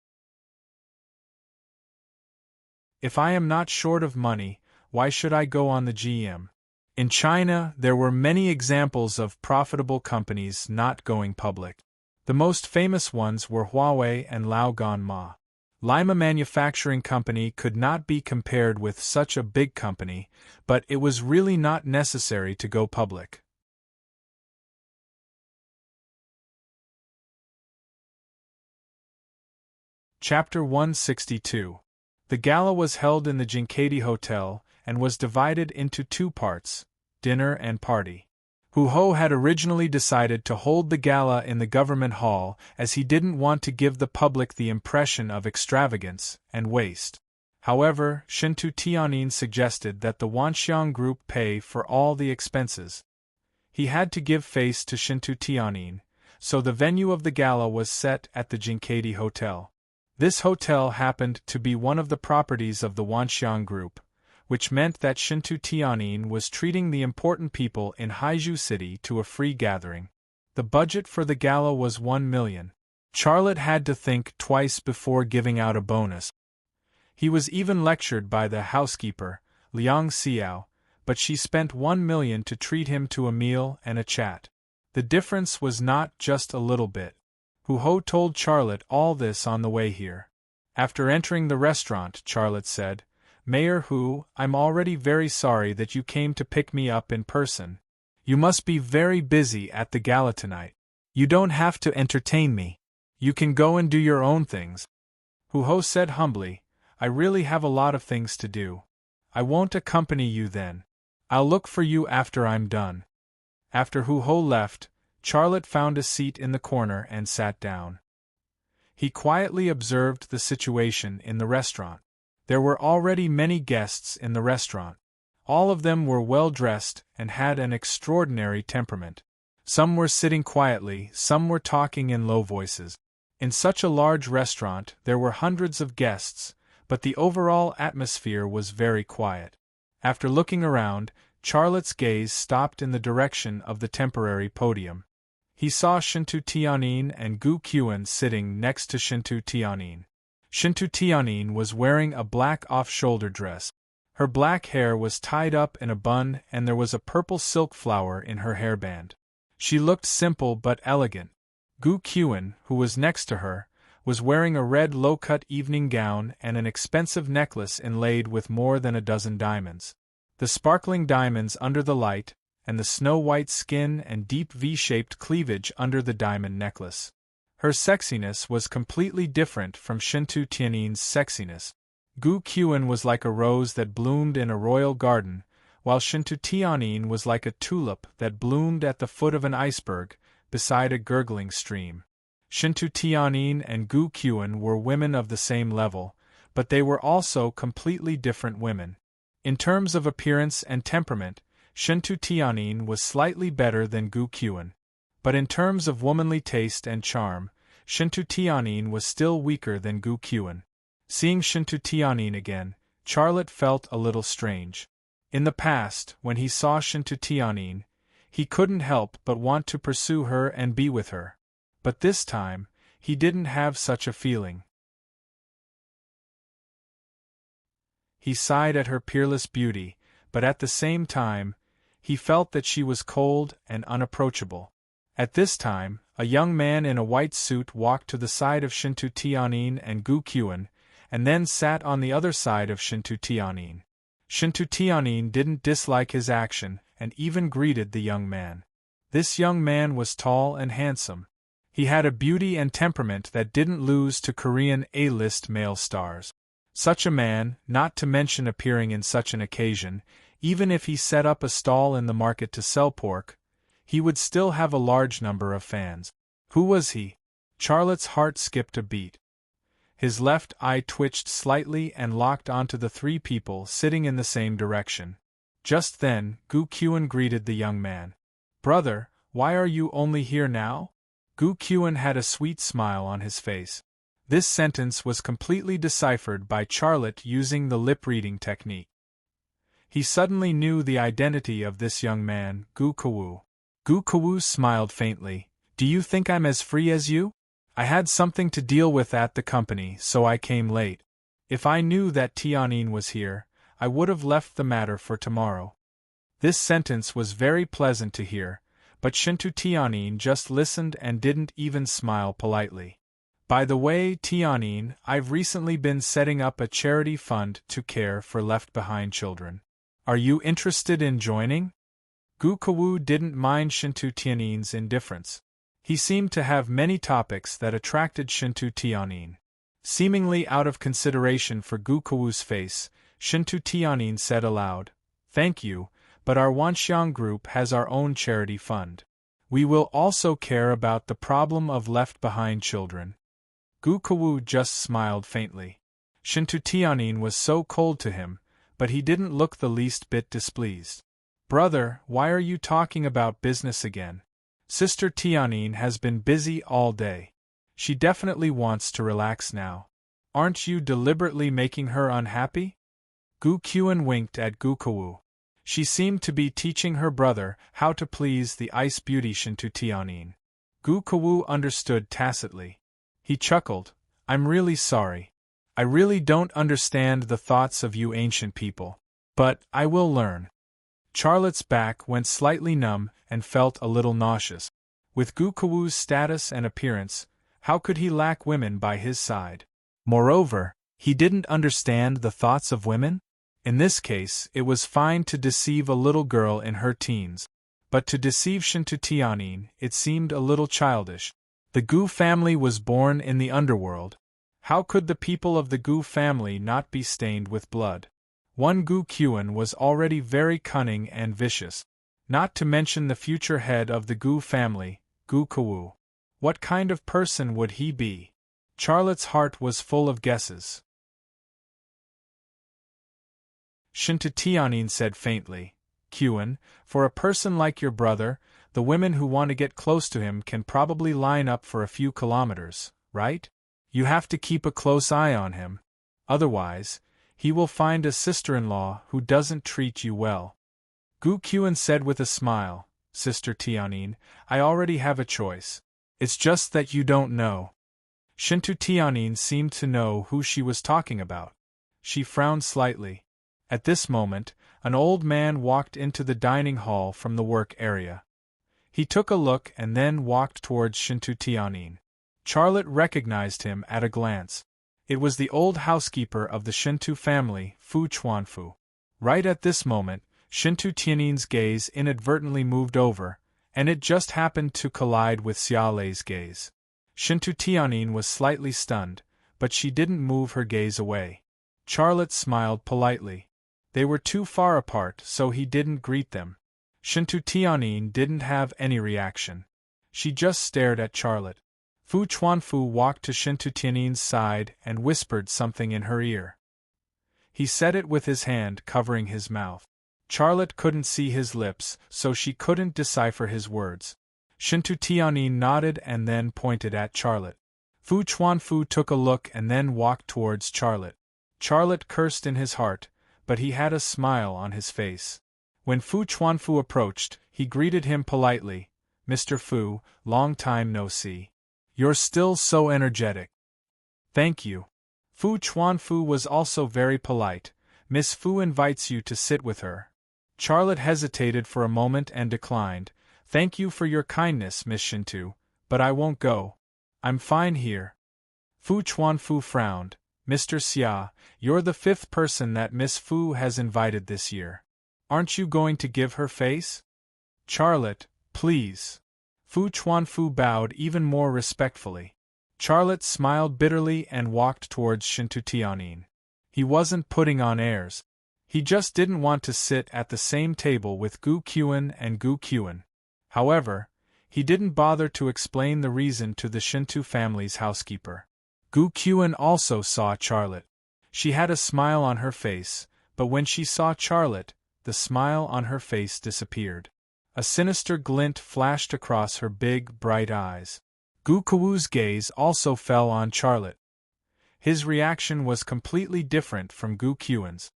If I am not short of money, why should I go on the GM? In China, there were many examples of profitable companies not going public. The most famous ones were Huawei and Laogan. Lima Manufacturing Company could not be compared with such a big company, but it was really not necessary to go public. Chapter 162. The gala was held in the Jinkadi Hotel, and was divided into 2 parts, dinner and party. Hu Ho had originally decided to hold the gala in the government hall as he didn't want to give the public the impression of extravagance and waste. However, Shintu Tianyin suggested that the Wanxiang group pay for all the expenses. He had to give face to Shintu Tianyin, so the venue of the gala was set at the Jinkadi Hotel. This hotel happened to be one of the properties of the Wanxiang Group, which meant that Shintu Tianyin was treating the important people in Haizhu City to a free gathering. The budget for the gala was 1 million. Charlotte had to think twice before giving out a bonus. He was even lectured by the housekeeper, Liang Xiao, but she spent 1 million to treat him to a meal and a chat. The difference was not just a little bit. Hu Ho told Charlotte all this on the way here. After entering the restaurant, Charlotte said, "Mayor Hu, I'm already very sorry that you came to pick me up in person. You must be very busy at the gala tonight. You don't have to entertain me. You can go and do your own things." Hu Ho said humbly, "I really have a lot of things to do. I won't accompany you then. I'll look for you after I'm done." After Hu Ho left, Charlotte found a seat in the corner and sat down. He quietly observed the situation in the restaurant. There were already many guests in the restaurant. All of them were well dressed and had an extraordinary temperament. Some were sitting quietly, some were talking in low voices. In such a large restaurant, there were hundreds of guests, but the overall atmosphere was very quiet. After looking around, Charlotte's gaze stopped in the direction of the temporary podium. He saw Shintu Tianyin and Gu Qian sitting next to Shintu Tianyin. Shintu Tianyin was wearing a black off-shoulder dress. Her black hair was tied up in a bun and there was a purple silk flower in her hairband. She looked simple but elegant. Gu Qian, who was next to her, was wearing a red low-cut evening gown and an expensive necklace inlaid with more than a dozen diamonds. The sparkling diamonds under the light, and the snow-white skin and deep V-shaped cleavage under the diamond necklace. Her sexiness was completely different from Shintu Tianyin's sexiness. Gu Qian was like a rose that bloomed in a royal garden, while Shintu Tianyin was like a tulip that bloomed at the foot of an iceberg, beside a gurgling stream. Shintu Tianyin and Gu Qian were women of the same level, but they were also completely different women. In terms of appearance and temperament, Shintu Tianyin was slightly better than Gu Qian. But in terms of womanly taste and charm, Shintu Tianyin was still weaker than Gu Qian. Seeing Shintu Tianyin again, Charlotte felt a little strange. In the past, when he saw Shintu Tianyin, he couldn't help but want to pursue her and be with her. But this time, he didn't have such a feeling. He sighed at her peerless beauty, but at the same time, he felt that she was cold and unapproachable. At this time, a young man in a white suit walked to the side of Shintu Tianyin and Gu Qian, and then sat on the other side of Shintu Tianyin. Shintu Tianyin didn't dislike his action, and even greeted the young man. This young man was tall and handsome. He had a beauty and temperament that didn't lose to Korean A-list male stars. Such a man, not to mention appearing in such an occasion, even if he set up a stall in the market to sell pork, he would still have a large number of fans. Who was he? Charlotte's heart skipped a beat. His left eye twitched slightly and locked onto the three people sitting in the same direction. Just then, Gu Qian greeted the young man. "Brother, why are you only here now?" Gu Qian had a sweet smile on his face. This sentence was completely deciphered by Charlotte using the lip-reading technique. He suddenly knew the identity of this young man, Gu Kawu. Gu Kawu smiled faintly. "Do you think I'm as free as you? I had something to deal with at the company, so I came late. If I knew that Tianyin was here, I would have left the matter for tomorrow." This sentence was very pleasant to hear, but Shintu Tianyin just listened and didn't even smile politely. "By the way, Tianyin, I've recently been setting up a charity fund to care for left-behind children. Are you interested in joining?" Gu Kawu didn't mind Shintu Tianyin's indifference. He seemed to have many topics that attracted Shintu Tianyin. Seemingly out of consideration for Gu Kawu's face, Shintu Tianyin said aloud, "Thank you, but our Wanxiang group has our own charity fund. We will also care about the problem of left-behind children." Gu Kawu just smiled faintly. Shintu Tianyin was so cold to him, but he didn't look the least bit displeased. "Brother, why are you talking about business again? Sister Tianyin has been busy all day. She definitely wants to relax now." Aren't you deliberately making her unhappy? Gu Qian winked at Gu Kewu. She seemed to be teaching her brother how to please the ice beauty Shintu Tianyin. Gu Kewu understood tacitly. He chuckled. I'm really sorry. I really don't understand the thoughts of you ancient people. But I will learn. Charlotte's back went slightly numb and felt a little nauseous. With Gu Kewu's status and appearance, how could he lack women by his side? Moreover, he didn't understand the thoughts of women? In this case, it was fine to deceive a little girl in her teens. But to deceive Shintu Tianyin, it seemed a little childish. The Gu family was born in the underworld. How could the people of the Gu family not be stained with blood? One Gu Qian was already very cunning and vicious. Not to mention the future head of the Gu family, Gu Kewu. What kind of person would he be? Charlotte's heart was full of guesses. Shintu Tianyin said faintly, Qian, for a person like your brother, the women who want to get close to him can probably line up for a few kilometers, right? You have to keep a close eye on him. Otherwise, he will find a sister-in-law who doesn't treat you well. Gu Qian said with a smile, Sister Tianyin, I already have a choice. It's just that you don't know. Shintu Tianyin seemed to know who she was talking about. She frowned slightly. At this moment, an old man walked into the dining hall from the work area. He took a look and then walked towards Shintu Tianyin. Charlotte recognized him at a glance. It was the old housekeeper of the Shintu family, Fu Chuanfu. Right at this moment, Shintu Tianyin's gaze inadvertently moved over, and it just happened to collide with Xia Lei's gaze. Shintu Tianyin was slightly stunned, but she didn't move her gaze away. Charlotte smiled politely. They were too far apart, so he didn't greet them. Shintu Tianyin didn't have any reaction. She just stared at Charlotte. Fu Chuanfu walked to Shintu Tianyin's side and whispered something in her ear. He said it with his hand covering his mouth. Charlotte couldn't see his lips, so she couldn't decipher his words. Shintu Tianyin nodded and then pointed at Charlotte. Fu Chuanfu took a look and then walked towards Charlotte. Charlotte cursed in his heart, but he had a smile on his face. When Fu Chuanfu approached, he greeted him politely, Mr. Fu, long time no see. You're still so energetic. Thank you. Fu Chuanfu was also very polite. Miss Fu invites you to sit with her. Charlotte hesitated for a moment and declined. Thank you for your kindness, Miss Shintu, but I won't go. I'm fine here. Fu Chuanfu frowned. Mr. Xia, you're the fifth person that Miss Fu has invited this year. Aren't you going to give her face? Charlotte, please. Fu Chuanfu bowed even more respectfully. Charlotte smiled bitterly and walked towards Shintu Tianyin. He wasn't putting on airs. He just didn't want to sit at the same table with Gu Qian and Gu Qian. However, he didn't bother to explain the reason to the Shintu family's housekeeper. Gu Qian also saw Charlotte. She had a smile on her face, but when she saw Charlotte, the smile on her face disappeared. A sinister glint flashed across her big, bright eyes. Gu Kewu's gaze also fell on Charlotte. His reaction was completely different from Gu Qian's.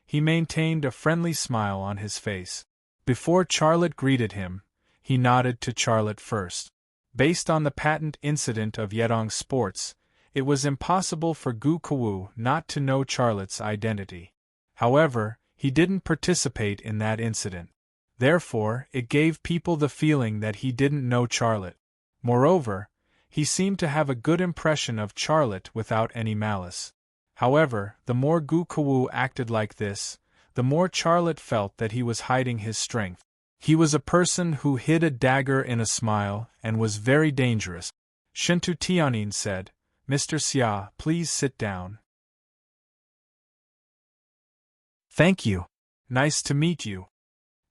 He maintained a friendly smile on his face. Before Charlotte greeted him, he nodded to Charlotte first. Based on the patent incident of Yedong Sports, it was impossible for Gu Kewu not to know Charlotte's identity. However, he didn't participate in that incident. Therefore, it gave people the feeling that he didn't know Charlotte. Moreover, he seemed to have a good impression of Charlotte without any malice. However, the more Gu Kewu acted like this, the more Charlotte felt that he was hiding his strength. He was a person who hid a dagger in a smile and was very dangerous. Shintu Tianyin said, Mr. Xia, please sit down. Thank you. Nice to meet you.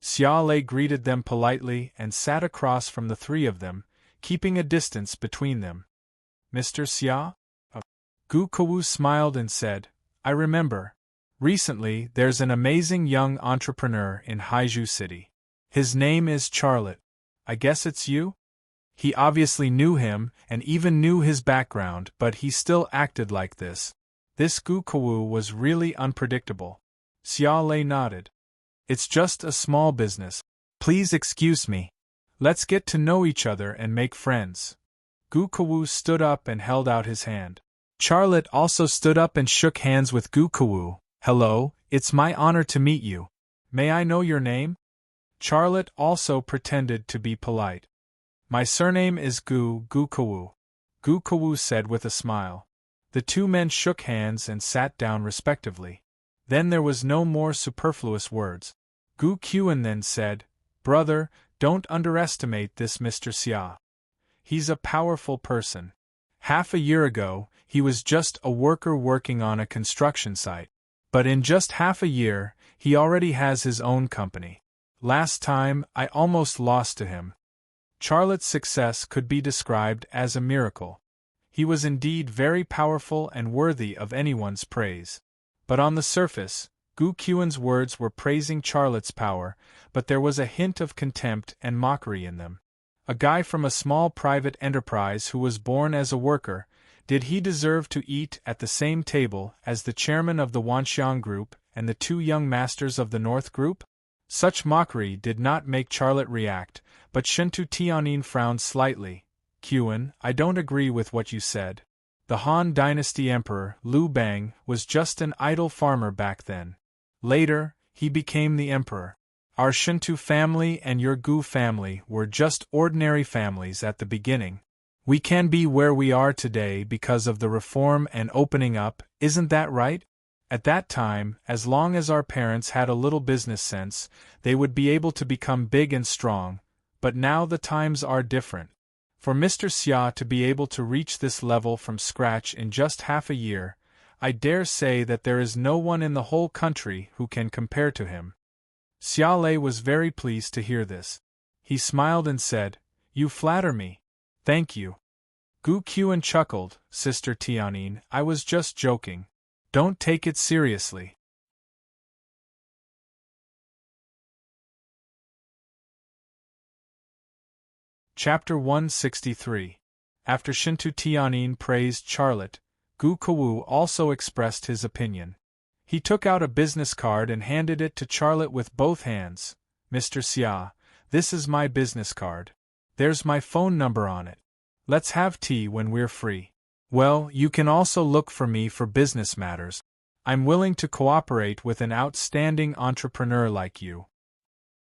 Xia Lei greeted them politely and sat across from the three of them, keeping a distance between them. Mr. Xia? Gu Kewu smiled and said, I remember. Recently, there's an amazing young entrepreneur in Haizhu City. His name is Charlotte. I guess it's you? He obviously knew him, and even knew his background, but he still acted like this. This Gu Kawu was really unpredictable. Xia Lei nodded. It's just a small business. Please excuse me. Let's get to know each other and make friends. Gu Kawu stood up and held out his hand. Charlotte also stood up and shook hands with Gu Kawu. Hello, it's my honor to meet you. May I know your name? Charlotte also pretended to be polite. My surname is Gu Kawu, Gu Kawu said with a smile. The two men shook hands and sat down respectively. Then there was no more superfluous words. Gu Qian then said, Brother, don't underestimate this Mr. Xia. He's a powerful person. Half a year ago, he was just a worker working on a construction site. But in just half a year, he already has his own company. Last time, I almost lost to him. Charlotte's success could be described as a miracle. He was indeed very powerful and worthy of anyone's praise. But on the surface, Gu Qian's words were praising Charlotte's power, but there was a hint of contempt and mockery in them. A guy from a small private enterprise who was born as a worker, did he deserve to eat at the same table as the chairman of the Wanxiang Group and the two young masters of the North Group? Such mockery did not make Charlotte react, but Shentu Tianyin frowned slightly. Qian, I don't agree with what you said. The Han Dynasty Emperor, Liu Bang, was just an idle farmer back then. Later, he became the emperor. Our Shentu family and your Gu family were just ordinary families at the beginning. We can be where we are today because of the reform and opening up, isn't that right? At that time, as long as our parents had a little business sense, they would be able to become big and strong, but now the times are different. For Mr. Xia to be able to reach this level from scratch in just half a year, I dare say that there is no one in the whole country who can compare to him. Xia Lei was very pleased to hear this. He smiled and said, You flatter me. Thank you. Gu Qian chuckled, Sister Tianyin, I was just joking. Don't take it seriously. Chapter 163. After Shentu Tianyin praised Charlotte, Gu Kawu also expressed his opinion. He took out a business card and handed it to Charlotte with both hands. Mr. Xia, this is my business card. There's my phone number on it. Let's have tea when we're free. Well, you can also look for me for business matters. I'm willing to cooperate with an outstanding entrepreneur like you.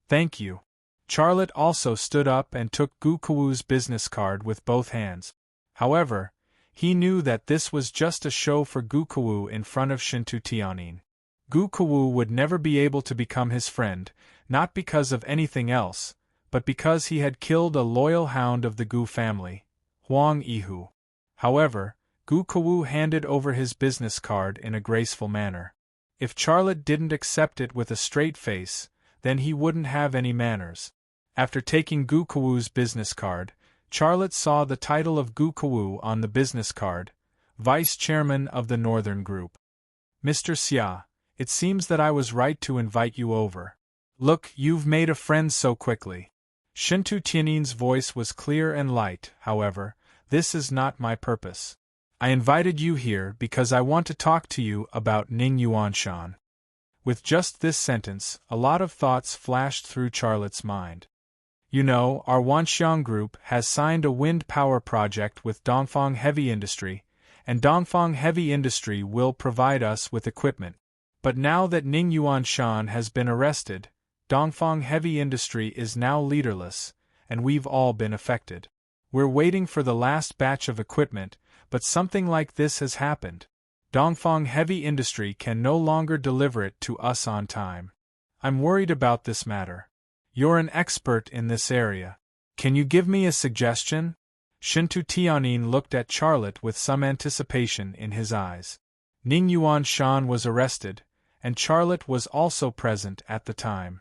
Thank you. Charlotte also stood up and took Gu Kawu's business card with both hands. However, he knew that this was just a show for Gu Kawu in front of Shentu Tianyin. Gu Kawu would never be able to become his friend, not because of anything else, but because he had killed a loyal hound of the Gu family, Huang Yihu. However, Gu Kawu handed over his business card in a graceful manner. If Charlotte didn't accept it with a straight face, then he wouldn't have any manners. After taking Gu Kawu's business card, Charlotte saw the title of Gu Kawu on the business card, Vice Chairman of the Northern Group. Mr. Xia, it seems that I was right to invite you over. Look, you've made a friend so quickly. Shentu Tianyin's voice was clear and light, however, this is not my purpose. I invited you here because I want to talk to you about Ning Yuanshan. With just this sentence, a lot of thoughts flashed through Charlotte's mind. You know, our Wanxiang Group has signed a wind power project with Dongfang Heavy Industry, and Dongfang Heavy Industry will provide us with equipment. But now that Ning Yuanshan has been arrested, Dongfang Heavy Industry is now leaderless, and we've all been affected. We're waiting for the last batch of equipment, but something like this has happened. Dongfang Heavy Industry can no longer deliver it to us on time. I'm worried about this matter. You're an expert in this area. Can you give me a suggestion? Shentu Tianyin looked at Charlotte with some anticipation in his eyes. Ning Yuanshan was arrested, and Charlotte was also present at the time.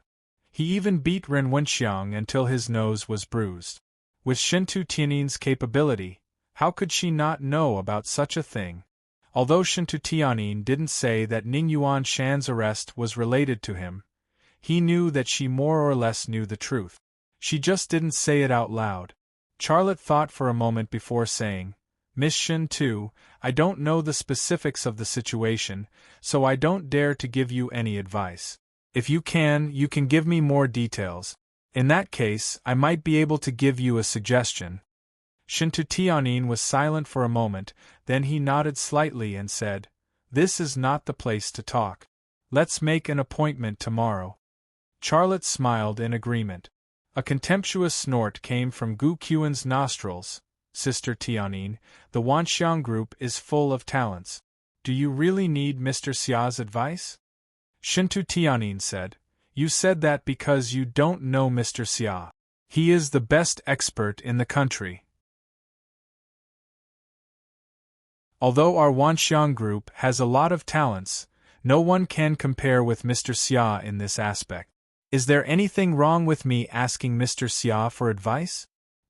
He even beat Ren Wenxiang until his nose was bruised. With Shentu Tianyin's capability, how could she not know about such a thing? Although Shentu Tianyin didn't say that Ning Yuanshan's arrest was related to him, he knew that she more or less knew the truth. She just didn't say it out loud. Charlotte thought for a moment before saying, Miss Shin-tu, I don't know the specifics of the situation, so I don't dare to give you any advice. If you can give me more details. In that case, I might be able to give you a suggestion. Shintu Tianyin was silent for a moment, then he nodded slightly and said, This is not the place to talk. Let's make an appointment tomorrow. Charlotte smiled in agreement. A contemptuous snort came from Gu Qian's nostrils. Sister Tianyin, the Wanxiang group is full of talents. Do you really need Mr. Xia's advice? Shintu Tianyin said, You said that because you don't know Mr. Xia. He is the best expert in the country. Although our Wanxiang group has a lot of talents, no one can compare with Mr. Xia in this aspect. Is there anything wrong with me asking Mr. Xia for advice?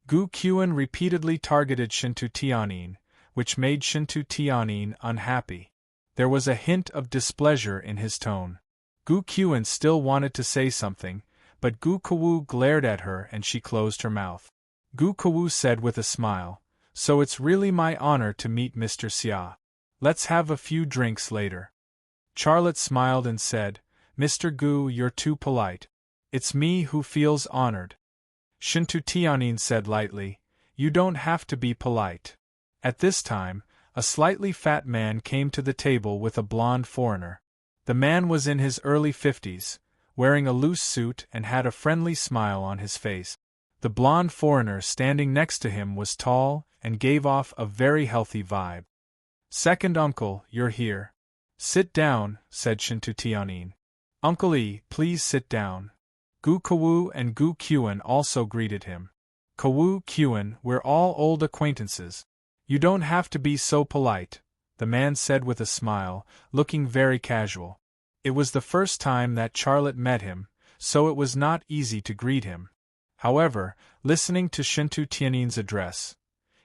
Gu Qian repeatedly targeted Shintu Tianyin, which made Shintu Tianyin unhappy. There was a hint of displeasure in his tone. Gu Qian still wanted to say something, but Gu Kewu glared at her and she closed her mouth. Gu Kewu said with a smile, So it's really my honor to meet Mr. Xia. Let's have a few drinks later. Charlotte smiled and said, Mr. Gu, you're too polite. It's me who feels honored. Shintu Tianyin said lightly, You don't have to be polite. At this time, a slightly fat man came to the table with a blonde foreigner. The man was in his early 50s, wearing a loose suit and had a friendly smile on his face. The blonde foreigner standing next to him was tall and gave off a very healthy vibe. Second uncle, you're here. Sit down, said Shintu Tianyin. Uncle E, please sit down. Gu Kewu and Gu Qian also greeted him. Kewu, Qian, we're all old acquaintances. You don't have to be so polite, the man said with a smile, looking very casual. It was the first time that Charlotte met him, so it was not easy to greet him. However, listening to Shintu Tianyin's address,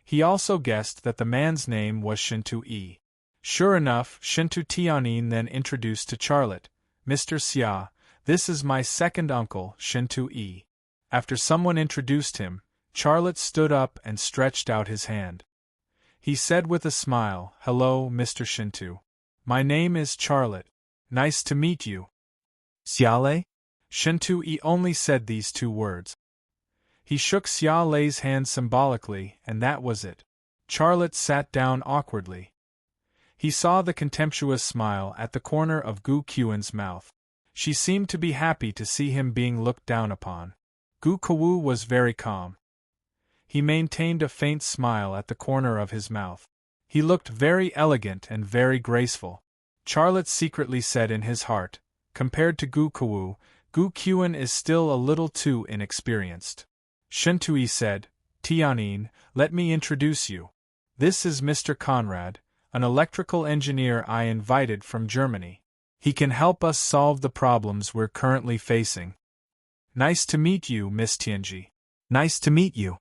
he also guessed that the man's name was Shintu E. Sure enough, Shintu Tianyin then introduced to Charlotte, Mr. Xia, this is my second uncle, Shintu E. After someone introduced him, Charlotte stood up and stretched out his hand. He said with a smile, Hello, Mr. Shintu. My name is Charlotte. Nice to meet you. Xiale? Shintu E only said these two words. He shook Xiale's hand symbolically, and that was it. Charlotte sat down awkwardly. He saw the contemptuous smile at the corner of Gu Qian's mouth. She seemed to be happy to see him being looked down upon. Gu Kewu was very calm. He maintained a faint smile at the corner of his mouth. He looked very elegant and very graceful. Charlotte secretly said in his heart, compared to Gu Kewu, Gu Qian is still a little too inexperienced. Shintui said, Tianyin, let me introduce you. This is Mr. Conrad, an electrical engineer I invited from Germany. He can help us solve the problems we're currently facing. Nice to meet you, Miss Tianji. Nice to meet you.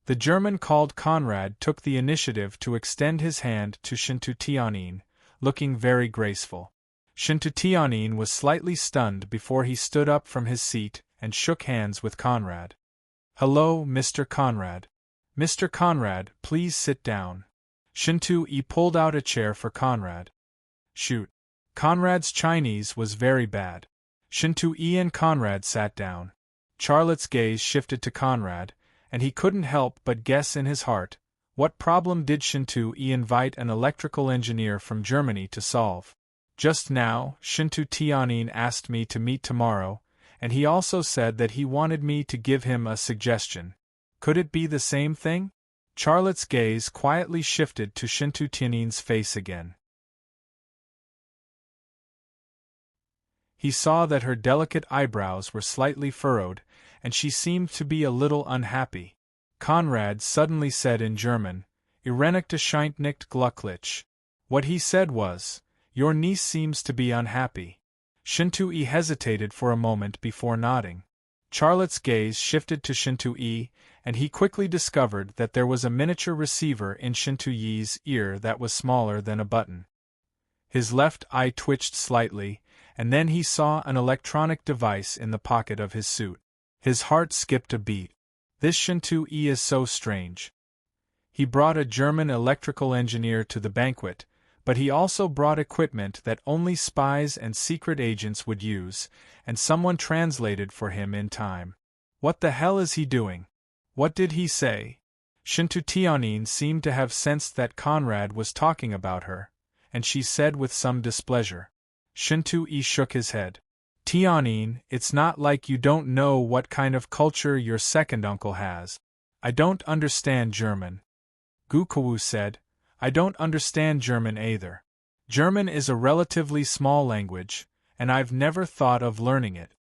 The German called Conrad took the initiative to extend his hand to Shintu Tianyin, looking very graceful. Shintu Tianyin was slightly stunned before he stood up from his seat and shook hands with Conrad. Hello, Mr. Conrad. Mr. Conrad, please sit down. Shintu Yi pulled out a chair for Conrad. Shoot. Conrad's Chinese was very bad. Shintu Yi and Conrad sat down. Charlotte's gaze shifted to Conrad, and he couldn't help but guess in his heart, what problem did Shintu Yi invite an electrical engineer from Germany to solve? Just now, Shintu Tianyin asked me to meet tomorrow, and he also said that he wanted me to give him a suggestion. Could it be the same thing? Charlotte's gaze quietly shifted to Shintu Tianyin's face again. He saw that her delicate eyebrows were slightly furrowed, and she seemed to be a little unhappy. Conrad suddenly said in German, Irrenigte scheint nicht glücklich. What he said was, Your niece seems to be unhappy. Shintu Yi hesitated for a moment before nodding. Charlotte's gaze shifted to Shintu Yi, and he quickly discovered that there was a miniature receiver in Shintu Yi's ear that was smaller than a button. His left eye twitched slightly, and then he saw an electronic device in the pocket of his suit. His heart skipped a beat. This Shintu-e is so strange. He brought a German electrical engineer to the banquet, but he also brought equipment that only spies and secret agents would use, and someone translated for him in time. What the hell is he doing? What did he say? Shintu Tianyin seemed to have sensed that Conrad was talking about her, and she said with some displeasure. Shintu-e shook his head. Tianyin, it's not like you don't know what kind of culture your second uncle has. I don't understand German. Gu Kuwu said, I don't understand German either. German is a relatively small language, and I've never thought of learning it.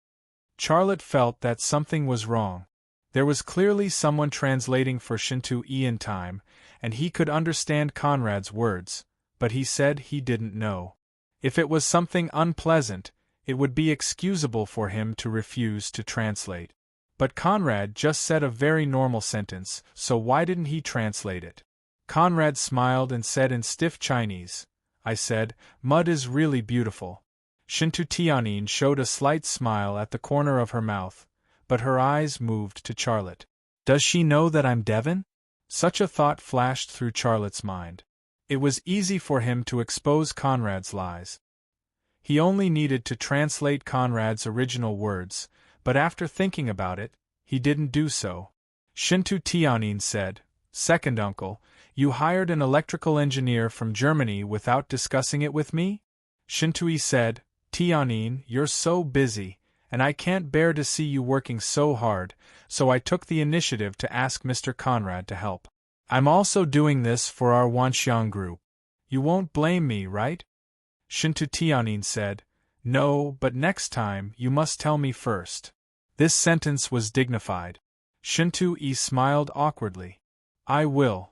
Charlotte felt that something was wrong. There was clearly someone translating for Shintu-e in time, and he could understand Conrad's words, but he said he didn't know. If it was something unpleasant, it would be excusable for him to refuse to translate. But Conrad just said a very normal sentence, so why didn't he translate it? Conrad smiled and said in stiff Chinese, I said, mud is really beautiful. Shintu Tianyin showed a slight smile at the corner of her mouth, but her eyes moved to Charlotte. Does she know that I'm Devon? Such a thought flashed through Charlotte's mind. It was easy for him to expose Conrad's lies. He only needed to translate Conrad's original words, but after thinking about it, he didn't do so. Shintu Tianyin said, Second uncle, you hired an electrical engineer from Germany without discussing it with me? Shintu-e said, Tianyin, you're so busy, and I can't bear to see you working so hard, so I took the initiative to ask Mr. Conrad to help. I'm also doing this for our Wanxiang group. You won't blame me, right? Shintu Tianyin said, No, but next time you must tell me first. This sentence was dignified. Shintu-e smiled awkwardly. I will.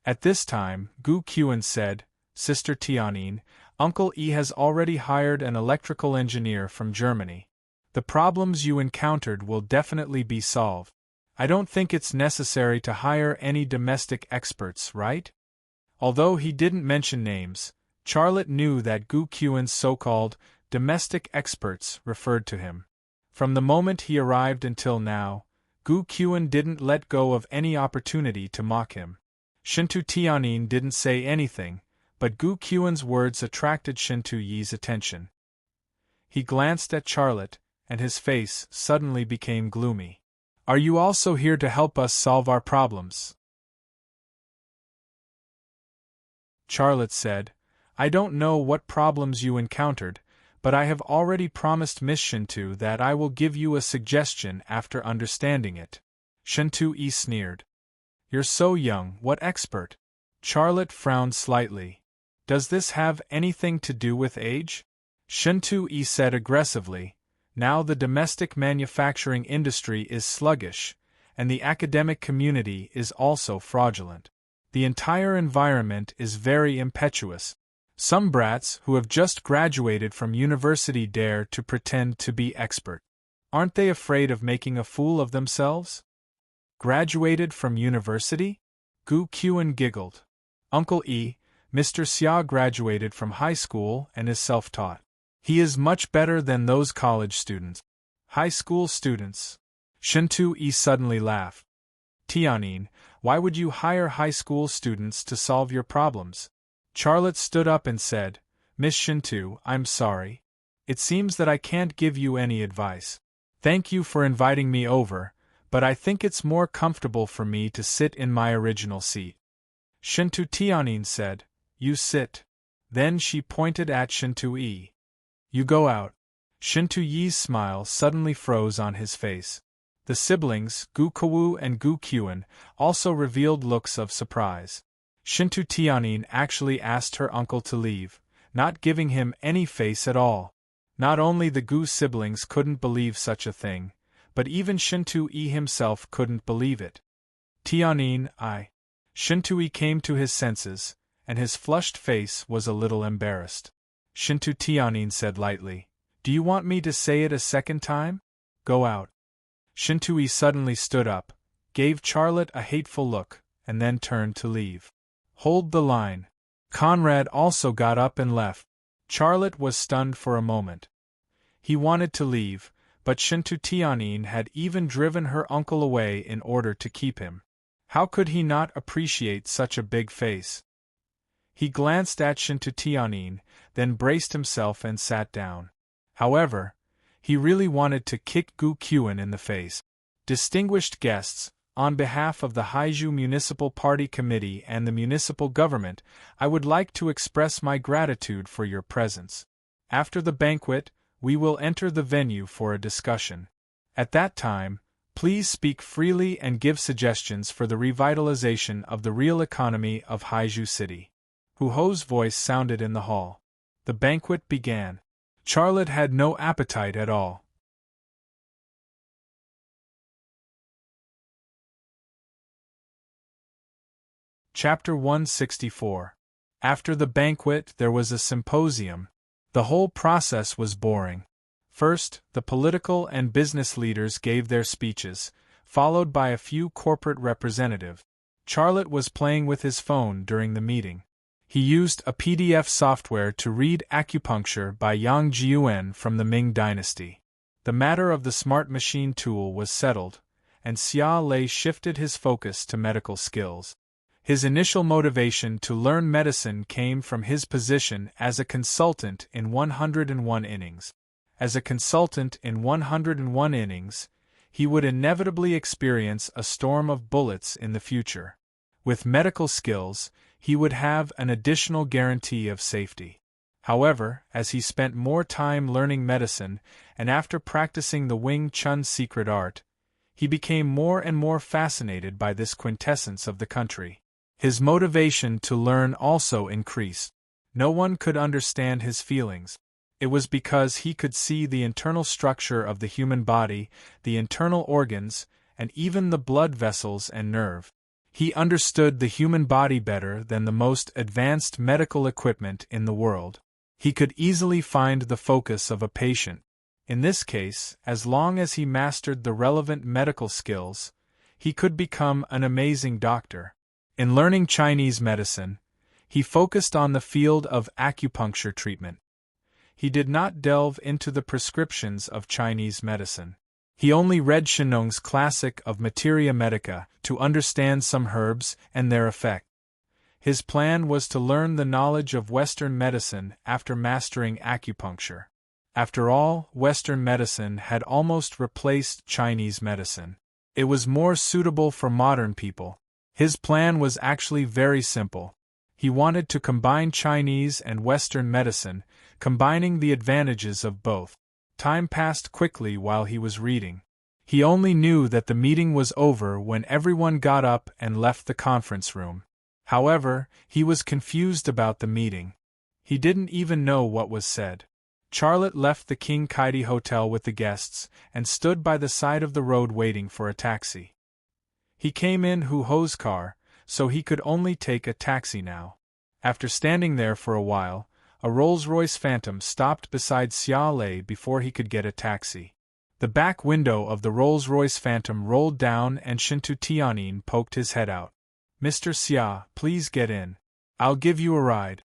At this time, Gu Qian said, Sister Tianyin, Uncle E has already hired an electrical engineer from Germany. The problems you encountered will definitely be solved. I don't think it's necessary to hire any domestic experts, right? Although he didn't mention names, Charlotte knew that Gu Qian's so-called domestic experts referred to him. From the moment he arrived until now, Gu Qian didn't let go of any opportunity to mock him. Shintu Tianyin didn't say anything, but Gu Qian's words attracted Shintu-yi's attention. He glanced at Charlotte, and his face suddenly became gloomy. Are you also here to help us solve our problems? Charlotte said, I don't know what problems you encountered, but I have already promised Miss Shintu that I will give you a suggestion after understanding it. Shintu-yi sneered. You're so young, what expert? Charlotte frowned slightly. Does this have anything to do with age? Shintu-yi said aggressively, Now the domestic manufacturing industry is sluggish, and the academic community is also fraudulent. The entire environment is very impetuous. Some brats who have just graduated from university dare to pretend to be expert. Aren't they afraid of making a fool of themselves? Graduated from university? Gu Qian giggled. Uncle E, Mr. Xia graduated from high school and is self-taught. He is much better than those college students. High school students. Shintu-yi suddenly laughed. Tianyin, why would you hire high school students to solve your problems? Charlotte stood up and said, Miss Shintu, I'm sorry. It seems that I can't give you any advice. Thank you for inviting me over, but I think it's more comfortable for me to sit in my original seat. Shintu Tianyin said, You sit. Then she pointed at Shintu-yi. You go out. Shintu-yi's smile suddenly froze on his face. The siblings, Gu Kuwu and Gu Qian, also revealed looks of surprise. Shintu Tianyin actually asked her uncle to leave, not giving him any face at all. Not only the Gu siblings couldn't believe such a thing, but even Shintu-yi himself couldn't believe it. Tianyin, Shintu-yi came to his senses, and his flushed face was a little embarrassed. Shintu Tianyin said lightly, Do you want me to say it a second time? Go out. Shintu-yi suddenly stood up, gave Charlotte a hateful look, and then turned to leave. Hold the line. Conrad also got up and left. Charlotte was stunned for a moment. He wanted to leave, but Shintu Tianyin had even driven her uncle away in order to keep him. How could he not appreciate such a big face? He glanced at Shintu Tianyin, then braced himself and sat down. However, he really wanted to kick Gu Qian in the face. Distinguished guests, on behalf of the Haizhu Municipal Party Committee and the municipal government, I would like to express my gratitude for your presence. After the banquet, we will enter the venue for a discussion. At that time, please speak freely and give suggestions for the revitalization of the real economy of Haizhu City. Hu Ho's voice sounded in the hall. The banquet began. Charlotte had no appetite at all. Chapter 164. After the banquet there was a symposium. The whole process was boring. First, the political and business leaders gave their speeches, followed by a few corporate representatives. Charlotte was playing with his phone during the meeting. He used a PDF software to read Acupuncture by Yang Jiuan from the Ming Dynasty. The matter of the smart machine tool was settled, and Xia Lei shifted his focus to medical skills. His initial motivation to learn medicine came from his position as a consultant in 101 innings. As a consultant in 101 innings, he would inevitably experience a storm of bullets in the future. With medical skills, he would have an additional guarantee of safety. However, as he spent more time learning medicine, and after practicing the Wing Chun secret art, he became more and more fascinated by this quintessence of the country. His motivation to learn also increased. No one could understand his feelings. It was because he could see the internal structure of the human body, the internal organs, and even the blood vessels and nerve. He understood the human body better than the most advanced medical equipment in the world. He could easily find the focus of a patient. In this case, as long as he mastered the relevant medical skills, he could become an amazing doctor. In learning Chinese medicine, he focused on the field of acupuncture treatment. He did not delve into the prescriptions of Chinese medicine. He only read Shenong's classic of Materia Medica to understand some herbs and their effect. His plan was to learn the knowledge of Western medicine after mastering acupuncture. After all, Western medicine had almost replaced Chinese medicine. It was more suitable for modern people. His plan was actually very simple. He wanted to combine Chinese and Western medicine, combining the advantages of both. Time passed quickly while he was reading. He only knew that the meeting was over when everyone got up and left the conference room. However, he was confused about the meeting. He didn't even know what was said. Charlotte left the King Kaidi Hotel with the guests and stood by the side of the road waiting for a taxi. He came in Hu Ho's car, so he could only take a taxi now. After standing there for a while, a Rolls-Royce Phantom stopped beside Xia Lei before he could get a taxi. The back window of the Rolls-Royce Phantom rolled down and Shintu Tianyin poked his head out. "Mr. Xia, please get in. I'll give you a ride."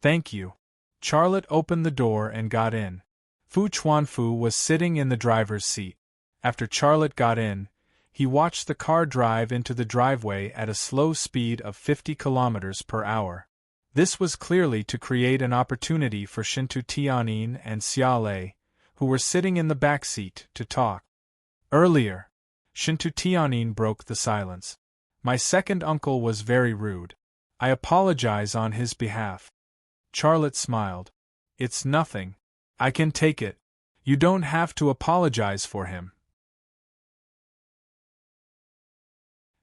"Thank you." Charlotte opened the door and got in. Fu Chuanfu was sitting in the driver's seat. After Charlotte got in, he watched the car drive into the driveway at a slow speed of 50 kilometers per hour. This was clearly to create an opportunity for Shintu Tianyin and Xia Lei, who were sitting in the back seat, to talk. Earlier, Shintu Tianyin broke the silence. "My second uncle was very rude. I apologize on his behalf." Charlotte smiled. "It's nothing. I can take it. You don't have to apologize for him."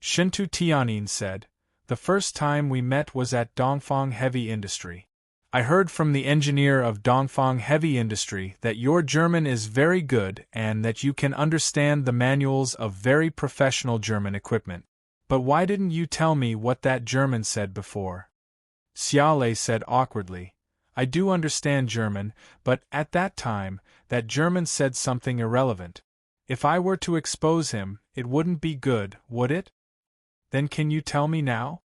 Shintu Tianyin said, "The first time we met was at Dongfang Heavy Industry. I heard from the engineer of Dongfang Heavy Industry that your German is very good and that you can understand the manuals of very professional German equipment. But why didn't you tell me what that German said before?" Xia Lei said awkwardly, "I do understand German, but at that time, that German said something irrelevant. If I were to expose him, it wouldn't be good, would it?" "Then can you tell me now?"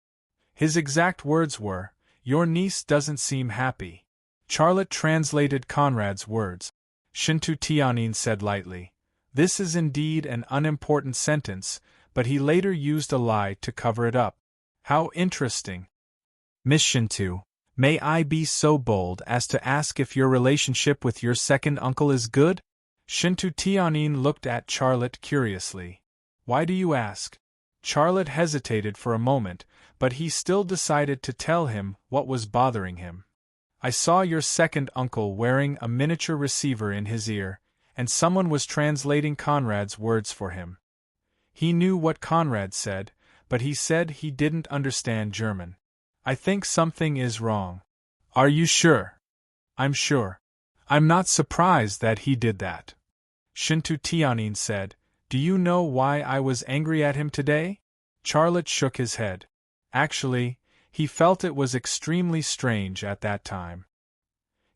His exact words were, "Your niece doesn't seem happy." Charlotte translated Conrad's words. Shintu Tianyin said lightly. This is indeed an unimportant sentence, but he later used a lie to cover it up. How interesting. Miss Shintu, may I be so bold as to ask if your relationship with your second uncle is good? Shintu Tianyin looked at Charlotte curiously. Why do you ask? Charlotte hesitated for a moment, but he still decided to tell him what was bothering him. I saw your second uncle wearing a miniature receiver in his ear, and someone was translating Conrad's words for him. He knew what Conrad said, but he said he didn't understand German. I think something is wrong. Are you sure? I'm sure. I'm not surprised that he did that. Shintu Tianyin said, Do you know why I was angry at him today? Charlotte shook his head. Actually, he felt it was extremely strange at that time.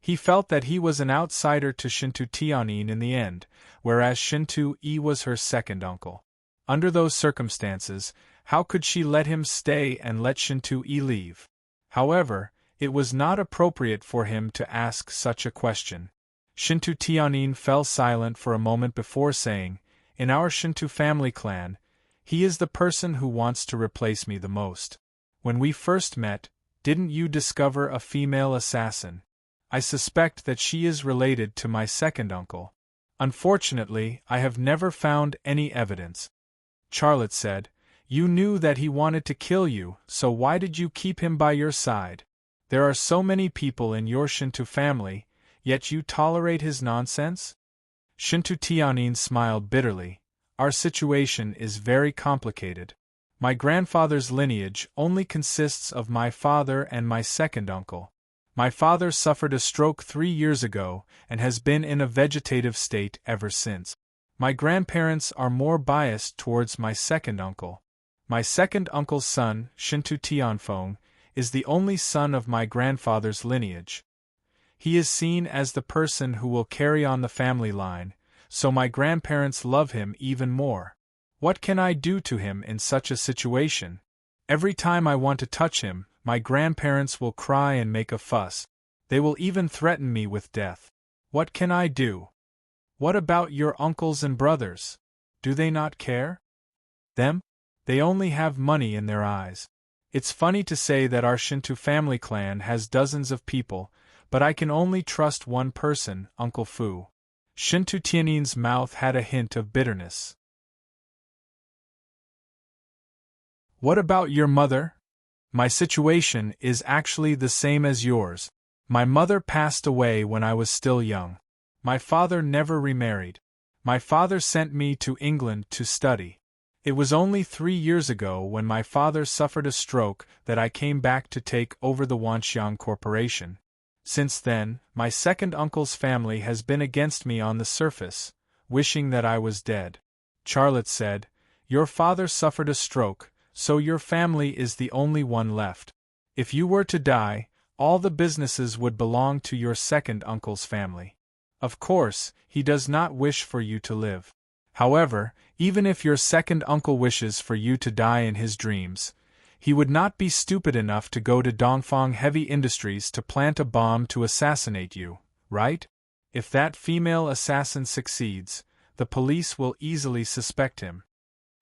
He felt that he was an outsider to Shintu Tianyin in the end, whereas Shintu Yi was her second uncle. Under those circumstances, how could she let him stay and let Shintu Yi leave? However, it was not appropriate for him to ask such a question. Shintu Tianyin fell silent for a moment before saying, In our Shintu family clan, he is the person who wants to replace me the most. When we first met, didn't you discover a female assassin? I suspect that she is related to my second uncle. Unfortunately, I have never found any evidence. Charlotte said, You knew that he wanted to kill you, so why did you keep him by your side? There are so many people in your Shintu family, yet you tolerate his nonsense? Shintu Tianyin smiled bitterly. Our situation is very complicated. My grandfather's lineage only consists of my father and my second uncle. My father suffered a stroke 3 years ago and has been in a vegetative state ever since. My grandparents are more biased towards my second uncle. My second uncle's son, Shintu Tianfeng, is the only son of my grandfather's lineage. He is seen as the person who will carry on the family line, so my grandparents love him even more. What can I do to him in such a situation? Every time I want to touch him, my grandparents will cry and make a fuss. They will even threaten me with death. What can I do? What about your uncles and brothers? Do they not care? Them? They only have money in their eyes. It's funny to say that our Shintu family clan has dozens of people, but I can only trust one person, Uncle Fu. Shintu Tianyin's mouth had a hint of bitterness. What about your mother? My situation is actually the same as yours. My mother passed away when I was still young. My father never remarried. My father sent me to England to study. It was only 3 years ago when my father suffered a stroke that I came back to take over the Wanxiang Corporation. Since then, my second uncle's family has been against me on the surface, wishing that I was dead. Charlotte said, Your father suffered a stroke, so your family is the only one left. If you were to die, all the businesses would belong to your second uncle's family. Of course, he does not wish for you to live. However, even if your second uncle wishes for you to die in his dreams, he would not be stupid enough to go to Dongfang Heavy Industries to plant a bomb to assassinate you, right? If that female assassin succeeds, the police will easily suspect him.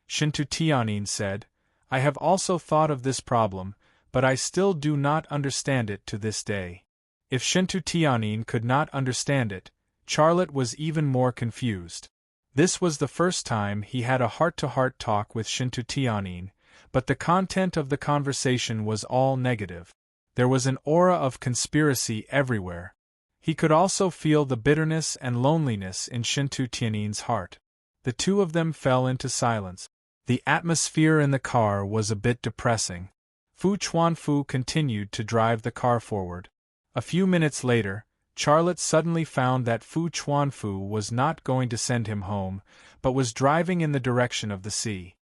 Shintu Tianyin said, I have also thought of this problem, but I still do not understand it to this day. If Shintu Tianyin could not understand it, Charlotte was even more confused. This was the first time he had a heart-to-heart talk with Shintu Tianyin, but the content of the conversation was all negative. There was an aura of conspiracy everywhere. He could also feel the bitterness and loneliness in Shintu Tianyin's heart. The two of them fell into silence. The atmosphere in the car was a bit depressing. Fu Chuanfu continued to drive the car forward. A few minutes later, Charlotte suddenly found that Fu Chuanfu was not going to send him home, but was driving in the direction of the sea.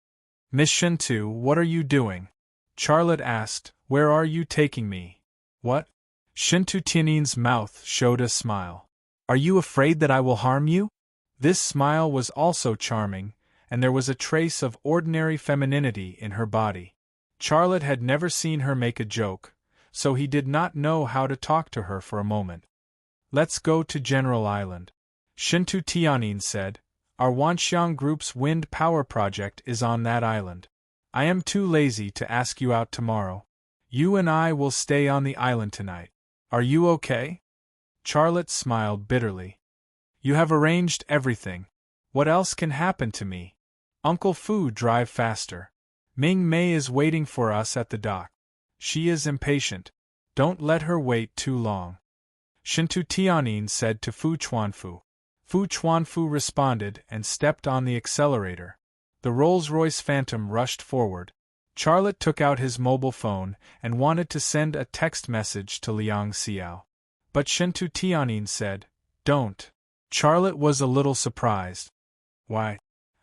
Miss Shintu, what are you doing? Charlotte asked, Where are you taking me? What? Shintu Tianyin's mouth showed a smile. Are you afraid that I will harm you? This smile was also charming, and there was a trace of ordinary femininity in her body. Charlotte had never seen her make a joke, so he did not know how to talk to her for a moment. Let's go to General Island. Shintu Tianyin said, our Wanxiang Group's wind power project is on that island. I am too lazy to ask you out tomorrow. You and I will stay on the island tonight. Are you okay? Charlotte smiled bitterly. You have arranged everything. What else can happen to me? Uncle Fu, drive faster. Ming Mei is waiting for us at the dock. She is impatient. Don't let her wait too long. Shintu Tianyin said to Fu Chuanfu. Fu Chuanfu responded and stepped on the accelerator. The Rolls-Royce Phantom rushed forward. Charlotte took out his mobile phone and wanted to send a text message to Liang Xiao. But Shintu Tianyin said, don't. Charlotte was a little surprised. Why?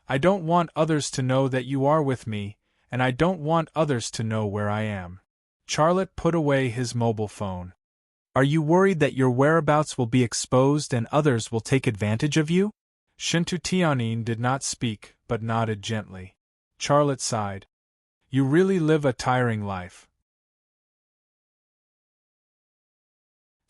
I don't want others to know that you are with me, and I don't want others to know where I am. Charlotte put away his mobile phone. Are you worried that your whereabouts will be exposed and others will take advantage of you? Shintu Tianyin did not speak, but nodded gently. Charlotte sighed. You really live a tiring life.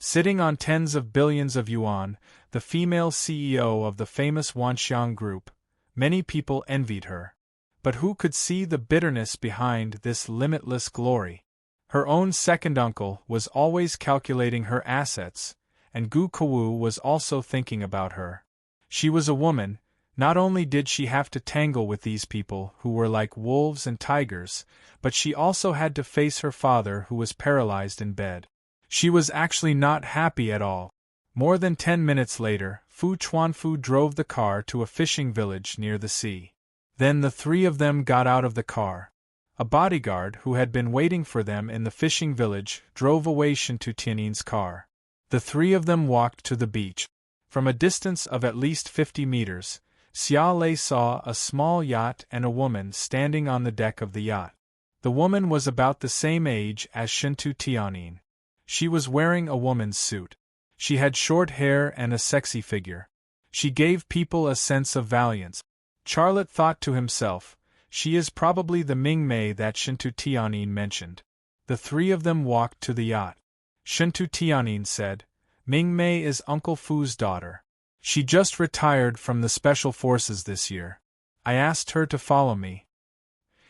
Sitting on tens of billions of yuan, the female CEO of the famous Wanxiang Group, many people envied her. But who could see the bitterness behind this limitless glory? Her own second uncle was always calculating her assets, and Gu Kewu was also thinking about her. She was a woman. Not only did she have to tangle with these people who were like wolves and tigers, but she also had to face her father who was paralyzed in bed. She was actually not happy at all. More than 10 minutes later, Fu Chuanfu drove the car to a fishing village near the sea. Then the three of them got out of the car. A bodyguard who had been waiting for them in the fishing village drove away Shintu Tianyin's car. The three of them walked to the beach. From a distance of at least 50 meters, Xia Lei saw a small yacht and a woman standing on the deck of the yacht. The woman was about the same age as Shintu Tianyin. She was wearing a woman's suit. She had short hair and a sexy figure. She gave people a sense of valiance. Charlotte thought to himself, she is probably the Ming Mei that Shintu Tianyin mentioned. The three of them walked to the yacht. Shintu Tianyin said, Ming Mei is Uncle Fu's daughter. She just retired from the Special Forces this year. I asked her to follow me.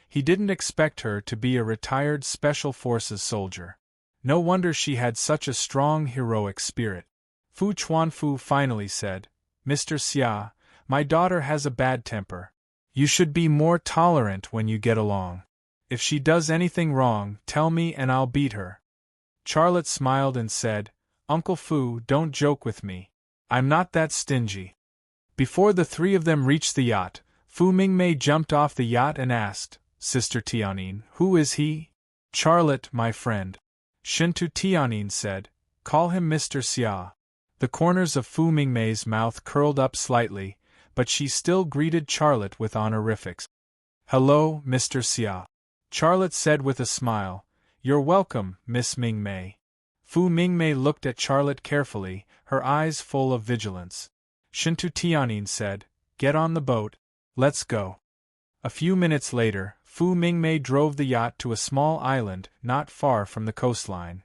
He didn't expect her to be a retired Special Forces soldier. No wonder she had such a strong heroic spirit. Fu Chuanfu finally said, Mr. Xia, my daughter has a bad temper. You should be more tolerant when you get along. If she does anything wrong, tell me and I'll beat her. Charlotte smiled and said, Uncle Fu, don't joke with me. I'm not that stingy. Before the three of them reached the yacht, Fu Mingmei jumped off the yacht and asked, Sister Tianyin, who is he? Charlotte, my friend. Shintu Tianyin said, call him Mr. Xia. The corners of Fu Mingmei's mouth curled up slightly, but she still greeted Charlotte with honorifics. Hello, Mr. Xia. Charlotte said with a smile, You're welcome, Miss Mingmei. Fu Mingmei looked at Charlotte carefully, her eyes full of vigilance. Shintu Tianyin said, Get on the boat. Let's go. A few minutes later, Fu Mingmei drove the yacht to a small island not far from the coastline.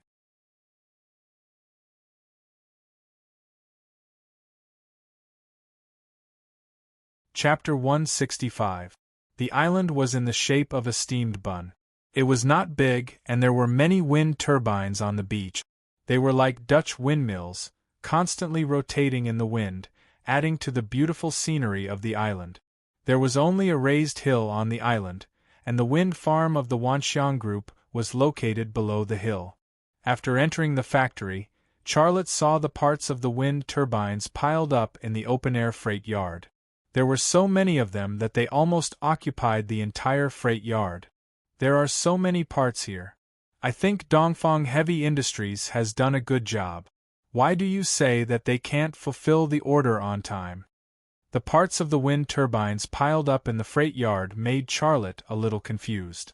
Chapter 165. The island was in the shape of a steamed bun. It was not big, and there were many wind turbines on the beach. They were like Dutch windmills, constantly rotating in the wind, adding to the beautiful scenery of the island. There was only a raised hill on the island, and the wind farm of the Wanxiang Group was located below the hill. After entering the factory, Charlotte saw the parts of the wind turbines piled up in the open-air freight yard. There were so many of them that they almost occupied the entire freight yard. There are so many parts here. I think Dongfang Heavy Industries has done a good job. Why do you say that they can't fulfill the order on time? The parts of the wind turbines piled up in the freight yard made Charlotte a little confused.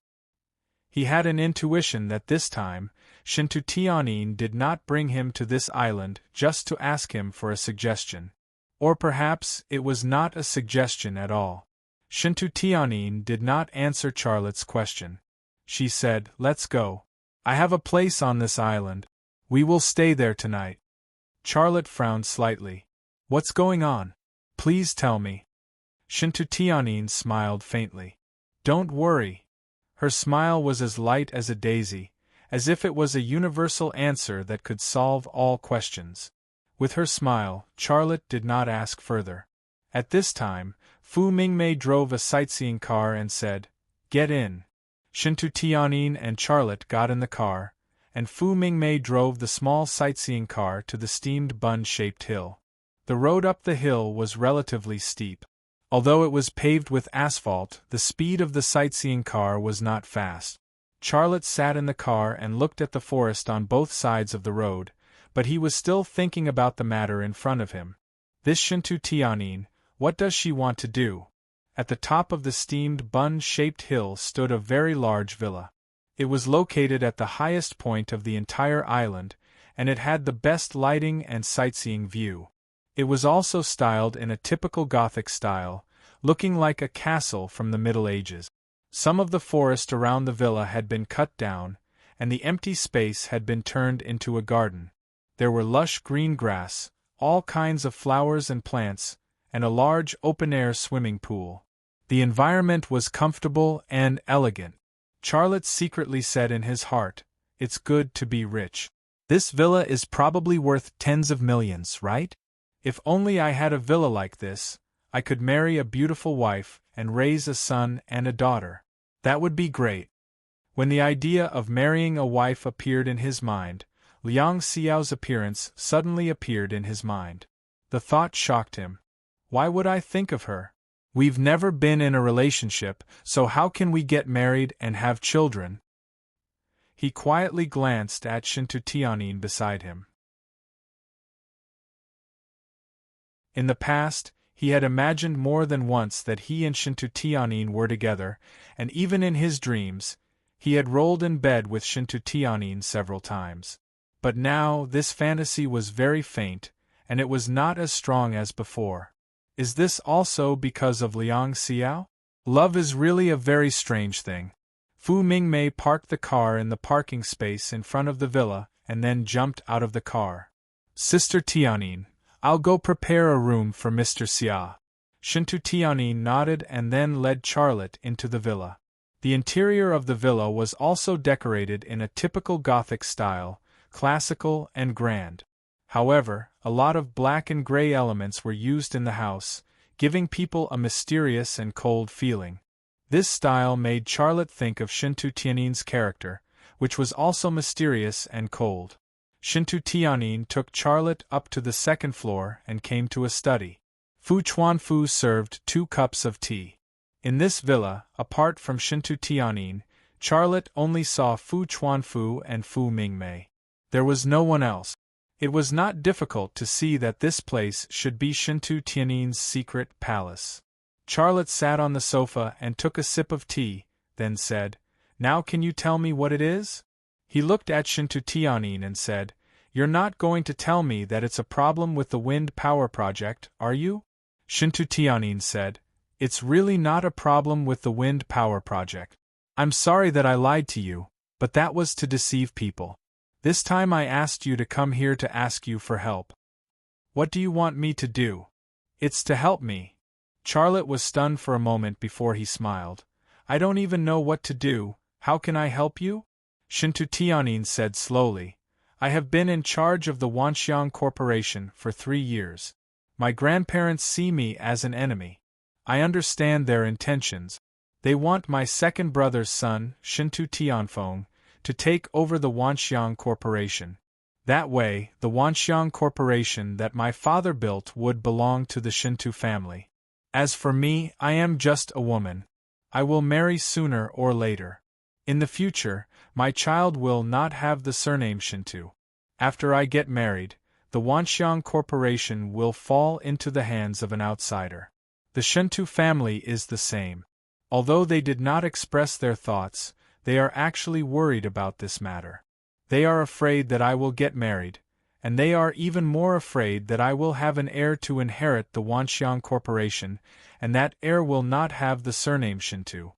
He had an intuition that this time, Shintu Tianyin did not bring him to this island just to ask him for a suggestion. Or perhaps it was not a suggestion at all. Shintu Tianyin did not answer Charlotte's question. She said, Let's go. I have a place on this island. We will stay there tonight. Charlotte frowned slightly. What's going on? Please tell me. Shintu Tianyin smiled faintly. Don't worry. Her smile was as light as a daisy, as if it was a universal answer that could solve all questions. With her smile, Charlotte did not ask further. At this time, Fu Mingmei drove a sightseeing car and said, "Get in." Shintu Tianyin and Charlotte got in the car, and Fu Mingmei drove the small sightseeing car to the steamed bun-shaped hill. The road up the hill was relatively steep. Although it was paved with asphalt, the speed of the sightseeing car was not fast. Charlotte sat in the car and looked at the forest on both sides of the road, but he was still thinking about the matter in front of him. This Shintu Tianyin, what does she want to do? At the top of the steamed bun-shaped hill stood a very large villa. It was located at the highest point of the entire island, and it had the best lighting and sightseeing view. It was also styled in a typical Gothic style, looking like a castle from the Middle Ages. Some of the forest around the villa had been cut down, and the empty space had been turned into a garden. There were lush green grass, all kinds of flowers and plants, and a large open-air swimming pool. The environment was comfortable and elegant. Charlotte secretly said in his heart, "It's good to be rich. This villa is probably worth tens of millions, right? If only I had a villa like this, I could marry a beautiful wife and raise a son and a daughter. That would be great." When the idea of marrying a wife appeared in his mind, Liang Xiao's appearance suddenly appeared in his mind. The thought shocked him. Why would I think of her? We've never been in a relationship, so how can we get married and have children? He quietly glanced at Shintu Tianyin beside him. In the past, he had imagined more than once that he and Shintu Tianyin were together, and even in his dreams, he had rolled in bed with Shintu Tianyin several times. But now this fantasy was very faint, and it was not as strong as before. Is this also because of Liang Xiao? Love is really a very strange thing. Fu Mingmei parked the car in the parking space in front of the villa and then jumped out of the car. "Sister Tianyin, I'll go prepare a room for Mr. Xia." Shintu Tianyin nodded and then led Charlotte into the villa. The interior of the villa was also decorated in a typical Gothic style, classical and grand. However, a lot of black and gray elements were used in the house, giving people a mysterious and cold feeling. This style made Charlotte think of Shintu Tianyin's character, which was also mysterious and cold. Shintu Tianyin took Charlotte up to the second floor and came to a study. Fu Chuanfu served 2 cups of tea. In this villa, apart from Shintu Tianyin, Charlotte only saw Fu Chuanfu and Fu Mingmei. There was no one else. It was not difficult to see that this place should be Shintu Tianyin's secret palace. Charlotte sat on the sofa and took a sip of tea, then said, "Now can you tell me what it is?" He looked at Shintu Tianyin and said, "You're not going to tell me that it's a problem with the wind power project, are you?" Shintu Tianyin said, "It's really not a problem with the wind power project. I'm sorry that I lied to you, but that was to deceive people. This time I asked you to come here to ask you for help. What do you want me to do?" "It's to help me." Charlotte was stunned for a moment before he smiled. "I don't even know what to do, how can I help you?" Shintu Tianyin said slowly, "I have been in charge of the Wanxiang Corporation for 3 years. My grandparents see me as an enemy. I understand their intentions. They want my second brother's son, Shintu Tianfeng, to take over the Wanxiang Corporation. That way, the Wanxiang Corporation that my father built would belong to the Shintu family. As for me, I am just a woman. I will marry sooner or later. In the future, my child will not have the surname Shintu. After I get married, the Wanxiang Corporation will fall into the hands of an outsider. The Shintu family is the same. Although they did not express their thoughts, they are actually worried about this matter. They are afraid that I will get married, and they are even more afraid that I will have an heir to inherit the Wanxiang Corporation, and that heir will not have the surname Shintu.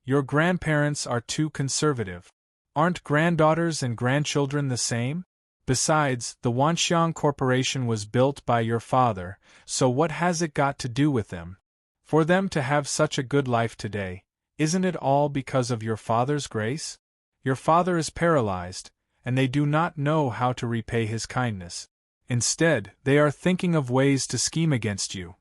Your grandparents are too conservative. Aren't granddaughters and grandchildren the same? Besides, the Wanxiang Corporation was built by your father, so what has it got to do with them? For them to have such a good life today, isn't it all because of your father's grace? Your father is paralyzed, and they do not know how to repay his kindness. Instead, they are thinking of ways to scheme against you.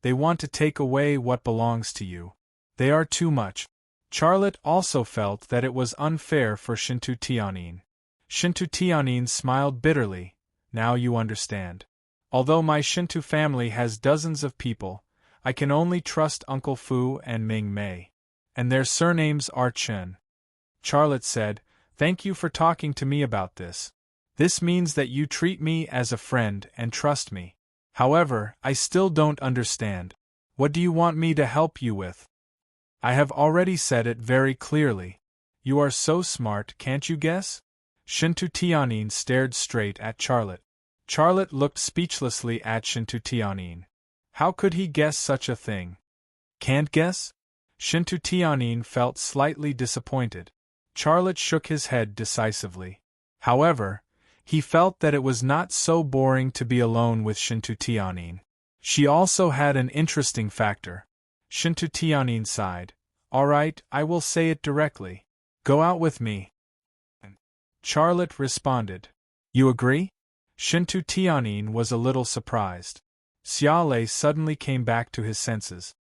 They want to take away what belongs to you. They are too much. Charlotte also felt that it was unfair for Shintu Tianyin. Shintu Tianyin smiled bitterly. Now you understand. Although my Shintu family has dozens of people, I can only trust Uncle Fu and Ming Mei. And their surnames are Chen. Charlotte said, "Thank you for talking to me about this. This means that you treat me as a friend and trust me. However, I still don't understand. What do you want me to help you with?" "I have already said it very clearly. You are so smart, can't you guess?" Shintu Tianyin stared straight at Charlotte. Charlotte looked speechlessly at Shintu Tianyin. How could he guess such a thing? Can't guess? Shintu Tianyin felt slightly disappointed. Charlotte shook his head decisively. However, he felt that it was not so boring to be alone with Shintu Tianyin. She also had an interesting factor. Shintu Tianyin sighed. "All right, I will say it directly. Go out with me." Charlotte responded. "You agree?" Shintu Tianyin was a little surprised. Xia Lei suddenly came back to his senses.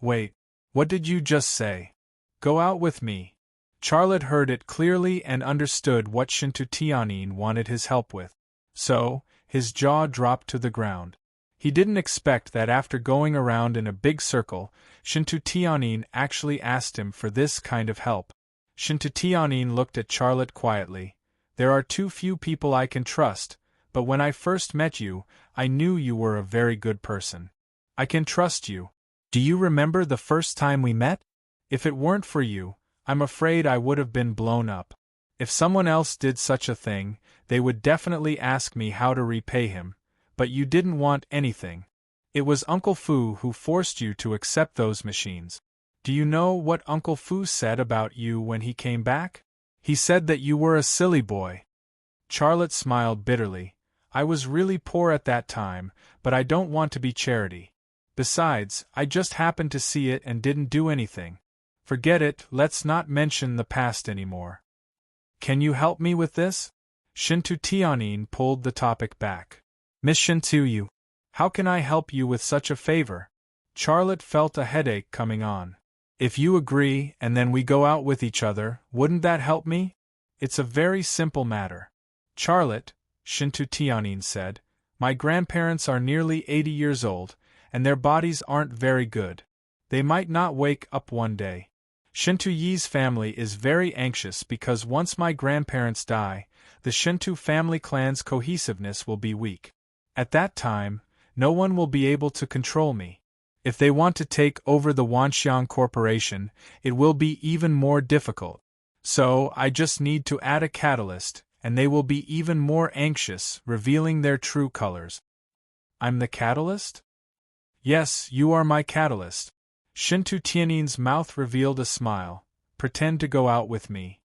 "Wait, what did you just say? Go out with me?" Charlotte heard it clearly and understood what Shintu Tianyin wanted his help with. So, his jaw dropped to the ground. He didn't expect that after going around in a big circle, Shintu Tianyin actually asked him for this kind of help. Shintu Tianyin looked at Charlotte quietly. "There are too few people I can trust, but when I first met you, I knew you were a very good person. I can trust you. Do you remember the first time we met? If it weren't for you, I'm afraid I would have been blown up. If someone else did such a thing, they would definitely ask me how to repay him, but you didn't want anything. It was Uncle Fu who forced you to accept those machines. Do you know what Uncle Fu said about you when he came back? He said that you were a silly boy." Charlotte smiled bitterly. "I was really poor at that time, but I don't want to be charity. Besides, I just happened to see it and didn't do anything. Forget it, let's not mention the past anymore." "Can you help me with this?" Shintu Tianyin pulled the topic back. "Miss Shintu, how can I help you with such a favor?" Charlotte felt a headache coming on. "If you agree and then we go out with each other, wouldn't that help me? It's a very simple matter." "Charlotte," Shintu Tianyin said, "my grandparents are nearly 80 years old, and their bodies aren't very good. They might not wake up one day. Shintu Yi's family is very anxious because once my grandparents die, the Shintu family clan's cohesiveness will be weak. At that time, no one will be able to control me. If they want to take over the Wanxiang Corporation, it will be even more difficult. So, I just need to add a catalyst, and they will be even more anxious, revealing their true colors." "I'm the catalyst?" "Yes, you are my catalyst." Shintu Tianyin's mouth revealed a smile. "Pretend to go out with me.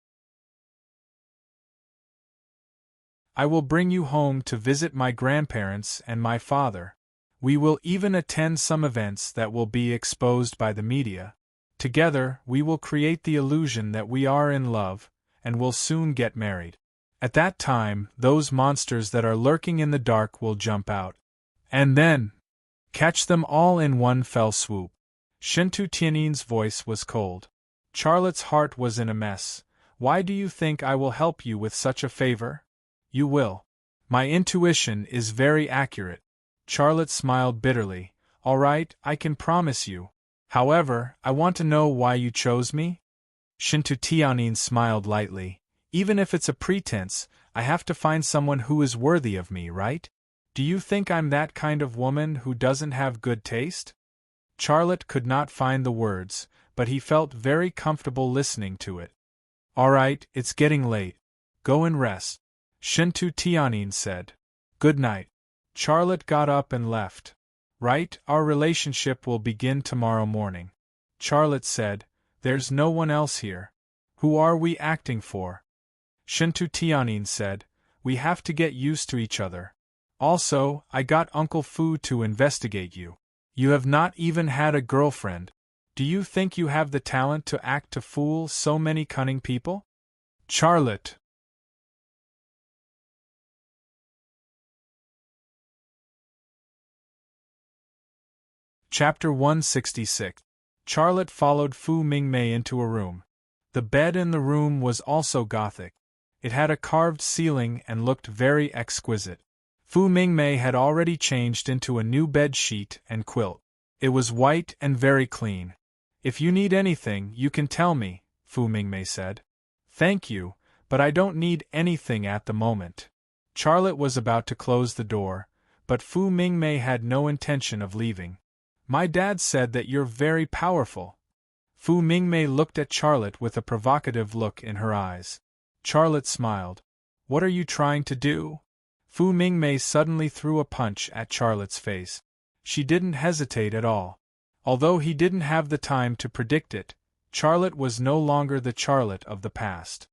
I will bring you home to visit my grandparents and my father. We will even attend some events that will be exposed by the media. Together, we will create the illusion that we are in love, and will soon get married. At that time, those monsters that are lurking in the dark will jump out. And then, catch them all in one fell swoop." Shintu Tianyin's voice was cold. Charlotte's heart was in a mess. "Why do you think I will help you with such a favor?" "You will. My intuition is very accurate." Charlotte smiled bitterly. "All right, I can promise you. However, I want to know why you chose me?" Shintu Tianyin smiled lightly. "Even if it's a pretense, I have to find someone who is worthy of me, right? Do you think I'm that kind of woman who doesn't have good taste?" Charlotte could not find the words, but he felt very comfortable listening to it. "All right, it's getting late. Go and rest," Shintu Tianyin said. "Good night." Charlotte got up and left. "Right, our relationship will begin tomorrow morning." Charlotte said, "There's no one else here. Who are we acting for?" Shintu Tianin said, "We have to get used to each other. Also, I got Uncle Fu to investigate you. You have not even had a girlfriend. Do you think you have the talent to act to fool so many cunning people?" Charlotte. Chapter 166. Charlotte followed Fu Mingmei into a room. The bed in the room was also Gothic. It had a carved ceiling and looked very exquisite. Fu Mingmei had already changed into a new bed sheet and quilt. It was white and very clean. "If you need anything, you can tell me," Fu Mingmei said. "Thank you, but I don't need anything at the moment." Charlotte was about to close the door, but Fu Mingmei had no intention of leaving. "My dad said that you're very powerful." Fu Mingmei looked at Charlotte with a provocative look in her eyes. Charlotte smiled. "What are you trying to do?" Fu Mingmei suddenly threw a punch at Charlotte's face. She didn't hesitate at all. Although he didn't have the time to predict it, Charlotte was no longer the Charlotte of the past.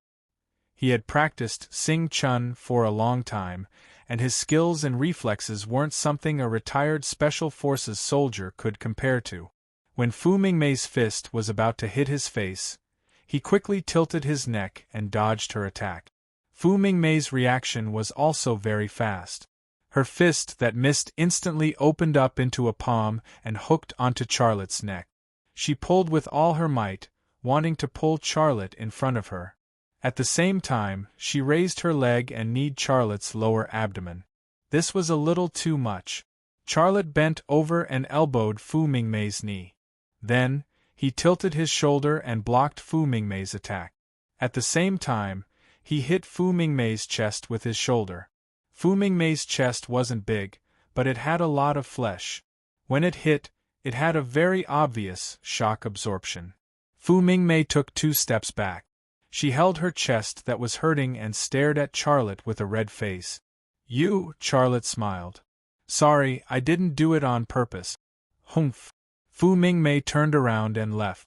He had practiced Sing Chun for a long time, and his skills and reflexes weren't something a retired Special Forces soldier could compare to. When Fu Mingmei's fist was about to hit his face, he quickly tilted his neck and dodged her attack. Fu Mingmei's reaction was also very fast. Her fist that missed instantly opened up into a palm and hooked onto Charlotte's neck. She pulled with all her might, wanting to pull Charlotte in front of her. At the same time, she raised her leg and kneed Charlotte's lower abdomen. This was a little too much. Charlotte bent over and elbowed Fu Mingmei's knee. Then, he tilted his shoulder and blocked Fu Mingmei's attack. At the same time, he hit Fu Mingmei's chest with his shoulder. Fu Mingmei's chest wasn't big, but it had a lot of flesh. When it hit, it had a very obvious shock absorption. Fu Mingmei took 2 steps back. She held her chest that was hurting and stared at Charlotte with a red face. "You," Charlotte smiled. "Sorry, I didn't do it on purpose." "Humph." Fu Mingmei turned around and left.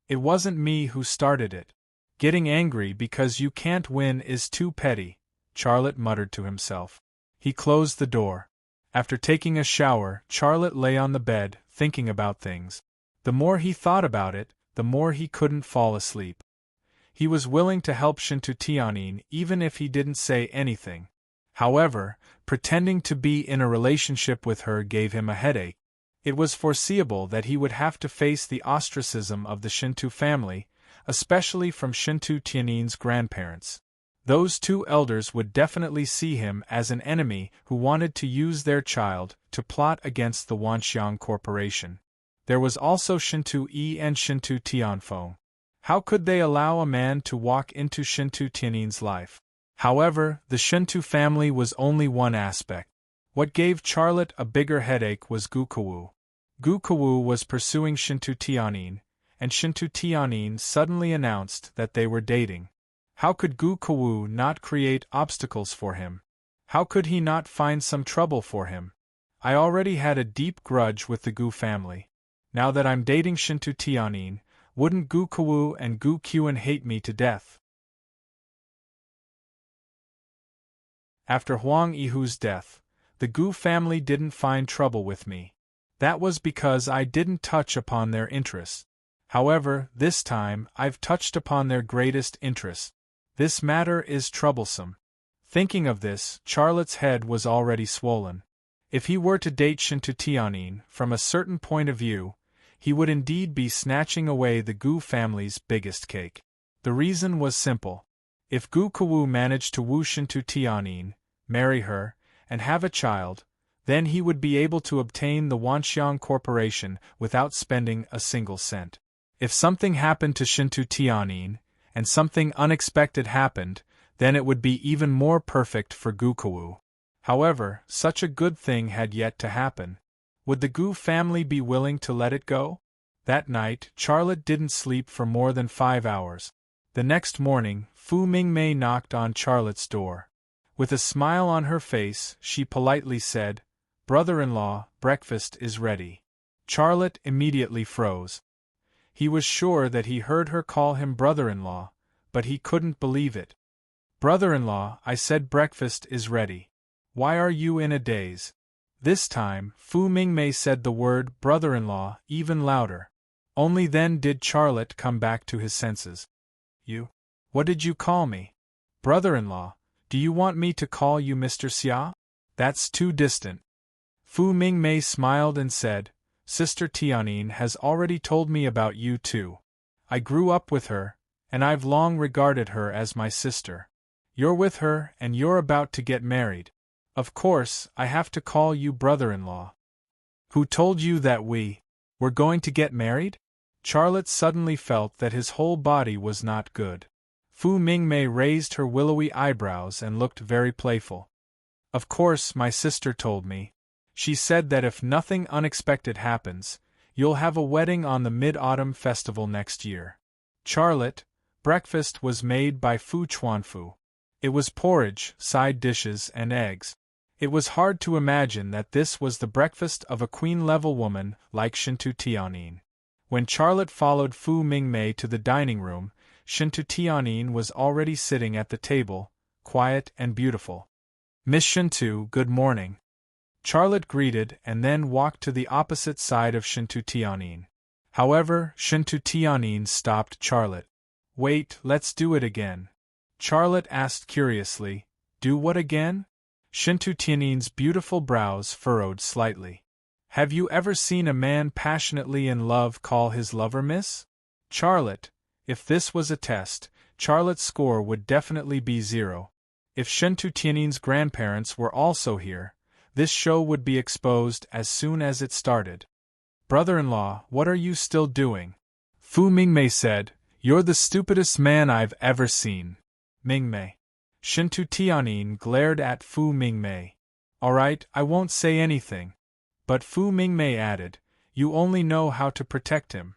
"It wasn't me who started it. Getting angry because you can't win is too petty," Charlotte muttered to himself. He closed the door. After taking a shower, Charlotte lay on the bed, thinking about things. The more he thought about it, the more he couldn't fall asleep. He was willing to help Shintu Tianin even if he didn't say anything. However, pretending to be in a relationship with her gave him a headache. It was foreseeable that he would have to face the ostracism of the Shintu family, especially from Shintu Tianin's grandparents. Those 2 elders would definitely see him as an enemy who wanted to use their child to plot against the Wanxiang Corporation. There was also Shintu Yi and Shintu Tianfeng. How could they allow a man to walk into Shintu Tianin's life? However, the Shintu family was only one aspect. What gave Charlotte a bigger headache was Gu Kawu. Gu Kawu was pursuing Shintu Tianin, and Shintu Tianin suddenly announced that they were dating. How could Gu Kawu not create obstacles for him? How could he not find some trouble for him? I already had a deep grudge with the Gu family. Now that I'm dating Shintu Tianin, wouldn't Gu Kawu and Gu Qian hate me to death? After Huang Yihu's death, the Gu family didn't find trouble with me. That was because I didn't touch upon their interests. However, this time, I've touched upon their greatest interests. This matter is troublesome. Thinking of this, Charlotte's head was already swollen. If he were to date Shintu Tianin, from a certain point of view, he would indeed be snatching away the Gu family's biggest cake. The reason was simple. If Gu Kawu managed to woo Shintu Tianin, marry her, and have a child, then he would be able to obtain the Wanxiang Corporation without spending a single cent. If something happened to Shintu Tianin, and something unexpected happened, then it would be even more perfect for Gu Kawu. However, such a good thing had yet to happen. Would the Gu family be willing to let it go? That night, Charlotte didn't sleep for more than 5 hours. The next morning, Fu Mingmei knocked on Charlotte's door. With a smile on her face, she politely said, "Brother-in-law, breakfast is ready." Charlotte immediately froze. He was sure that he heard her call him brother-in-law, but he couldn't believe it. Brother-in-law, I said breakfast is ready. Why are you in a daze? This time, Fu Mingmei said the word brother-in-law even louder. Only then did Charlotte come back to his senses. You? What did you call me? Brother-in-law, do you want me to call you Mr. Xia? That's too distant. Fu Mingmei smiled and said, Sister Tianyin has already told me about you too. I grew up with her, and I've long regarded her as my sister. You're with her and you're about to get married. Of course, I have to call you brother-in-law. Who told you that we were going to get married? Charlotte suddenly felt that his whole body was not good. Fu Mingmei raised her willowy eyebrows and looked very playful. Of course, my sister told me. She said that if nothing unexpected happens, you'll have a wedding on the Mid-Autumn Festival next year. Charlotte, breakfast was made by Fu Chuanfu. It was porridge, side dishes, and eggs. It was hard to imagine that this was the breakfast of a queen-level woman like Shintu Tianyin. When Charlotte followed Fu Mingmei to the dining room, Shintu Tianyin was already sitting at the table, quiet and beautiful. Miss Shintu, good morning. Charlotte greeted and then walked to the opposite side of Shintu Tianyin. However, Shintu Tianyin stopped Charlotte. Wait, let's do it again. Charlotte asked curiously, do what again? Shintu Tianyin's beautiful brows furrowed slightly. Have you ever seen a man passionately in love call his lover miss? Charlotte, if this was a test, Charlotte's score would definitely be 0. If Shintu Tianyin's grandparents were also here, this show would be exposed as soon as it started. Brother-in-law, what are you still doing? Fu Mingmei said, You're the stupidest man I've ever seen. Mingmei. Shintu Tianyin glared at Fu Mingmei. Alright, I won't say anything. But Fu Mingmei added, You only know how to protect him.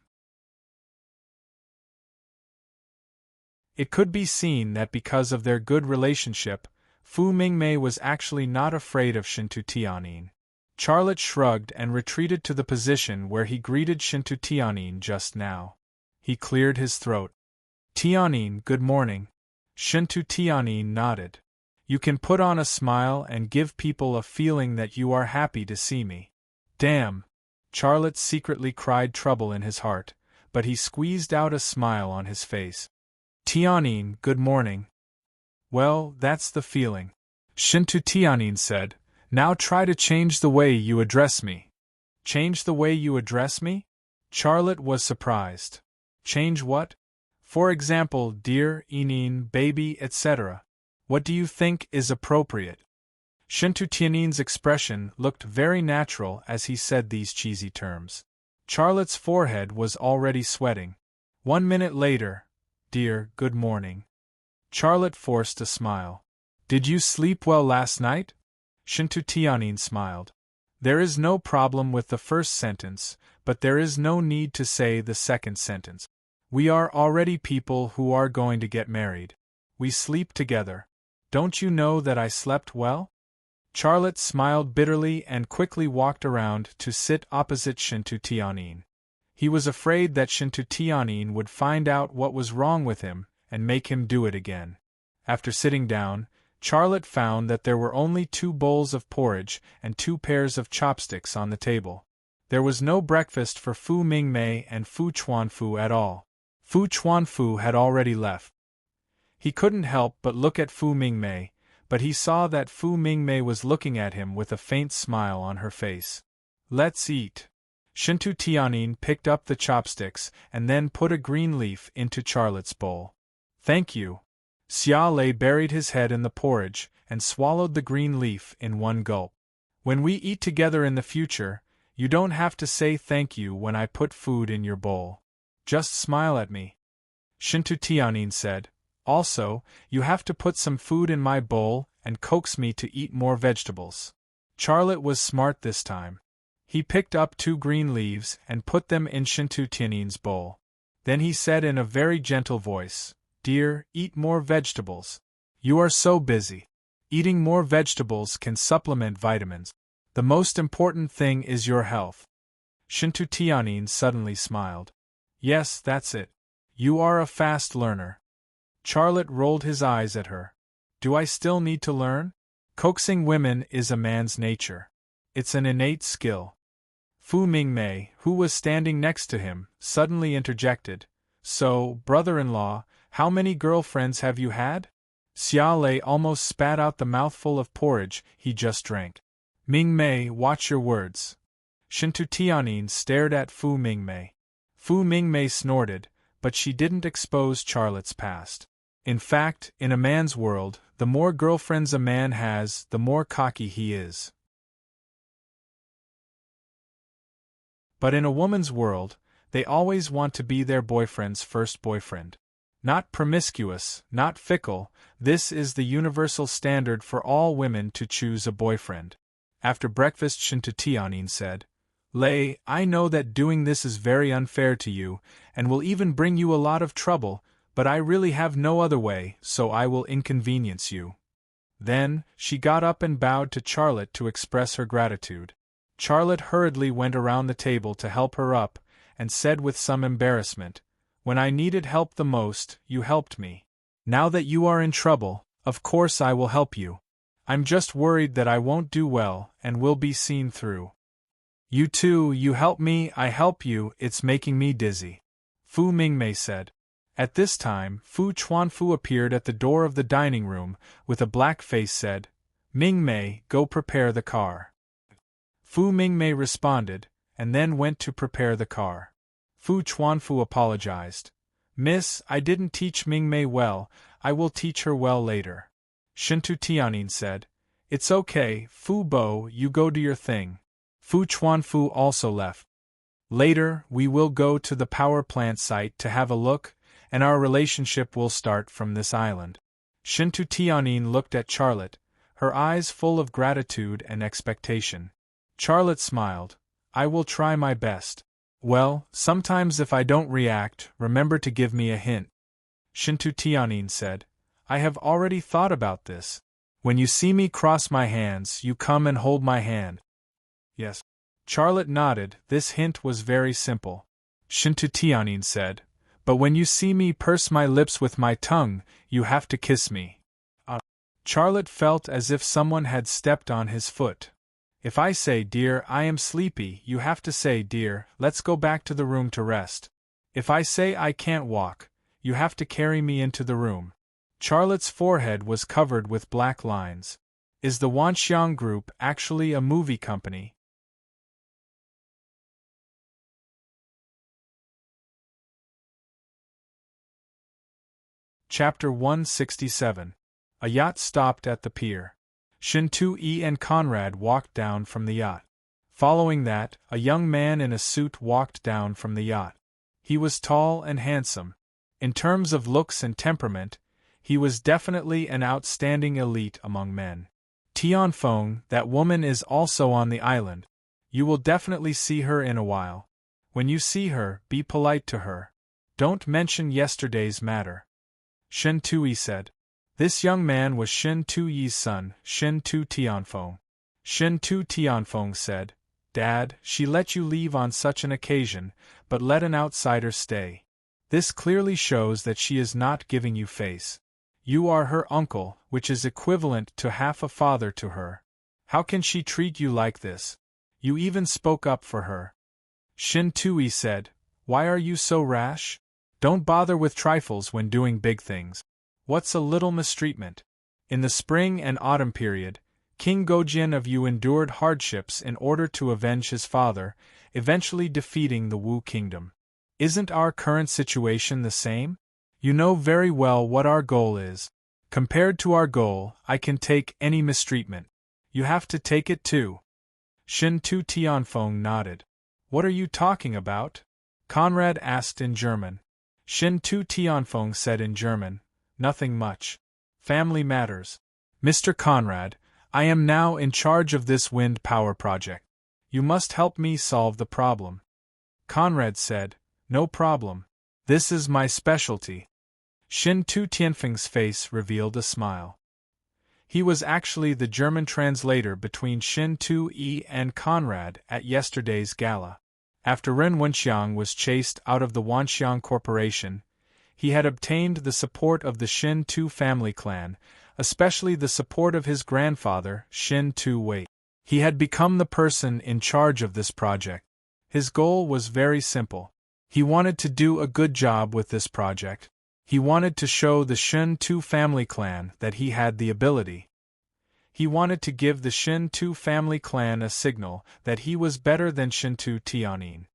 It could be seen that because of their good relationship, Fu Mingmei was actually not afraid of Shintu Tianyin. Charlotte shrugged and retreated to the position where he greeted Shintu Tianyin just now. He cleared his throat. Tianyin, good morning. Shintu Tianyin nodded. You can put on a smile and give people a feeling that you are happy to see me. Damn! Charlotte secretly cried trouble in his heart, but he squeezed out a smile on his face. Tianyin, good morning. Well, that's the feeling. Shintu Tianyin said, Now try to change the way you address me. Change the way you address me? Charlotte was surprised. Change what? For example, dear, Inin, baby, etc. What do you think is appropriate? Shintu Tianyin's expression looked very natural as he said these cheesy terms. Charlotte's forehead was already sweating. 1 minute later, dear, good morning. Charlotte forced a smile. Did you sleep well last night? Shintu Tianyin smiled. There is no problem with the first sentence, but there is no need to say the second sentence. We are already people who are going to get married. We sleep together. Don't you know that I slept well? Charlotte smiled bitterly and quickly walked around to sit opposite Shintu Tianyin. He was afraid that Shintu Tianyin would find out what was wrong with him and make him do it again. After sitting down, Charlotte found that there were only 2 bowls of porridge and 2 pairs of chopsticks on the table. There was no breakfast for Fu Mingmei and Fu Chuanfu at all. Fu Chuanfu had already left. He couldn't help but look at Fu Mingmei, but he saw that Fu Mingmei was looking at him with a faint smile on her face. Let's eat. Shintu Tianyin picked up the chopsticks and then put a green leaf into Charlotte's bowl. Thank you. Xia Lei buried his head in the porridge and swallowed the green leaf in one gulp. When we eat together in the future, you don't have to say thank you when I put food in your bowl. Just smile at me. Shintu Tianyin said. Also, you have to put some food in my bowl and coax me to eat more vegetables. Charlotte was smart this time. He picked up 2 green leaves and put them in Shintu Tianyin's bowl. Then he said in a very gentle voice, Dear, eat more vegetables. You are so busy. Eating more vegetables can supplement vitamins. The most important thing is your health. Shintu Tianyin suddenly smiled. Yes, that's it. You are a fast learner. Charlotte rolled his eyes at her. Do I still need to learn? Coaxing women is a man's nature. It's an innate skill. Fu Mingmei, who was standing next to him, suddenly interjected. So, brother-in-law, how many girlfriends have you had? Xia Lei almost spat out the mouthful of porridge he just drank. Mingmei, watch your words. Shintu Tianyin stared at Fu Mingmei. Fu Mingmei snorted, but she didn't expose Charlotte's past. In fact, in a man's world, the more girlfriends a man has, the more cocky he is. But in a woman's world, they always want to be their boyfriend's first boyfriend. Not promiscuous, not fickle, this is the universal standard for all women to choose a boyfriend. After breakfast, Shintu Tianyin said, Lei, I know that doing this is very unfair to you, and will even bring you a lot of trouble, but I really have no other way, so I will inconvenience you. Then, she got up and bowed to Charlotte to express her gratitude. Charlotte hurriedly went around the table to help her up, and said with some embarrassment, When I needed help the most, you helped me. Now that you are in trouble, of course I will help you. I'm just worried that I won't do well, and will be seen through. You too, you help me, I help you, it's making me dizzy. Fu Mingmei said. At this time, Fu Chuanfu appeared at the door of the dining room, with a black face said, Mingmei, go prepare the car. Fu Mingmei responded, and then went to prepare the car. Fu Chuanfu apologized. Miss, I didn't teach Mingmei well, I will teach her well later. Shintu Tianyin said, It's okay, Fu Bo, you go do your thing. Fu Chuanfu also left. Later, we will go to the power plant site to have a look, and our relationship will start from this island. Shintu Tianyin looked at Charlotte, her eyes full of gratitude and expectation. Charlotte smiled. I will try my best. Well, sometimes if I don't react, remember to give me a hint. Shintu Tianyin said, I have already thought about this. When you see me cross my hands, you come and hold my hand. Yes. Charlotte nodded. This hint was very simple. Shintu Tianyin said, But when you see me purse my lips with my tongue, you have to kiss me. Charlotte felt as if someone had stepped on his foot. If I say, Dear, I am sleepy, you have to say, Dear, let's go back to the room to rest. If I say I can't walk, you have to carry me into the room. Charlotte's forehead was covered with black lines. Is the Wanxiang Group actually a movie company? Chapter 167. A yacht stopped at the pier. Shintu Yi and Conrad walked down from the yacht. Following that, a young man in a suit walked down from the yacht. He was tall and handsome. In terms of looks and temperament, he was definitely an outstanding elite among men. Tianfeng, that woman is also on the island. You will definitely see her in a while. When you see her, be polite to her. Don't mention yesterday's matter. Shen Tui said. This young man was Shen Tuyi's son, Shen Tu Tianfeng. Shen Tu Tianfeng said, Dad, she let you leave on such an occasion, but let an outsider stay. This clearly shows that she is not giving you face. You are her uncle, which is equivalent to half a father to her. How can she treat you like this? You even spoke up for her. Shen Tui said, Why are you so rash? Don't bother with trifles when doing big things. What's a little mistreatment? In the spring and autumn period, King Gojin of Yu endured hardships in order to avenge his father, eventually defeating the Wu kingdom. Isn't our current situation the same? You know very well what our goal is. Compared to our goal, I can take any mistreatment. You have to take it too. Shin Tu Tianfeng nodded. What are you talking about? Conrad asked in German. Shin Tu Tianfeng said in German, Nothing much. Family matters. Mr. Conrad, I am now in charge of this wind power project. You must help me solve the problem. Conrad said, No problem. This is my specialty. Shin Tu Tianfeng's face revealed a smile. He was actually the German translator between Shin Tu Yi and Conrad at yesterday's gala. After Ren Wenxiang was chased out of the Wanxiang Corporation, he had obtained the support of the Shin Tu family clan, especially the support of his grandfather, Shin Tu-wei. He had become the person in charge of this project. His goal was very simple. He wanted to do a good job with this project. He wanted to show the Shin Tu family clan that he had the ability. He wanted to give the Shin Tu family clan a signal that he was better than Shin Tu Tianyin.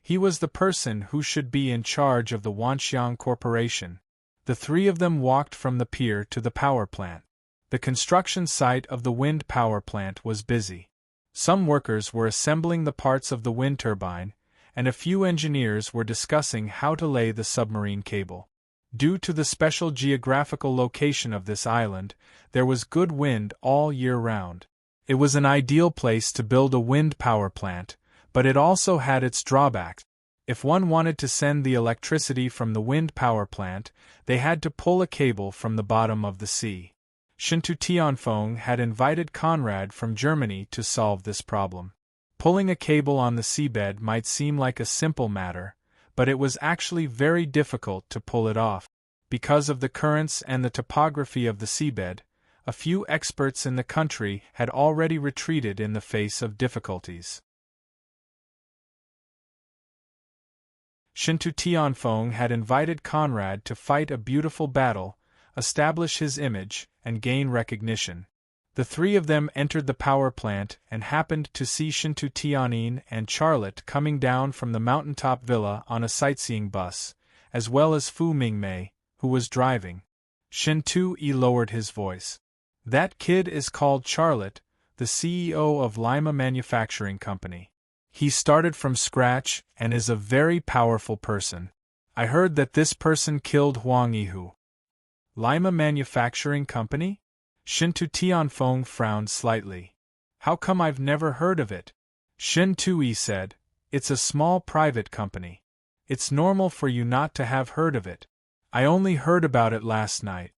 He was the person who should be in charge of the Wanxiang Corporation. The three of them walked from the pier to the power plant. The construction site of the wind power plant was busy. Some workers were assembling the parts of the wind turbine, and a few engineers were discussing how to lay the submarine cable. Due to the special geographical location of this island, there was good wind all year round. It was an ideal place to build a wind power plant, but it also had its drawbacks. If one wanted to send the electricity from the wind power plant, they had to pull a cable from the bottom of the sea. Shintu Tianfeng had invited Conrad from Germany to solve this problem. Pulling a cable on the seabed might seem like a simple matter, but it was actually very difficult to pull it off. Because of the currents and the topography of the seabed, a few experts in the country had already retreated in the face of difficulties. Shintu Tianfeng had invited Conrad to fight a beautiful battle, establish his image, and gain recognition. The three of them entered the power plant and happened to see Shintu Tianyin and Charlotte coming down from the mountaintop villa on a sightseeing bus, as well as Fu Mingmei, who was driving. Shintu-yi lowered his voice. That kid is called Charlotte, the CEO of Lima Manufacturing Company. He started from scratch and is a very powerful person. I heard that this person killed Huang Yihu. Lima Manufacturing Company? Shintu Tianfeng frowned slightly. How come I've never heard of it? Shin Tui said, it's a small private company. It's normal for you not to have heard of it. I only heard about it last night.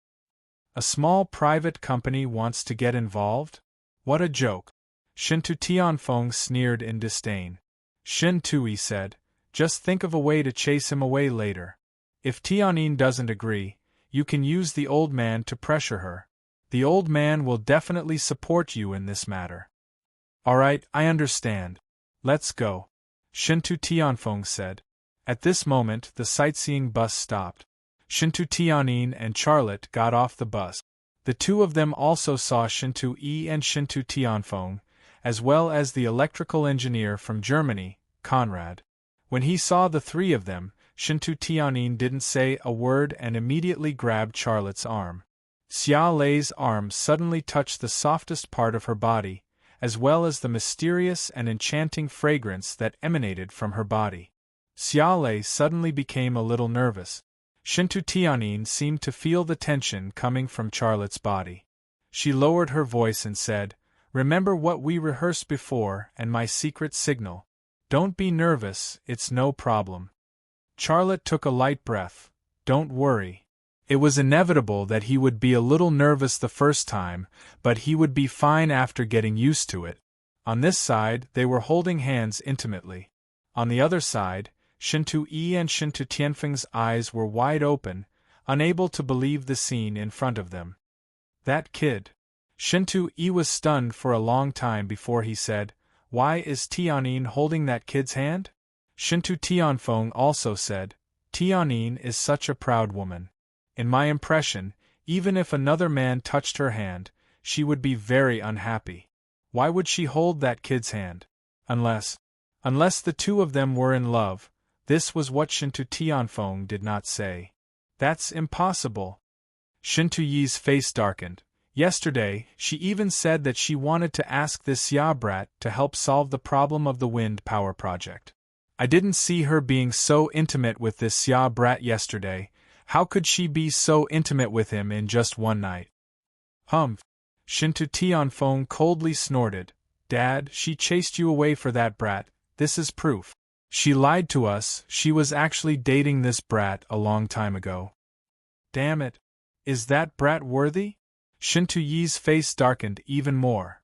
A small private company wants to get involved? What a joke. Shintu Tianfeng sneered in disdain. Shin Tui said, just think of a way to chase him away later. If Tianyin doesn't agree, you can use the old man to pressure her. The old man will definitely support you in this matter. All right, I understand. Let's go. Shintu Tianfeng said. At this moment, the sightseeing bus stopped. Shintu Tianyin and Charlotte got off the bus. The two of them also saw Shintu-yi and Shintu Tianfeng, as well as the electrical engineer from Germany, Conrad. When he saw the three of them, Shintu Tianyin didn't say a word and immediately grabbed Charlotte's arm. Xia Lei's arm suddenly touched the softest part of her body, as well as the mysterious and enchanting fragrance that emanated from her body. Xia Lei suddenly became a little nervous. Shintu Tianyin seemed to feel the tension coming from Charlotte's body. She lowered her voice and said, remember what we rehearsed before and my secret signal. Don't be nervous, it's no problem. Charlotte took a light breath. Don't worry. It was inevitable that he would be a little nervous the first time, but he would be fine after getting used to it. On this side, they were holding hands intimately. On the other side, Shintu-yi and Shintu Tianfeng's eyes were wide open, unable to believe the scene in front of them. That kid. Shintu-yi was stunned for a long time before he said, why is Tianyin holding that kid's hand? Shintu Tianfeng also said, Tianyin is such a proud woman. In my impression, even if another man touched her hand, she would be very unhappy. Why would she hold that kid's hand? Unless the two of them were in love. This was what Shintu Tianfeng did not say. That's impossible. Shintu-yi's face darkened. Yesterday, she even said that she wanted to ask this Xia brat to help solve the problem of the wind power project. I didn't see her being so intimate with this Xia brat yesterday. How could she be so intimate with him in just one night? Humph! Shintu Tianfeng coldly snorted. Dad, she chased you away for that brat. This is proof. She lied to us, she was actually dating this brat a long time ago. Damn it! Is that brat worthy? Shintu-yi's face darkened even more.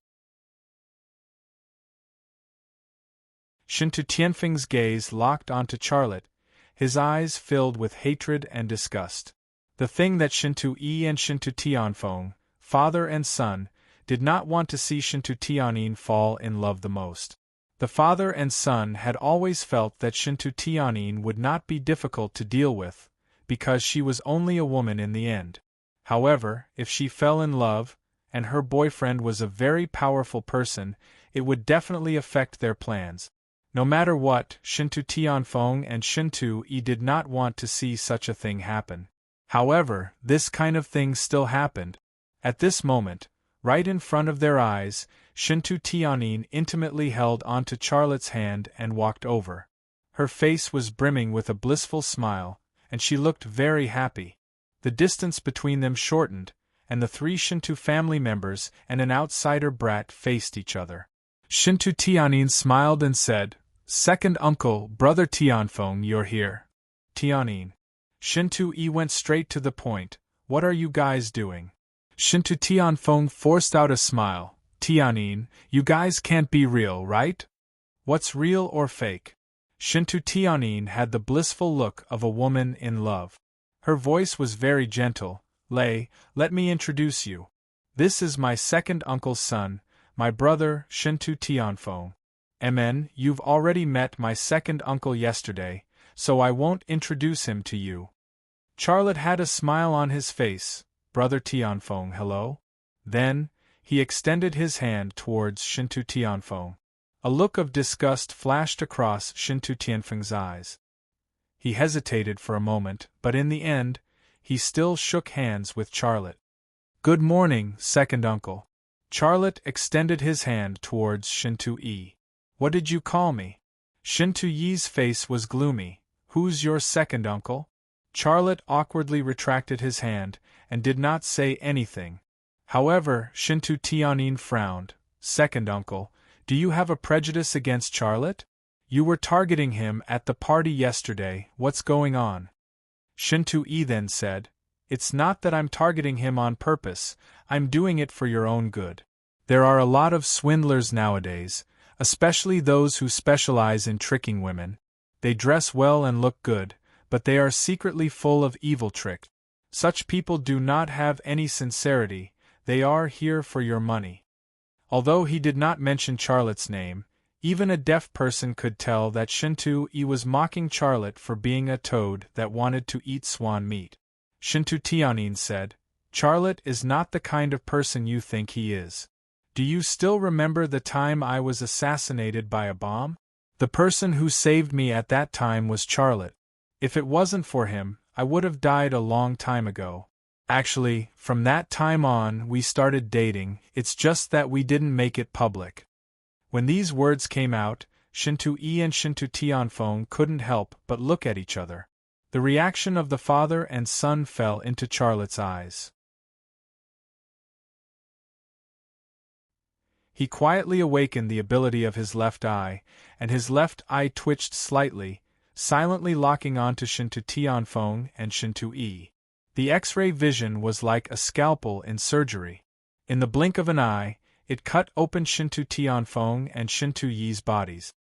Shintu Tianfeng's gaze locked onto Charlotte, his eyes filled with hatred and disgust. The thing that Shintu-yi and Shintu Tianfeng, father and son, did not want to see Shintu Tianyin fall in love the most. The father and son had always felt that Shintu Tianyin would not be difficult to deal with, because she was only a woman in the end. However, if she fell in love, and her boyfriend was a very powerful person, it would definitely affect their plans. No matter what, Shintu Tianfeng and Shintu Yi did not want to see such a thing happen. However, this kind of thing still happened. At this moment, right in front of their eyes, Shintu Tianyin intimately held onto Charlotte's hand and walked over. Her face was brimming with a blissful smile, and she looked very happy. The distance between them shortened, and the three Shintu family members and an outsider brat faced each other. Shintu Tianyin smiled and said, "Second uncle, brother Tianfeng, you're here." Tianyin. Shintu Yi went straight to the point. "What are you guys doing?" Shintu Tianfeng forced out a smile. "Tianyin, you guys can't be real, right? What's real or fake?" Shintu Tianyin had the blissful look of a woman in love. Her voice was very gentle. Let me introduce you. This is my second uncle's son, my brother, Shintu Tianfeng. You've already met my second uncle yesterday, so I won't introduce him to you. Charlotte had a smile on his face. "Brother Tianfeng, hello?" Then, he extended his hand towards Shintu Tianfeng. A look of disgust flashed across Shintu Tianfeng's eyes. He hesitated for a moment, but in the end, he still shook hands with Charlotte. "Good morning, second uncle." Charlotte extended his hand towards Shintu Yi. "What did you call me?" Shintu Yi's face was gloomy. "Who's your second uncle?" Charlotte awkwardly retracted his hand, and did not say anything. However, Shintu Tianyin frowned. "Second uncle, do you have a prejudice against Charlotte? You were targeting him at the party yesterday, what's going on?" Shintu Yi then said, "It's not that I'm targeting him on purpose, I'm doing it for your own good. There are a lot of swindlers nowadays, especially those who specialize in tricking women. They dress well and look good, but they are secretly full of evil tricks. Such people do not have any sincerity, they are here for your money." Although he did not mention Charlotte's name, even a deaf person could tell that Shintu Yi was mocking Charlotte for being a toad that wanted to eat swan meat. Shintu Tianyin said, "Charlotte is not the kind of person you think he is. Do you still remember the time I was assassinated by a bomb? The person who saved me at that time was Charlotte. If it wasn't for him, I would have died a long time ago. Actually, from that time on, we started dating, it's just that we didn't make it public." When these words came out, Shintu Yi and Shintu Tianfeng couldn't help but look at each other. The reaction of the father and son fell into Charlotte's eyes. He quietly awakened the ability of his left eye, and his left eye twitched slightly, silently locking onto Shintu Tianfeng and Shintu Yi. The X-ray vision was like a scalpel in surgery. In the blink of an eye, it cut open Shintu Tianfeng and Shintu Yi's bodies.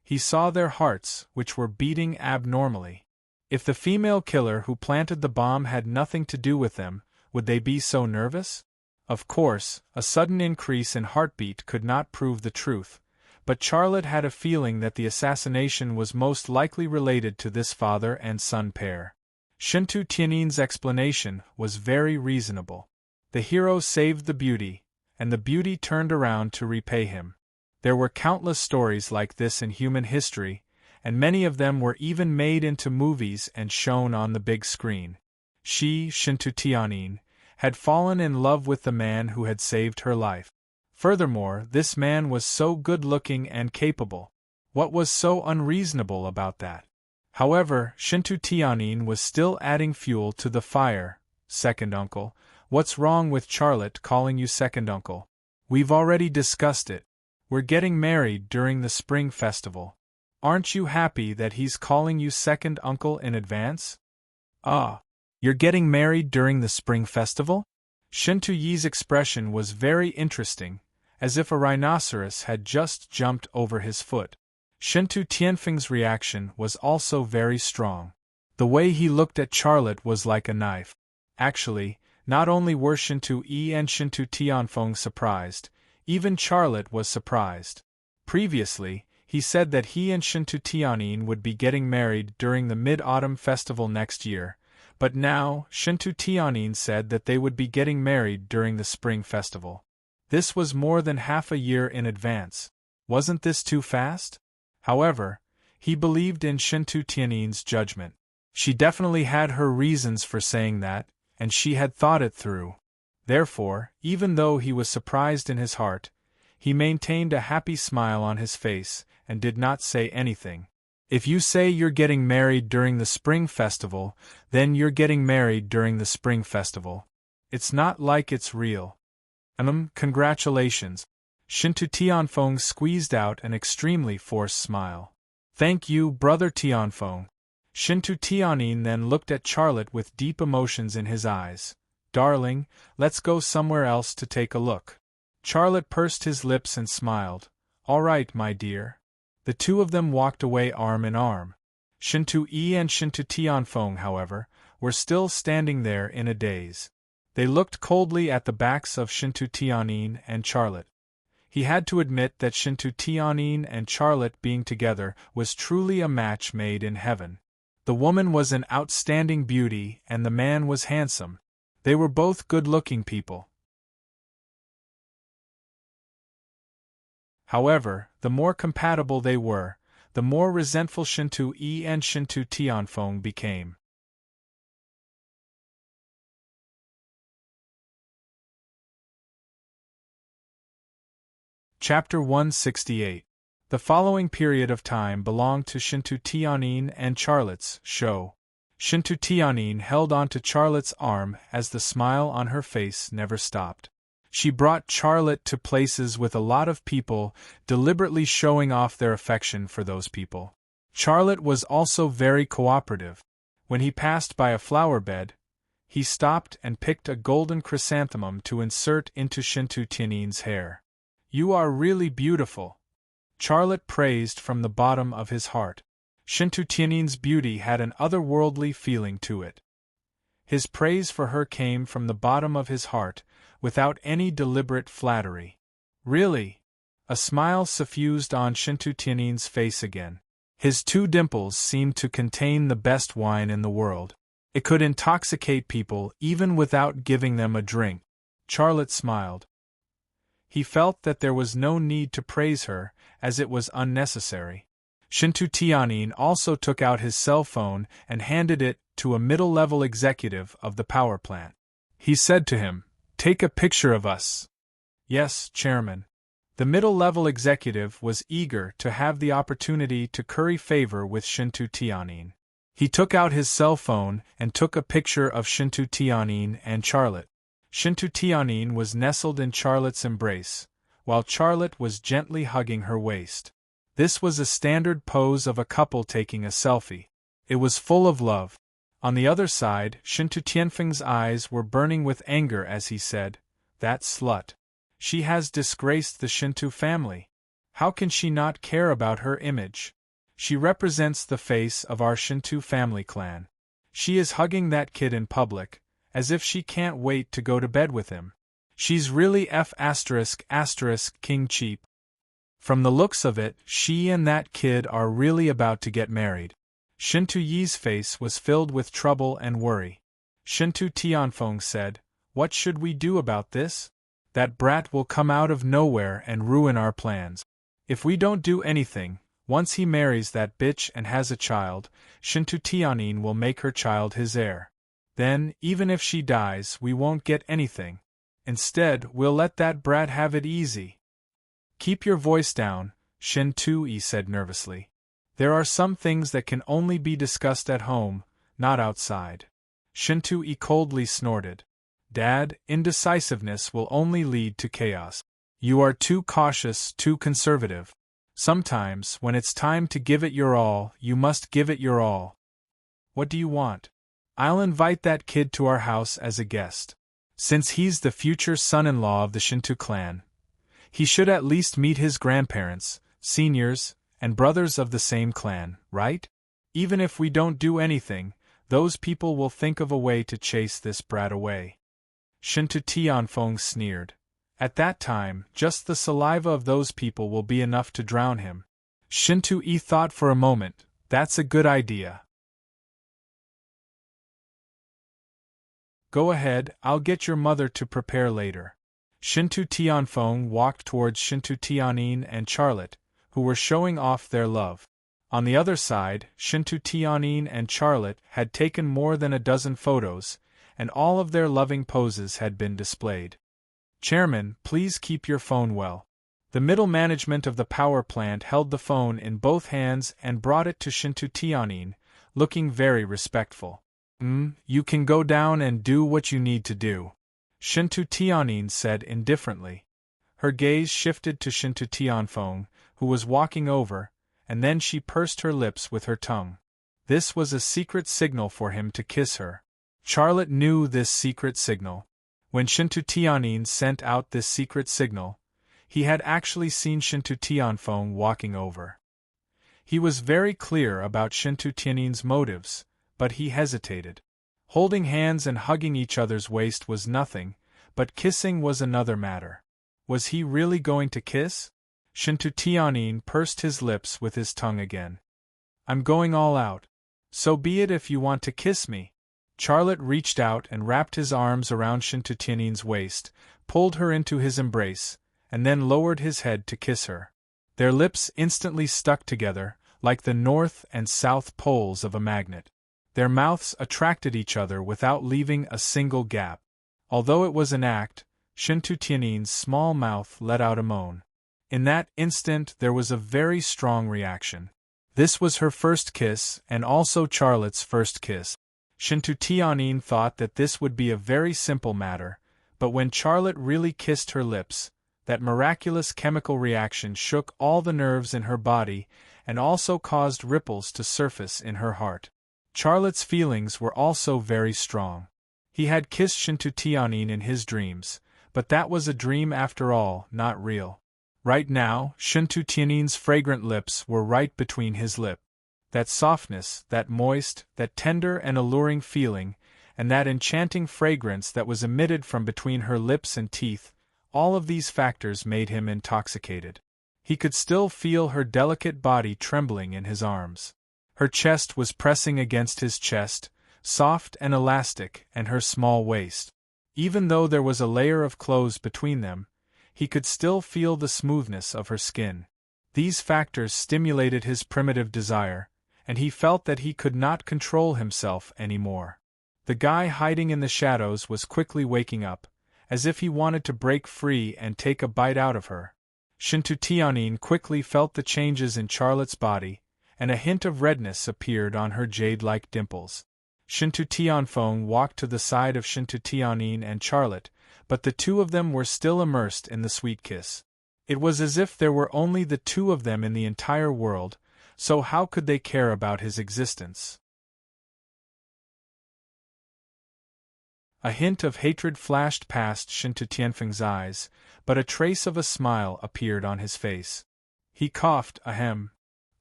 He saw their hearts, which were beating abnormally. If the female killer who planted the bomb had nothing to do with them, would they be so nervous? Of course, a sudden increase in heartbeat could not prove the truth, but Charlotte had a feeling that the assassination was most likely related to this father and son pair. Shintu Tianyin's explanation was very reasonable. The hero saved the beauty, and the beauty turned around to repay him. There were countless stories like this in human history, and many of them were even made into movies and shown on the big screen. She, Shintu Tianyin, had fallen in love with the man who had saved her life. Furthermore, this man was so good-looking and capable. What was so unreasonable about that? However, Shintu Tianyin was still adding fuel to the fire. "Second uncle, what's wrong with Charlotte calling you second uncle? We've already discussed it. We're getting married during the spring festival. Aren't you happy that he's calling you second uncle in advance?" "Ah, you're getting married during the spring festival?" Shintu Yi's expression was very interesting, as if a rhinoceros had just jumped over his foot. Shintu Tianfeng's reaction was also very strong. The way he looked at Charlotte was like a knife. Actually, Not only were Shintu Yi and Shintu Tianfeng surprised, even Charlotte was surprised. Previously, he said that he and Shintu Tianin would be getting married during the Mid-Autumn Festival next year, but now Shintu Tianin said that they would be getting married during the Spring Festival. This was more than half a year in advance. Wasn't this too fast? However, he believed in Shintu Tianin's judgment. She definitely had her reasons for saying that, and she had thought it through. Therefore, even though he was surprised in his heart, he maintained a happy smile on his face and did not say anything. If you say you're getting married during the Spring Festival, then you're getting married during the Spring Festival. It's not like it's real. Congratulations. Shintu Tianfeng squeezed out an extremely forced smile. Thank you, Brother Tianfeng. Shintu Tianin then looked at Charlotte with deep emotions in his eyes. Darling, let's go somewhere else to take a look. Charlotte pursed his lips and smiled. All right, my dear. The two of them walked away arm in arm. Shintu Yi and Shintu Tianfeng, however, were still standing there in a daze. They looked coldly at the backs of Shintu Tianin and Charlotte. He had to admit that Shintu Tianin and Charlotte being together was truly a match made in heaven. The woman was an outstanding beauty and the man was handsome. They were both good-looking people. However, the more compatible they were, the more resentful Shintu Yi and Shintu Tianfeng became. Chapter 168. The following period of time belonged to Shintu Tianin and Charlotte's show. Shintu Tianin held on to Charlotte's arm as the smile on her face never stopped. She brought Charlotte to places with a lot of people, deliberately showing off their affection for those people. Charlotte was also very cooperative. When he passed by a flower bed, he stopped and picked a golden chrysanthemum to insert into Shintu Tianin's hair. You are really beautiful. Charlotte praised from the bottom of his heart. Shintu Tianin's beauty had an otherworldly feeling to it. His praise for her came from the bottom of his heart, without any deliberate flattery. Really? A smile suffused on Shintu Tianin's face again. His two dimples seemed to contain the best wine in the world. It could intoxicate people even without giving them a drink. Charlotte smiled. He felt that there was no need to praise her, as it was unnecessary. Shintu Tianin also took out his cell phone and handed it to a middle-level executive of the power plant. He said to him, "Take a picture of us." "Yes, Chairman." The middle-level executive was eager to have the opportunity to curry favor with Shintu Tianin. He took out his cell phone and took a picture of Shintu Tianin and Charlotte. Shintu Tianin was nestled in Charlotte's embrace, while Charlotte was gently hugging her waist. This was a standard pose of a couple taking a selfie. It was full of love. On the other side, Shintu Tianfeng's eyes were burning with anger as he said, "That slut. She has disgraced the Shintu family. How can she not care about her image? She represents the face of our Shintu family clan. She is hugging that kid in public, as if she can't wait to go to bed with him. She's really King cheap. From the looks of it, she and that kid are really about to get married." Shintu Yi's face was filled with trouble and worry. Shintu Tianfeng said, "What should we do about this? That brat will come out of nowhere and ruin our plans. If we don't do anything, once he marries that bitch and has a child, Shintu Tianin will make her child his heir. Then, even if she dies, we won't get anything. Instead, we'll let that brat have it easy." "Keep your voice down," Shintu Yi said nervously. "There are some things that can only be discussed at home, not outside." Shintu Yi coldly snorted. "Dad, indecisiveness will only lead to chaos. You are too cautious, too conservative. Sometimes, when it's time to give it your all, you must give it your all. What do you want?" "I'll invite that kid to our house as a guest. Since he's the future son-in-law of the Shintu clan, he should at least meet his grandparents, seniors, and brothers of the same clan, right? Even if we don't do anything, those people will think of a way to chase this brat away." Shintu Tianfeng sneered. At that time, just the saliva of those people will be enough to drown him. Shintu Yi thought for a moment. That's a good idea. Go ahead, I'll get your mother to prepare later. Shintu Tianfeng walked towards Shintu Tianin and Charlotte, who were showing off their love. On the other side, Shintu Tianin and Charlotte had taken more than a dozen photos, and all of their loving poses had been displayed. Chairman, please keep your phone well. The middle management of the power plant held the phone in both hands and brought it to Shintu Tianin, looking very respectful. You can go down and do what you need to do, Shintu Tianin said indifferently. Her gaze shifted to Shintu Tianfeng, who was walking over, and then she pursed her lips with her tongue. This was a secret signal for him to kiss her. Charlotte knew this secret signal. When Shintu Tianin sent out this secret signal, he had actually seen Shintu Tianfeng walking over. He was very clear about Shintu Tianin's motives, but he hesitated. Holding hands and hugging each other's waist was nothing, but kissing was another matter. Was he really going to kiss? Shintu Tianin pursed his lips with his tongue again. I'm going all out. So be it if you want to kiss me. Charlotte reached out and wrapped his arms around Shintu Tianin's waist, pulled her into his embrace, and then lowered his head to kiss her. Their lips instantly stuck together, like the north and south poles of a magnet. Their mouths attracted each other without leaving a single gap. Although it was an act, Shintu Tianin's small mouth let out a moan. In that instant there was a very strong reaction. This was her first kiss, and also Charlotte's first kiss. Shintu Tianin thought that this would be a very simple matter, but when Charlotte really kissed her lips, that miraculous chemical reaction shook all the nerves in her body and also caused ripples to surface in her heart. Charlotte's feelings were also very strong. He had kissed Shintu Tianin in his dreams, but that was a dream after all, not real. Right now, Shintu Tianin's fragrant lips were right between his lips. That softness, that moist, that tender and alluring feeling, and that enchanting fragrance that was emitted from between her lips and teeth, all of these factors made him intoxicated. He could still feel her delicate body trembling in his arms. Her chest was pressing against his chest, soft and elastic, and her small waist. Even though there was a layer of clothes between them, he could still feel the smoothness of her skin. These factors stimulated his primitive desire, and he felt that he could not control himself anymore. The guy hiding in the shadows was quickly waking up, as if he wanted to break free and take a bite out of her. Shintu Tianin quickly felt the changes in Charlotte's body, and a hint of redness appeared on her jade-like dimples. Shintu Tianfeng walked to the side of Shintu Tianin and Charlotte, but the two of them were still immersed in the sweet kiss. It was as if there were only the two of them in the entire world, so how could they care about his existence? A hint of hatred flashed past Shintu Tianfeng's eyes, but a trace of a smile appeared on his face. He coughed, ahem.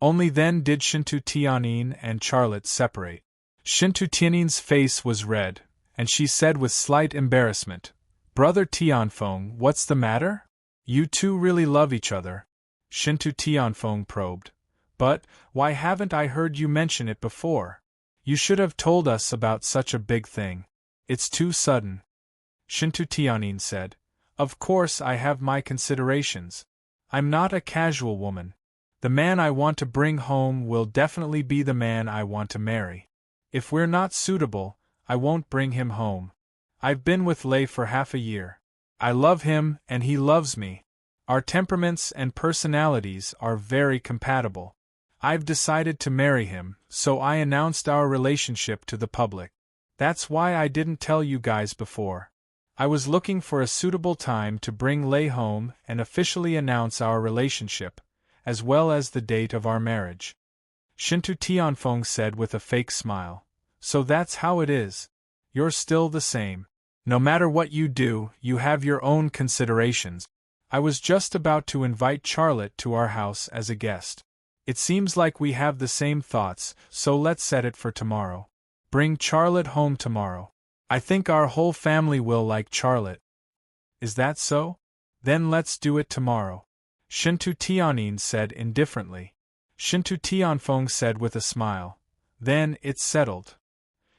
Only then did Shintu Tianin and Charlotte separate. Shintu Tianin's face was red, and she said with slight embarrassment, "Brother Tianfeng, what's the matter? You two really love each other?" Shintu Tianfeng probed. "But, why haven't I heard you mention it before? You should have told us about such a big thing. It's too sudden." Shintu Tianin said, "Of course I have my considerations. I'm not a casual woman. The man I want to bring home will definitely be the man I want to marry. If we're not suitable, I won't bring him home. I've been with Lei for half a year. I love him and he loves me. Our temperaments and personalities are very compatible. I've decided to marry him, so I announced our relationship to the public. That's why I didn't tell you guys before. I was looking for a suitable time to bring Lei home and officially announce our relationship, as well as the date of our marriage." Shintu Tianfeng said with a fake smile. "So that's how it is. You're still the same. No matter what you do, you have your own considerations. I was just about to invite Charlotte to our house as a guest. It seems like we have the same thoughts, so let's set it for tomorrow. Bring Charlotte home tomorrow. I think our whole family will like Charlotte. Is that so? Then let's do it tomorrow. Shintu Tianyin said indifferently. Shintu Tianfeng said with a smile. Then it's settled.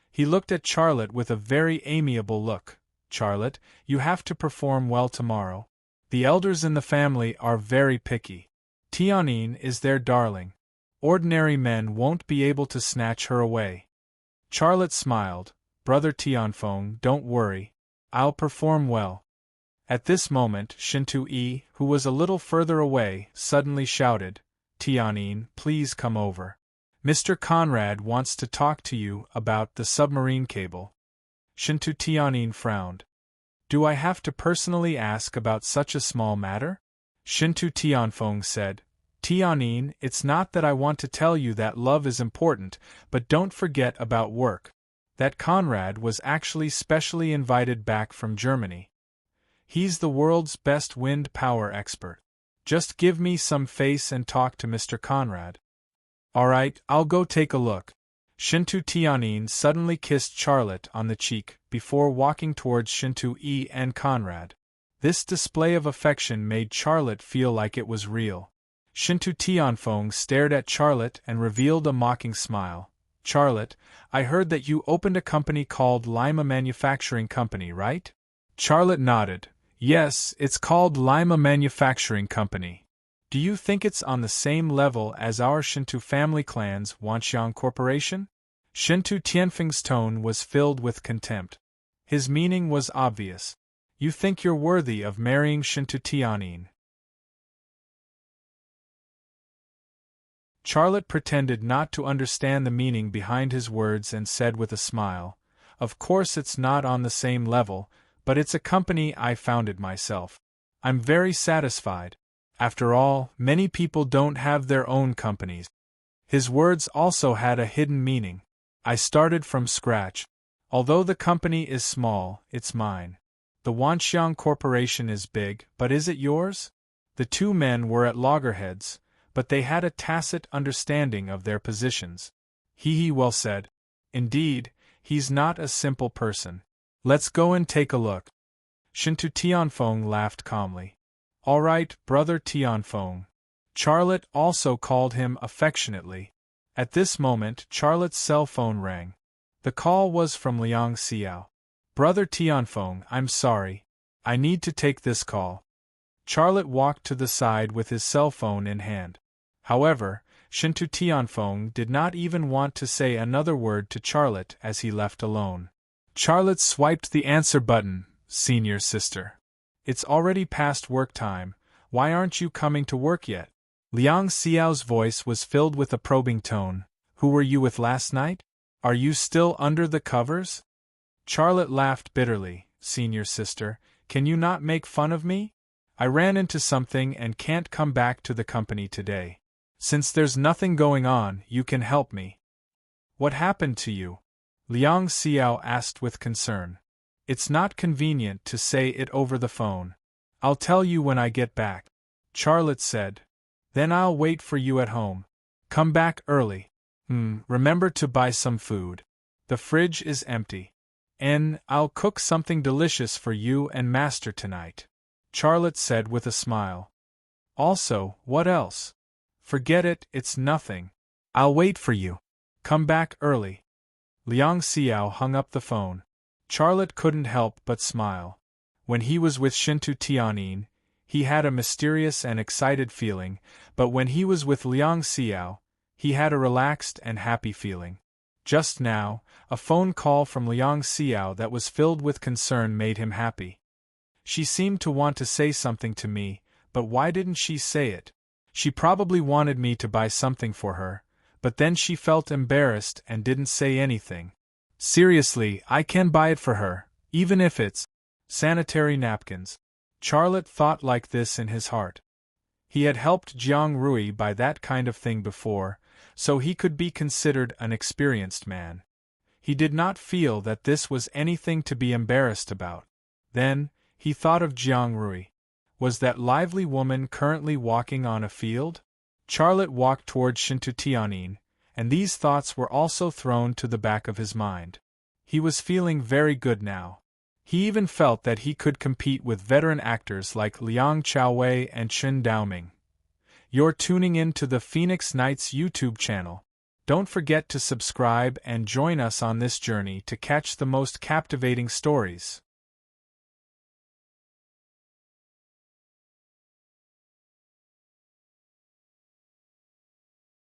He looked at Charlotte with a very amiable look. Charlotte, you have to perform well tomorrow. The elders in the family are very picky. Tianyin is their darling. Ordinary men won't be able to snatch her away. Charlotte smiled. Brother Tianfeng, don't worry. I'll perform well. At this moment, Shintu Yi, who was a little further away, suddenly shouted, Tianyin, please come over. Mr. Conrad wants to talk to you about the submarine cable. Shintu Tianyin frowned. Do I have to personally ask about such a small matter? Shintu Tianfeng said, Tianyin, it's not that I want to tell you that love is important, but don't forget about work. That Conrad was actually specially invited back from Germany. He's the world's best wind power expert. Just give me some face and talk to Mr. Conrad. All right, I'll go take a look. Shintu Tianyin suddenly kissed Charlotte on the cheek before walking towards Shintu Yi and Conrad. This display of affection made Charlotte feel like it was real. Shintu Tianfeng stared at Charlotte and revealed a mocking smile. Charlotte, I heard that you opened a company called Lima Manufacturing Company, right? Charlotte nodded. Yes, it's called Lima Manufacturing Company. Do you think it's on the same level as our Shintu family clan's Wanxiang Corporation? Shintu Tianfeng's tone was filled with contempt. His meaning was obvious. You think you're worthy of marrying Shintu Tianyin. Charlotte pretended not to understand the meaning behind his words and said with a smile, Of course it's not on the same level, but it's a company I founded myself. I'm very satisfied. After all, many people don't have their own companies. His words also had a hidden meaning. I started from scratch. Although the company is small, it's mine. The Wanxiang Corporation is big, but is it yours? The two men were at loggerheads, but they had a tacit understanding of their positions. He well said. Indeed, he's not a simple person. Let's go and take a look. Shintu Tianfeng laughed calmly. All right, brother Tianfeng. Charlotte also called him affectionately. At this moment, Charlotte's cell phone rang. The call was from Liang Xiao. Brother Tianfeng, I'm sorry. I need to take this call. Charlotte walked to the side with his cell phone in hand. However, Shintu Tianfeng did not even want to say another word to Charlotte as he left alone. Charlotte swiped the answer button. Senior sister. It's already past work time. Why aren't you coming to work yet? Liang Xiao's voice was filled with a probing tone. Who were you with last night? Are you still under the covers? Charlotte laughed bitterly. Senior sister, can you not make fun of me? I ran into something and can't come back to the company today. Since there's nothing going on, you can help me. What happened to you? Liang Xiao asked with concern. It's not convenient to say it over the phone. I'll tell you when I get back. Charlotte said. Then I'll wait for you at home. Come back early. Remember to buy some food. The fridge is empty. I'll cook something delicious for you and Master tonight. Charlotte said with a smile. Also, what else? Forget it, it's nothing. I'll wait for you. Come back early. Liang Xiao hung up the phone. Charlotte couldn't help but smile. When he was with Shintu Tianyin, he had a mysterious and excited feeling, but when he was with Liang Xiao, he had a relaxed and happy feeling. Just now, a phone call from Liang Xiao that was filled with concern made him happy. She seemed to want to say something to me, but why didn't she say it? She probably wanted me to buy something for her, but then she felt embarrassed and didn't say anything. Seriously, I can buy it for her, even if it's sanitary napkins. Charlotte thought like this in his heart. He had helped Jiang Rui buy that kind of thing before, so he could be considered an experienced man. He did not feel that this was anything to be embarrassed about. Then, he thought of Jiang Rui. Was that lively woman currently walking on a field? Charlotte walked towards Shintu Tianyin, and these thoughts were also thrown to the back of his mind. He was feeling very good now. He even felt that he could compete with veteran actors like Liang Chaowei and Chen Daoming. You're tuning in to the Phoenix Nights YouTube channel. Don't forget to subscribe and join us on this journey to catch the most captivating stories.